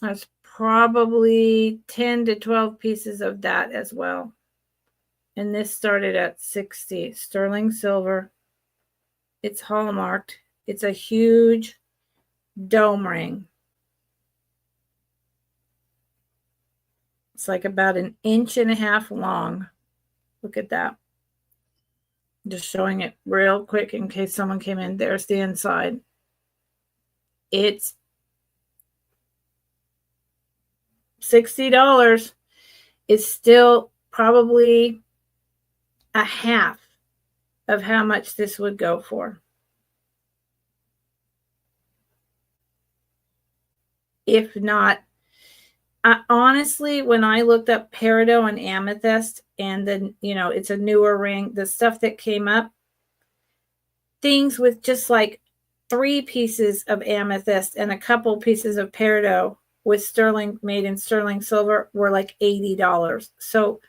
That's probably 10 to 12 pieces of that as well. And this started at 60. Sterling silver. It's hallmarked. It's a huge dome ring. It's like about 1.5 inches long. Look at that. Just showing it real quick in case someone came in. There's the inside. It's $60. It's still probably a half of how much this would go for. If not, honestly, when I looked up peridot and amethyst, and then, it's a newer ring, the stuff that came up, things with just like 3 pieces of amethyst and a couple pieces of peridot with made in sterling silver were like $80. So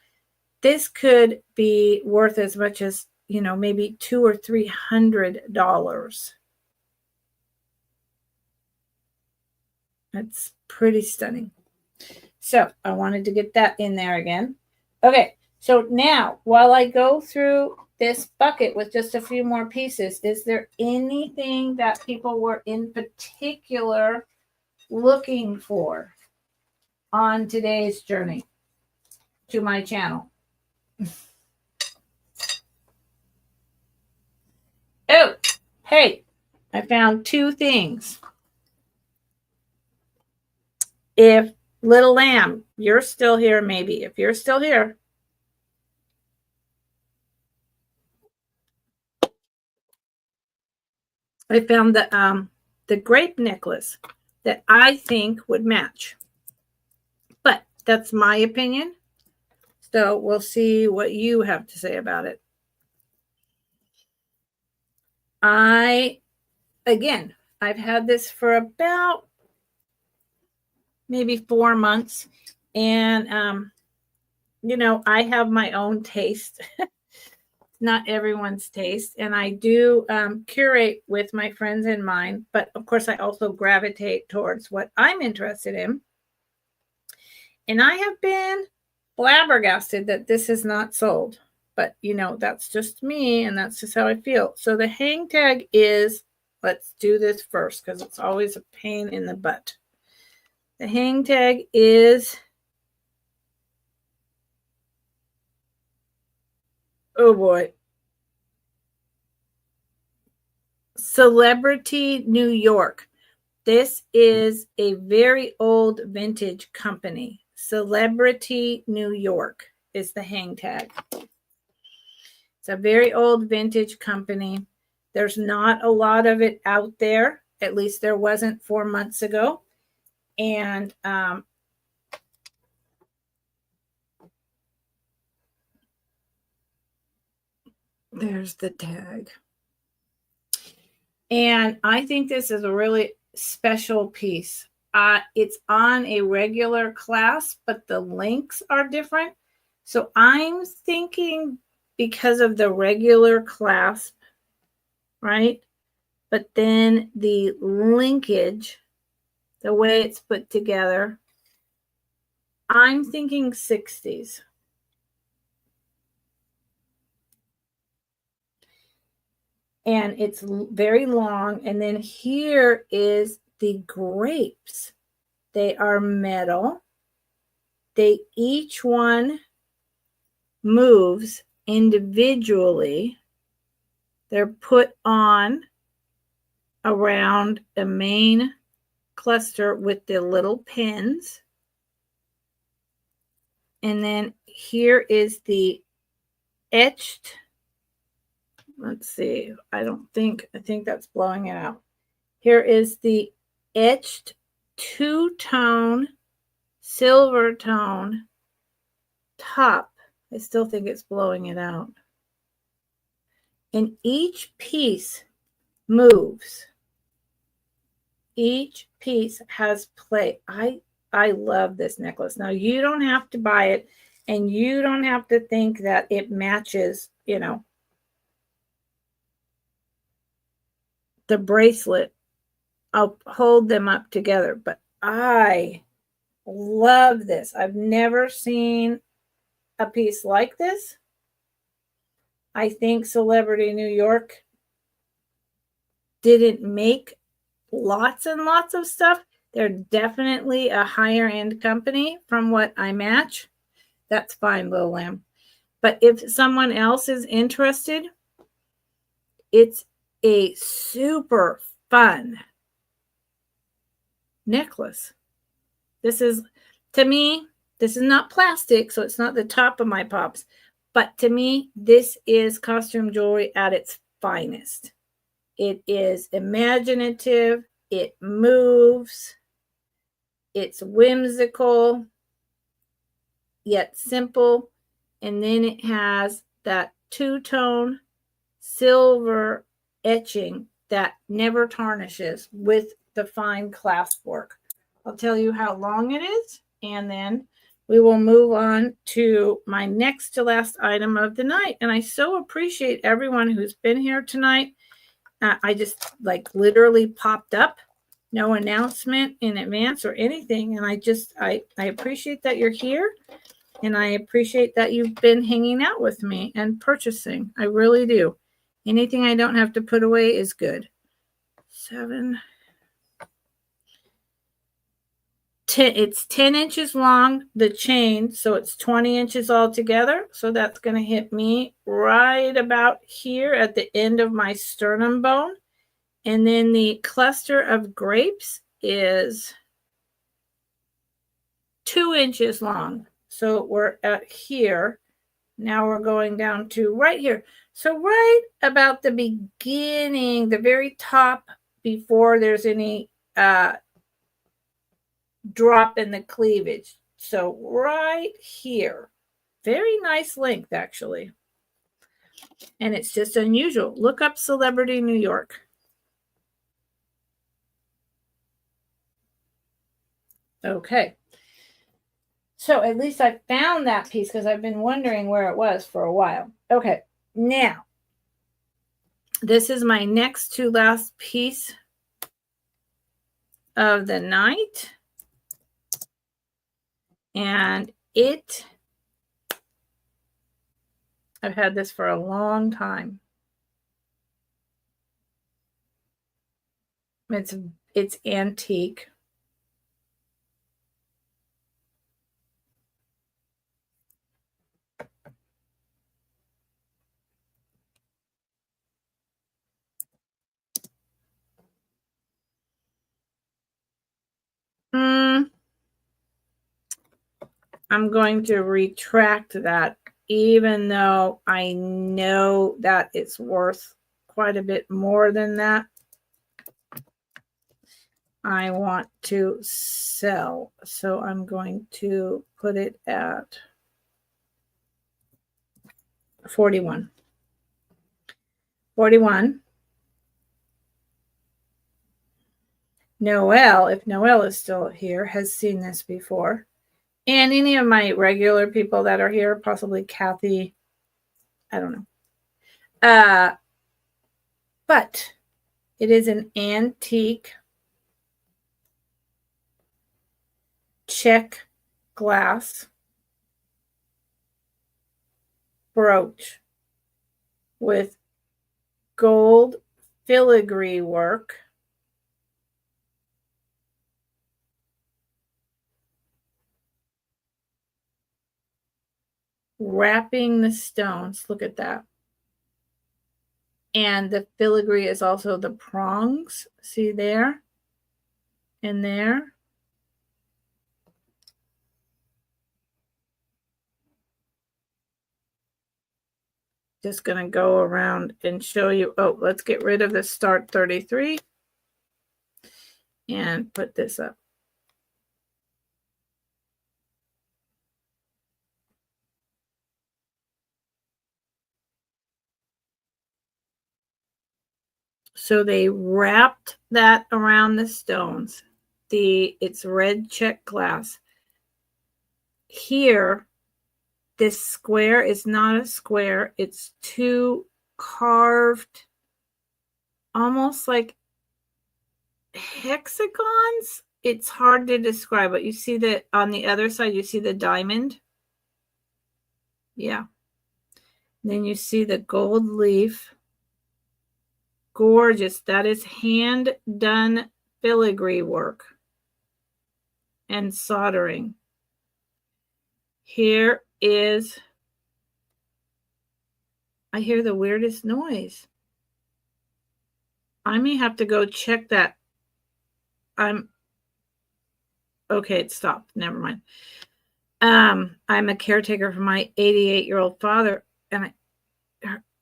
this could be worth as much as, maybe $200 or $300. That's pretty stunning. So I wanted to get that in there again. Okay, so now while I go through this bucket with just a few more pieces, is there anything that people were in particular looking for on today's journey to my channel? Oh, hey, I found 2 things. If Little Lamb, you're still here, maybe. If you're still here, I found the grape necklace that I think would match. But that's my opinion. So we'll see what you have to say about it. I've had this for about maybe 4 months. And, I have my own taste. Not everyone's taste. And I do curate with my friends in mind. But of course, I also gravitate towards what I'm interested in. And I have been flabbergasted that this is not sold. But, that's just me. And that's just how I feel. So the hang tag is, let's do this first because it's always a pain in the butt. The hang tag is, oh boy, Celebrity New York. This is a very old vintage company. Celebrity New York is the hang tag. It's a very old vintage company. There's not a lot of it out there. At least there wasn't 4 months ago. And there's the tag. And I think this is a really special piece. It's on a regular clasp, but the links are different. So I'm thinking because of the regular clasp, right? But then the linkage, the way it's put together, I'm thinking 60s. And it's very long. And then here is the grapes. They are metal. They each one moves individually. They're put on around a main cluster with the little pins. And then here is the etched. Let's see. I think that's blowing it out. Here is the etched two-tone, silver tone top. I still think it's blowing it out. And each piece moves. Each piece has play. I love this necklace. Now, you don't have to buy it, and you don't have to think that it matches, you know, the bracelet. I'll hold them up together, but I love this. I've never seen a piece like this. I think Celebrity New York didn't make lots and lots of stuff. They're definitely a higher end company from what I match. That's fine, Little Lamb. But if someone else is interested, it's a super fun necklace. This is, to me, this is not plastic, so it's not the top of my pops. But to me, this is costume jewelry at its finest. It is imaginative. It moves. It's whimsical, yet simple. And then it has that two-tone silver etching that never tarnishes with the fine clasp work. I'll tell you how long it is, and then we will move on to my next to last item of the night. And I so appreciate everyone who's been here tonight. I just like literally popped up, no announcement in advance or anything. And I appreciate that you're here. And I appreciate that you've been hanging out with me and purchasing. I really do. Anything I don't have to put away is good. 7, 10, it's 10 inches long, the chain, so it's 20 inches altogether. So that's going to hit me right about here at the end of my sternum bone. And then the cluster of grapes is 2 inches long. So we're at here. Now we're going down to right here. So right about the beginning, the very top, before there's any drop in the cleavage. So right here. Very nice length, actually. And it's just unusual. Look up Celebrity New York. Okay. So at least I found that piece because I've been wondering where it was for a while. Okay. Now, this is my next to last piece of the night. And I've had this for a long time. It's antique. I'm going to retract that, even though I know that it's worth quite a bit more than that. I want to sell, so I'm going to put it at 41. 41. Noelle, if Noelle is still here, has seen this before. And any of my regular people that are here, possibly Kathy, I don't know. But it is an antique check glass brooch with gold filigree work. Wrapping the stones. Look at that. And the filigree is also the prongs. See there? And there. Just going to go around and show you. Oh, let's get rid of the start 33 and put this up. So they wrapped that around the stones. It's red check glass. Here, this square is not a square. It's two carved, almost like hexagons. It's hard to describe, but you see that on the other side, you see the diamond. Yeah. Then you see the gold leaf. Gorgeous. That is hand done filigree work and soldering. Here is, I hear the weirdest noise. I may have to go check that. Okay, it stopped. Never mind. I'm a caretaker for my 88-year-old father, and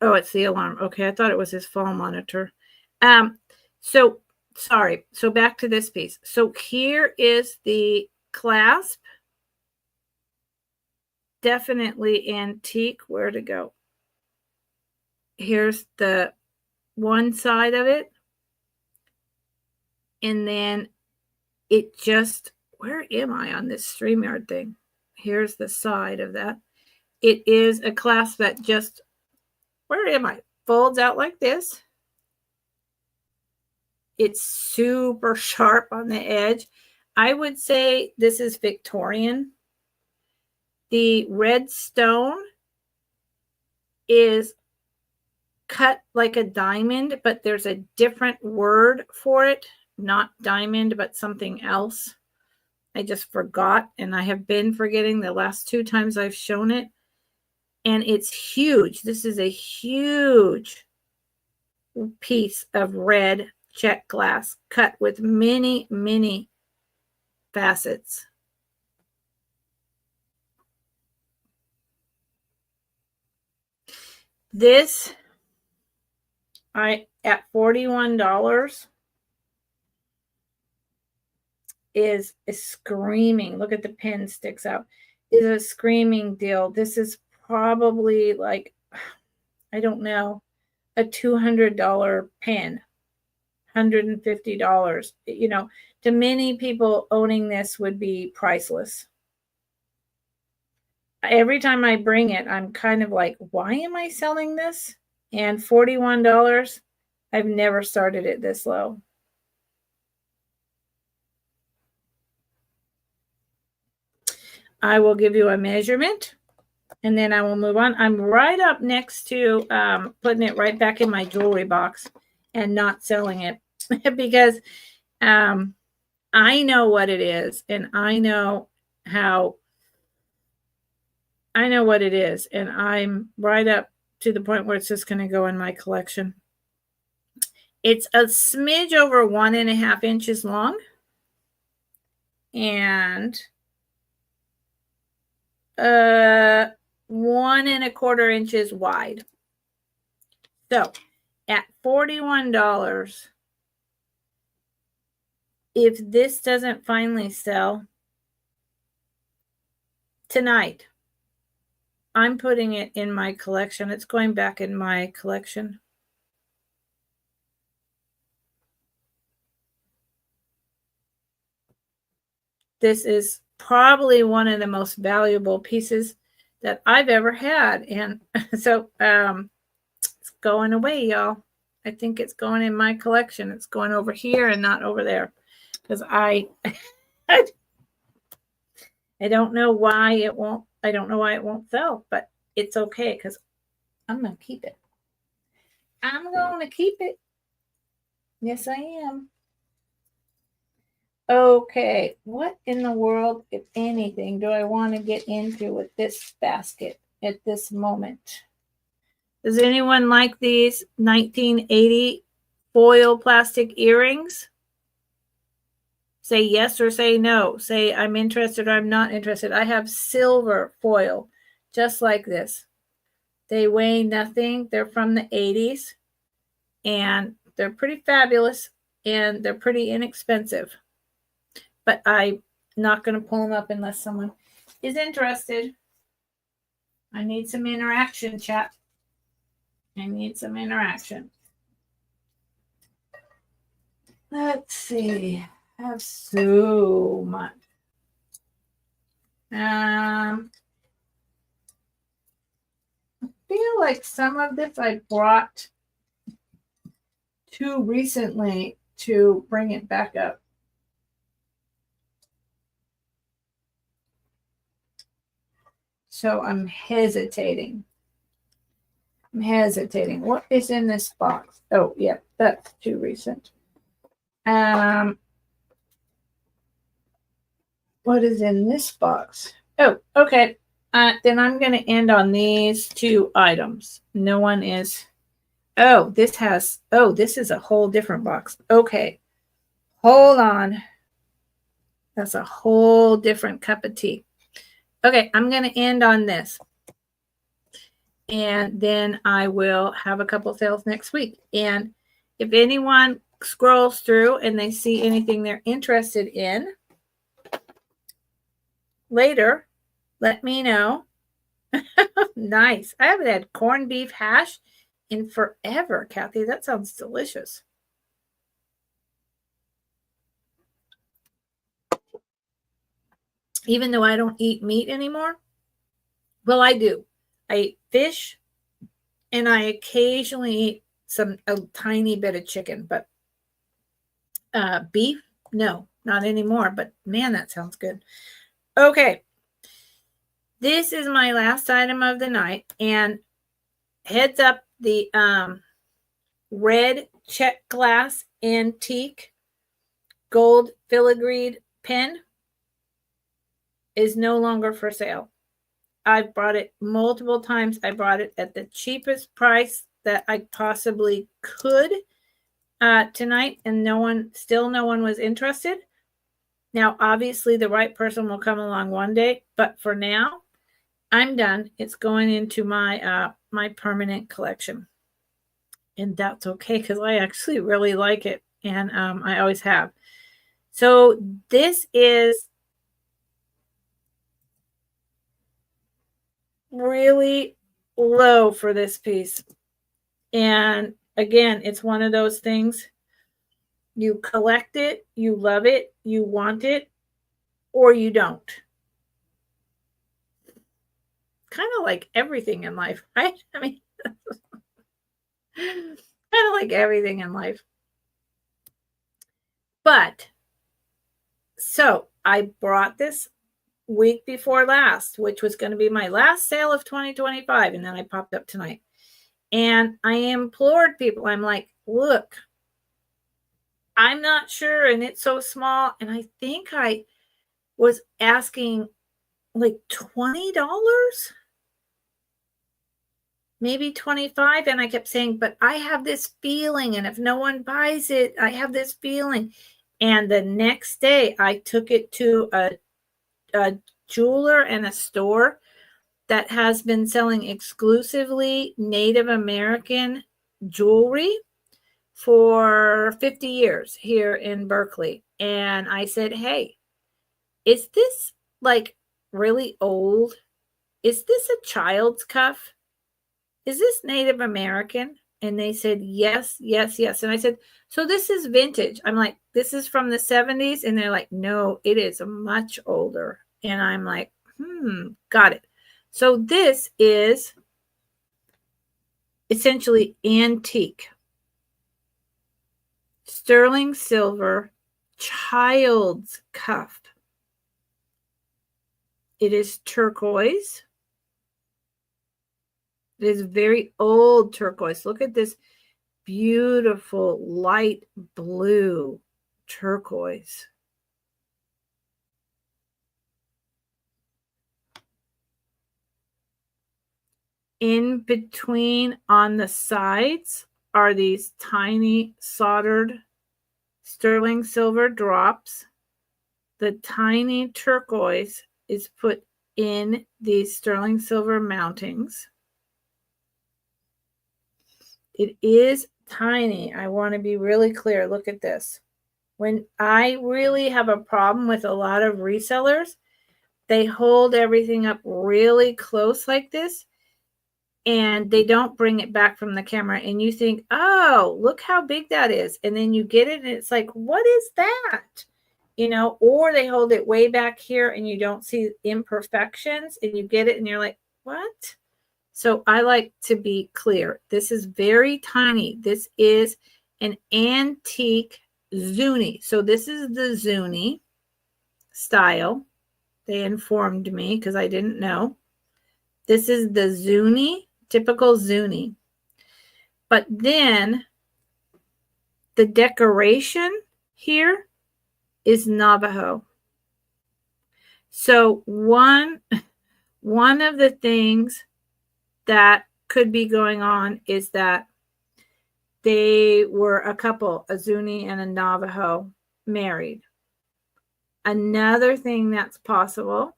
it's the alarm. Okay, I thought it was his fall monitor. So sorry. So back to this piece. So here is the clasp. Definitely antique. Where to go? Here's the one side of it. And then it just, where am I on this StreamYard thing? Here's the side of that. It is a clasp that just, where am I? Folds out like this. It's super sharp on the edge. I would say this is Victorian. The red stone is cut like a diamond, but there's a different word for it. Not diamond, but something else. I just forgot, and I have been forgetting the last 2 times I've shown it. And it's huge. This is a huge piece of red check glass cut with many, many facets. This, at $41 is screaming. Look at the pin sticks out. Is a screaming deal. This is probably like, I don't know, a $200 pen, $150. You know, to many people, owning this would be priceless. Every time I bring it, I'm kind of like, why am I selling this? And $41, I've never started it this low. I will give you a measurement, and then I will move on. I'm right up next to putting it right back in my jewelry box and not selling it because I know what it is, and I know what it is, and I'm right up to the point where it's just going to go in my collection. It's a smidge over 1.5 inches long, and 1.25 inches wide. So at $41, if this doesn't finally sell tonight, I'm putting it in my collection. It's going back in my collection. This is probably one of the most valuable pieces that I've ever had. And so it's going away, y'all. I think it's going in my collection. It's going over here and not over there. Because I don't know why it won't. I don't know why it won't sell, but it's okay because I'm going to keep it. I'm going to keep it. Yes, I am. Okay, what in the world, if anything, do I want to get into with this basket at this moment? Does anyone like these 1980 foil plastic earrings? Say yes or say no. Say I'm interested or I'm not interested. I have silver foil, just like this. They weigh nothing. They're from the 80s, and they're pretty fabulous, and they're pretty inexpensive. But I'm not going to pull them up unless someone is interested. I need some interaction, chat. I need some interaction. Let's see. I have so much. I feel like some of this I brought too recently to bring it back up. So I'm hesitating. What is in this box? Oh, yeah, that's too recent. What is in this box? Oh, okay. Then I'm going to end on these two items. No one is. Oh, this is a whole different box. Okay. Hold on. That's a whole different cup of tea. Okay, I'm going to end on this. And then I will have a couple sales next week. And if anyone scrolls through and they see anything they're interested in later, let me know. Nice. I haven't had corned beef hash in forever, Kathy. That sounds delicious. Even though I don't eat meat anymore. Well, I do. I eat fish and I occasionally eat a tiny bit of chicken, but beef, no, not anymore. But man, that sounds good. Okay. This is my last item of the night. And heads up, the red check glass antique gold filigreed pen is no longer for sale. I've bought it multiple times. I bought it at the cheapest price that I possibly could tonight, and no one was interested. Now, obviously, the right person will come along one day, but for now, I'm done. It's going into my my permanent collection, and that's okay because I actually really like it, and I always have. So this is really low for this piece. And again, it's one of those things, you collect it, you love it, you want it, or you don't. Kind of like everything in life, right? I mean, kind of like everything in life. But so I brought this week before last, which was going to be my last sale of 2025. And then I popped up tonight. And I implored people, I'm like, look, I'm not sure. And it's so small. And I think I was asking like $20, maybe 25. And I kept saying, but I have this feeling. And if no one buys it, I have this feeling. And the next day I took it to a jeweler and a store that has been selling exclusively Native American jewelry for 50 years here in Berkeley. And I said, hey, is this like really old? Is this a child's cuff? Is this Native American? And they said, yes, yes, yes. And I said, so this is vintage. I'm like, this is from the 70s. And they're like, no, it is much older. And I'm like, got it. So this is essentially antique. Sterling silver child's cuff. It is turquoise. It is very old turquoise. Look at this beautiful light blue turquoise. In between on the sides are these tiny soldered sterling silver drops. The tiny turquoise is put in these sterling silver mountings. It is tiny. I want to be really clear. Look at this. When I really have a problem with a lot of resellers, they hold everything up really close like this. and they don't bring it back from the camera, and you think, oh, look how big that is. And then you get it and it's like, what is that? Or they hold it way back here and you don't see imperfections, and you get it and you're like, what? So I like to be clear. This is very tiny. This is an antique Zuni. So this is the Zuni style. They informed me because I didn't know. This is the Zuni, typical Zuni. But then the decoration here is Navajo. So one of the things that could be going on is that they were a couple, a Zuni and a Navajo, married. Another thing that's possible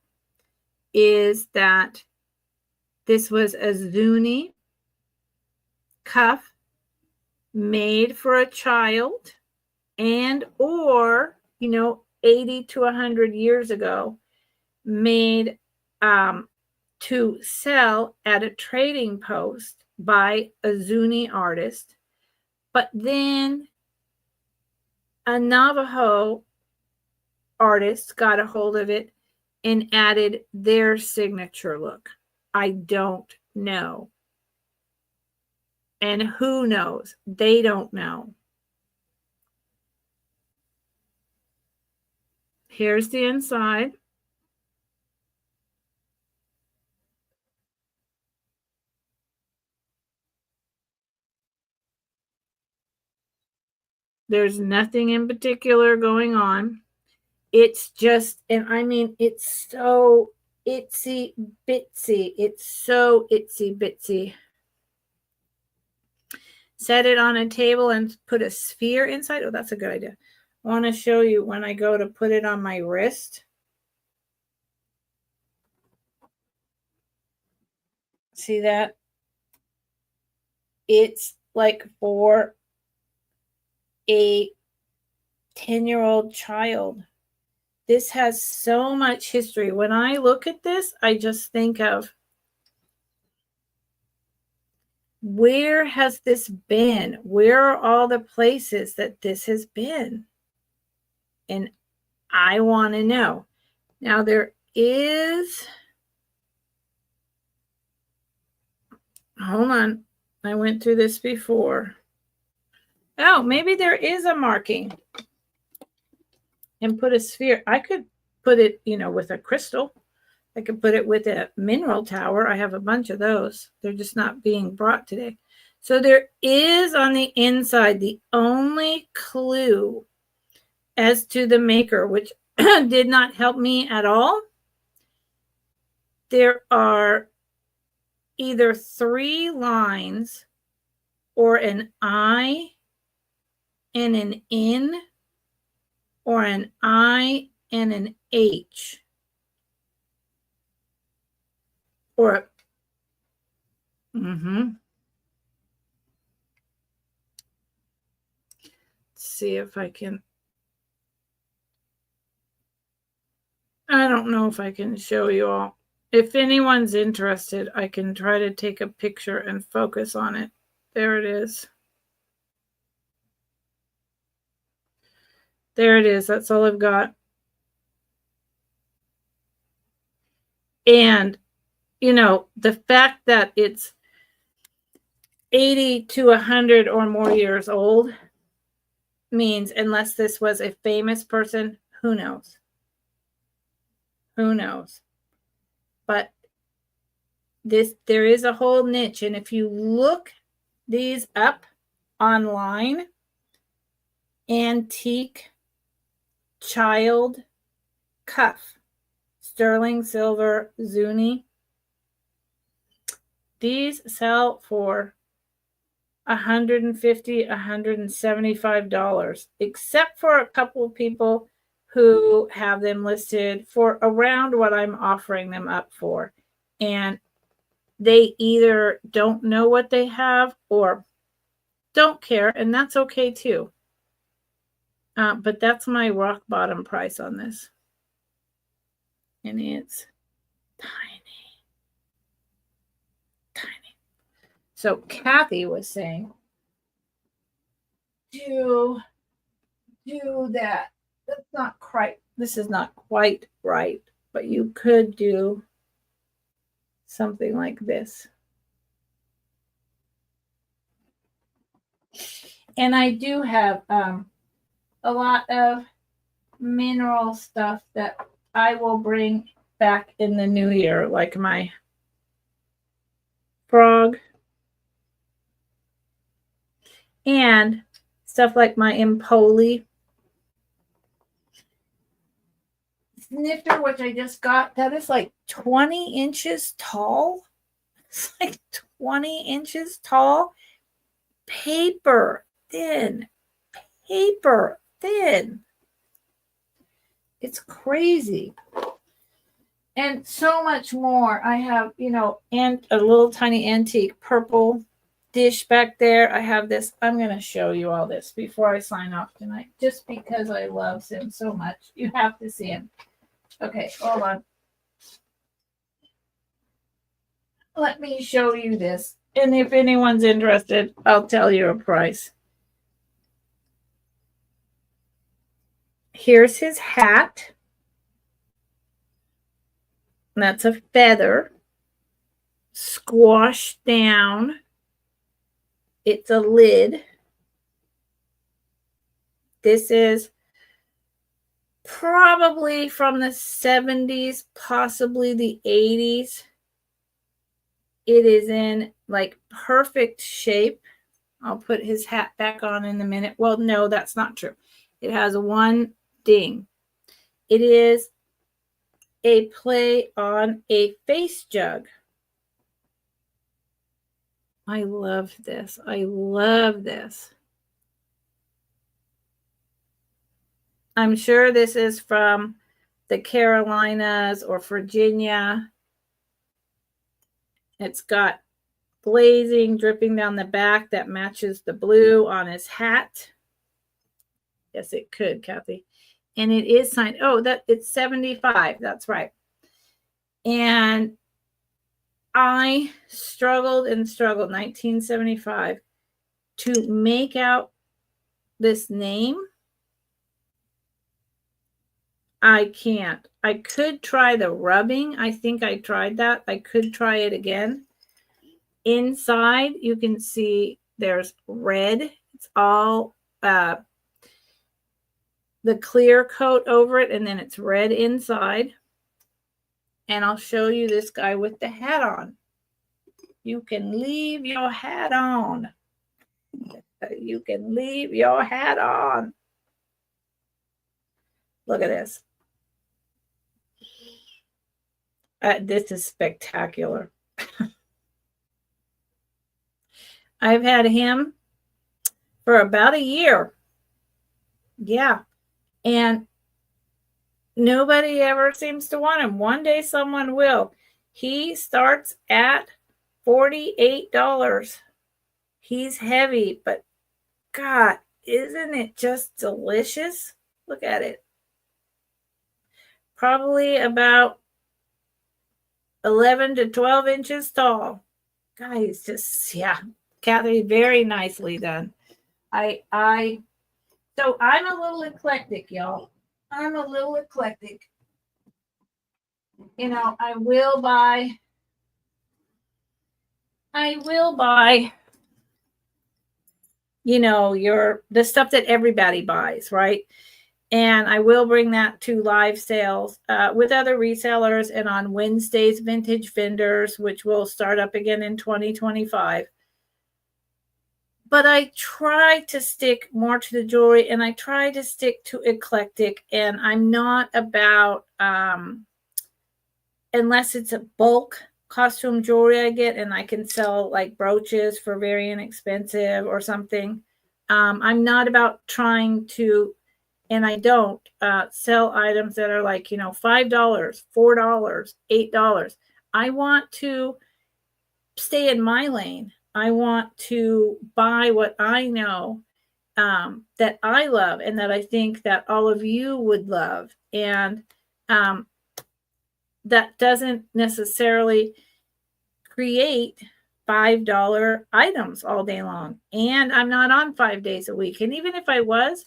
is that this was a Zuni cuff made for a child, and or 80 to 100 years ago, made to sell at a trading post by a Zuni artist, but then a Navajo artist got a hold of it and added their signature look. I don't know. And who knows? They don't know. Here's the inside. There's nothing in particular going on. It's just, and I mean, it's so itsy bitsy. It's so itsy bitsy. Set it on a table and put a sphere inside. Oh, that's a good idea. I want to show you when I go to put it on my wrist. See that? It's like for a 10-year-old child. This has so much history. When I look at this, I just think of, where has this been? Where are all the places that this has been? And I want to know. Now there is, hold on, I went through this before. Oh, maybe there is a marking and put a sphere. I could put it, with a crystal. I could put it with a mineral tower. I have a bunch of those. They're just not being brought today. So there is on the inside, the only clue as to the maker, which did not help me at all. There are either 3 lines or an I and an N or an I and an H. Or see if I can. I don't know if I can show you all. If anyone's interested, I can try to take a picture and focus on it. There it is. There it is. That's all I've got. And, the fact that it's 80 to 100 or more years old means, unless this was a famous person, who knows? Who knows? But there is a whole niche. And if you look these up online, antique child cuff, sterling silver Zuni, these sell for $150, $175, except for a couple of people who have them listed for around what I'm offering them up for. And they either don't know what they have or don't care, and that's okay too. But that's my rock bottom price on this. And it's tiny. Tiny. So Kathy was saying, do that. That's not quite, this is not quite right, but you could do something like this. And I do have a lot of mineral stuff that I will bring back in the new year, like my frog and stuff like my Empoli snifter, which I just got. That is like 20 inches tall. It's like 20 inches tall. Paper thin. Paper thin. It's crazy. And so much more. I have, and a little tiny antique purple dish back there. I have this. I'm going to show you all this before I sign off tonight, just because I love him so much. You have to see him. Okay, hold on. Let me show you this. And if anyone's interested, I'll tell you a price. Here's his hat. That's a feather squashed down. It's a lid. This is probably from the 70s, possibly the 80s. It is in like perfect shape. I'll put his hat back on in a minute. Well, no, that's not true. It has one ding. It is a play on a face jug. I love this. I love this. I'm sure this is from the Carolinas or Virginia. It's got glazing dripping down the back that matches the blue on his hat. Yes, it could, Kathy. And it is signed. Oh, it's 75. That's right. And I struggled 1975 to make out this name. I can't. I could try the rubbing. I think I tried that. I could try it again. Inside, you can see there's red. It's all the clear coat over it, and then it's red inside. And I'll show you this guy with the hat on. You can leave your hat on. You can leave your hat on. Look at this. This is spectacular. I've had him for about a year. Yeah. And nobody ever seems to want him. One day someone will. He starts at $48. He's heavy, but God, isn't it just delicious? Look at it. Probably about 11 to 12 inches tall. Guys, just, yeah. Kathy, very nicely done. So I'm a little eclectic, y'all. I'm a little eclectic. I will buy the stuff that everybody buys, right? And I will bring that to live sales with other resellers and on Wednesday's Vintage Vendors, which will start up again in 2025. But I try to stick more to the jewelry, and I try to stick to eclectic, and I'm not about, unless it's a bulk costume jewelry I get and I can sell like brooches for very inexpensive or something. I'm not about trying to, and I don't sell items that are like, $5, $4, $8. I want to stay in my lane. I want to buy what I know that I love and that I think that all of you would love. And that doesn't necessarily create $5 items all day long. And I'm not on 5 days a week. And even if I was,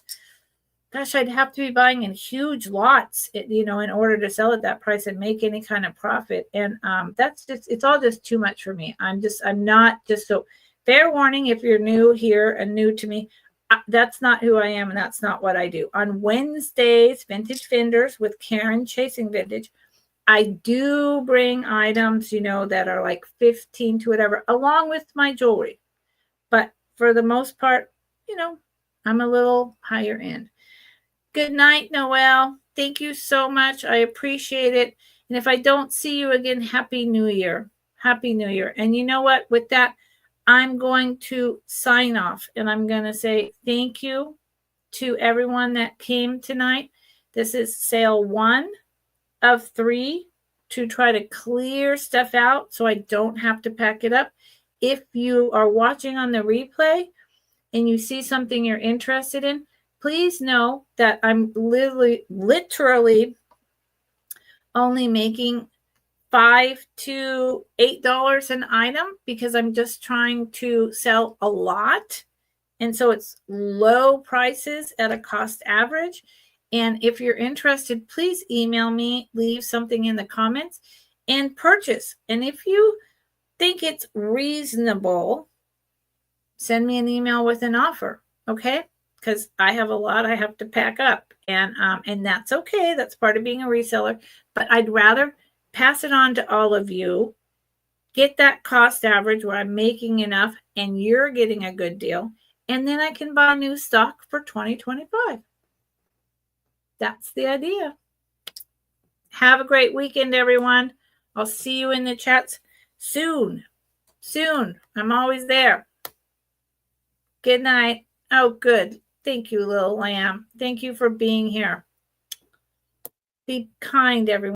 gosh, I'd have to be buying in huge lots, in order to sell at that price and make any kind of profit. And it's all just too much for me. I'm not just so fair warning. If you're new here and new to me, that's not who I am. And that's not what I do. On Wednesdays, Vintage Finders with Karen Chasing Vintage, I do bring items, that are like 15 to whatever, along with my jewelry. But for the most part, I'm a little higher end. Good night, Noelle. Thank you so much. I appreciate it. And if I don't see you again, Happy New Year. Happy New Year. And you know what? With that, I'm going to sign off and I'm going to say thank you to everyone that came tonight. This is sale 1 of 3 to try to clear stuff out so I don't have to pack it up. If you are watching on the replay and you see something you're interested in, please know that I'm literally only making $5 to $8 an item because I'm just trying to sell a lot. And so it's low prices at a cost average. And if you're interested, please email me, leave something in the comments, and purchase. And if you think it's reasonable, send me an email with an offer, okay? Because I have a lot I have to pack up, and that's okay. That's part of being a reseller. But I'd rather pass it on to all of you, get that cost average where I'm making enough and you're getting a good deal, and then I can buy new stock for 2025. That's the idea. Have a great weekend, everyone. I'll see you in the chats soon. I'm always there. Good night. Oh, good. Thank you, little lamb. Thank you for being here. Be kind, everyone.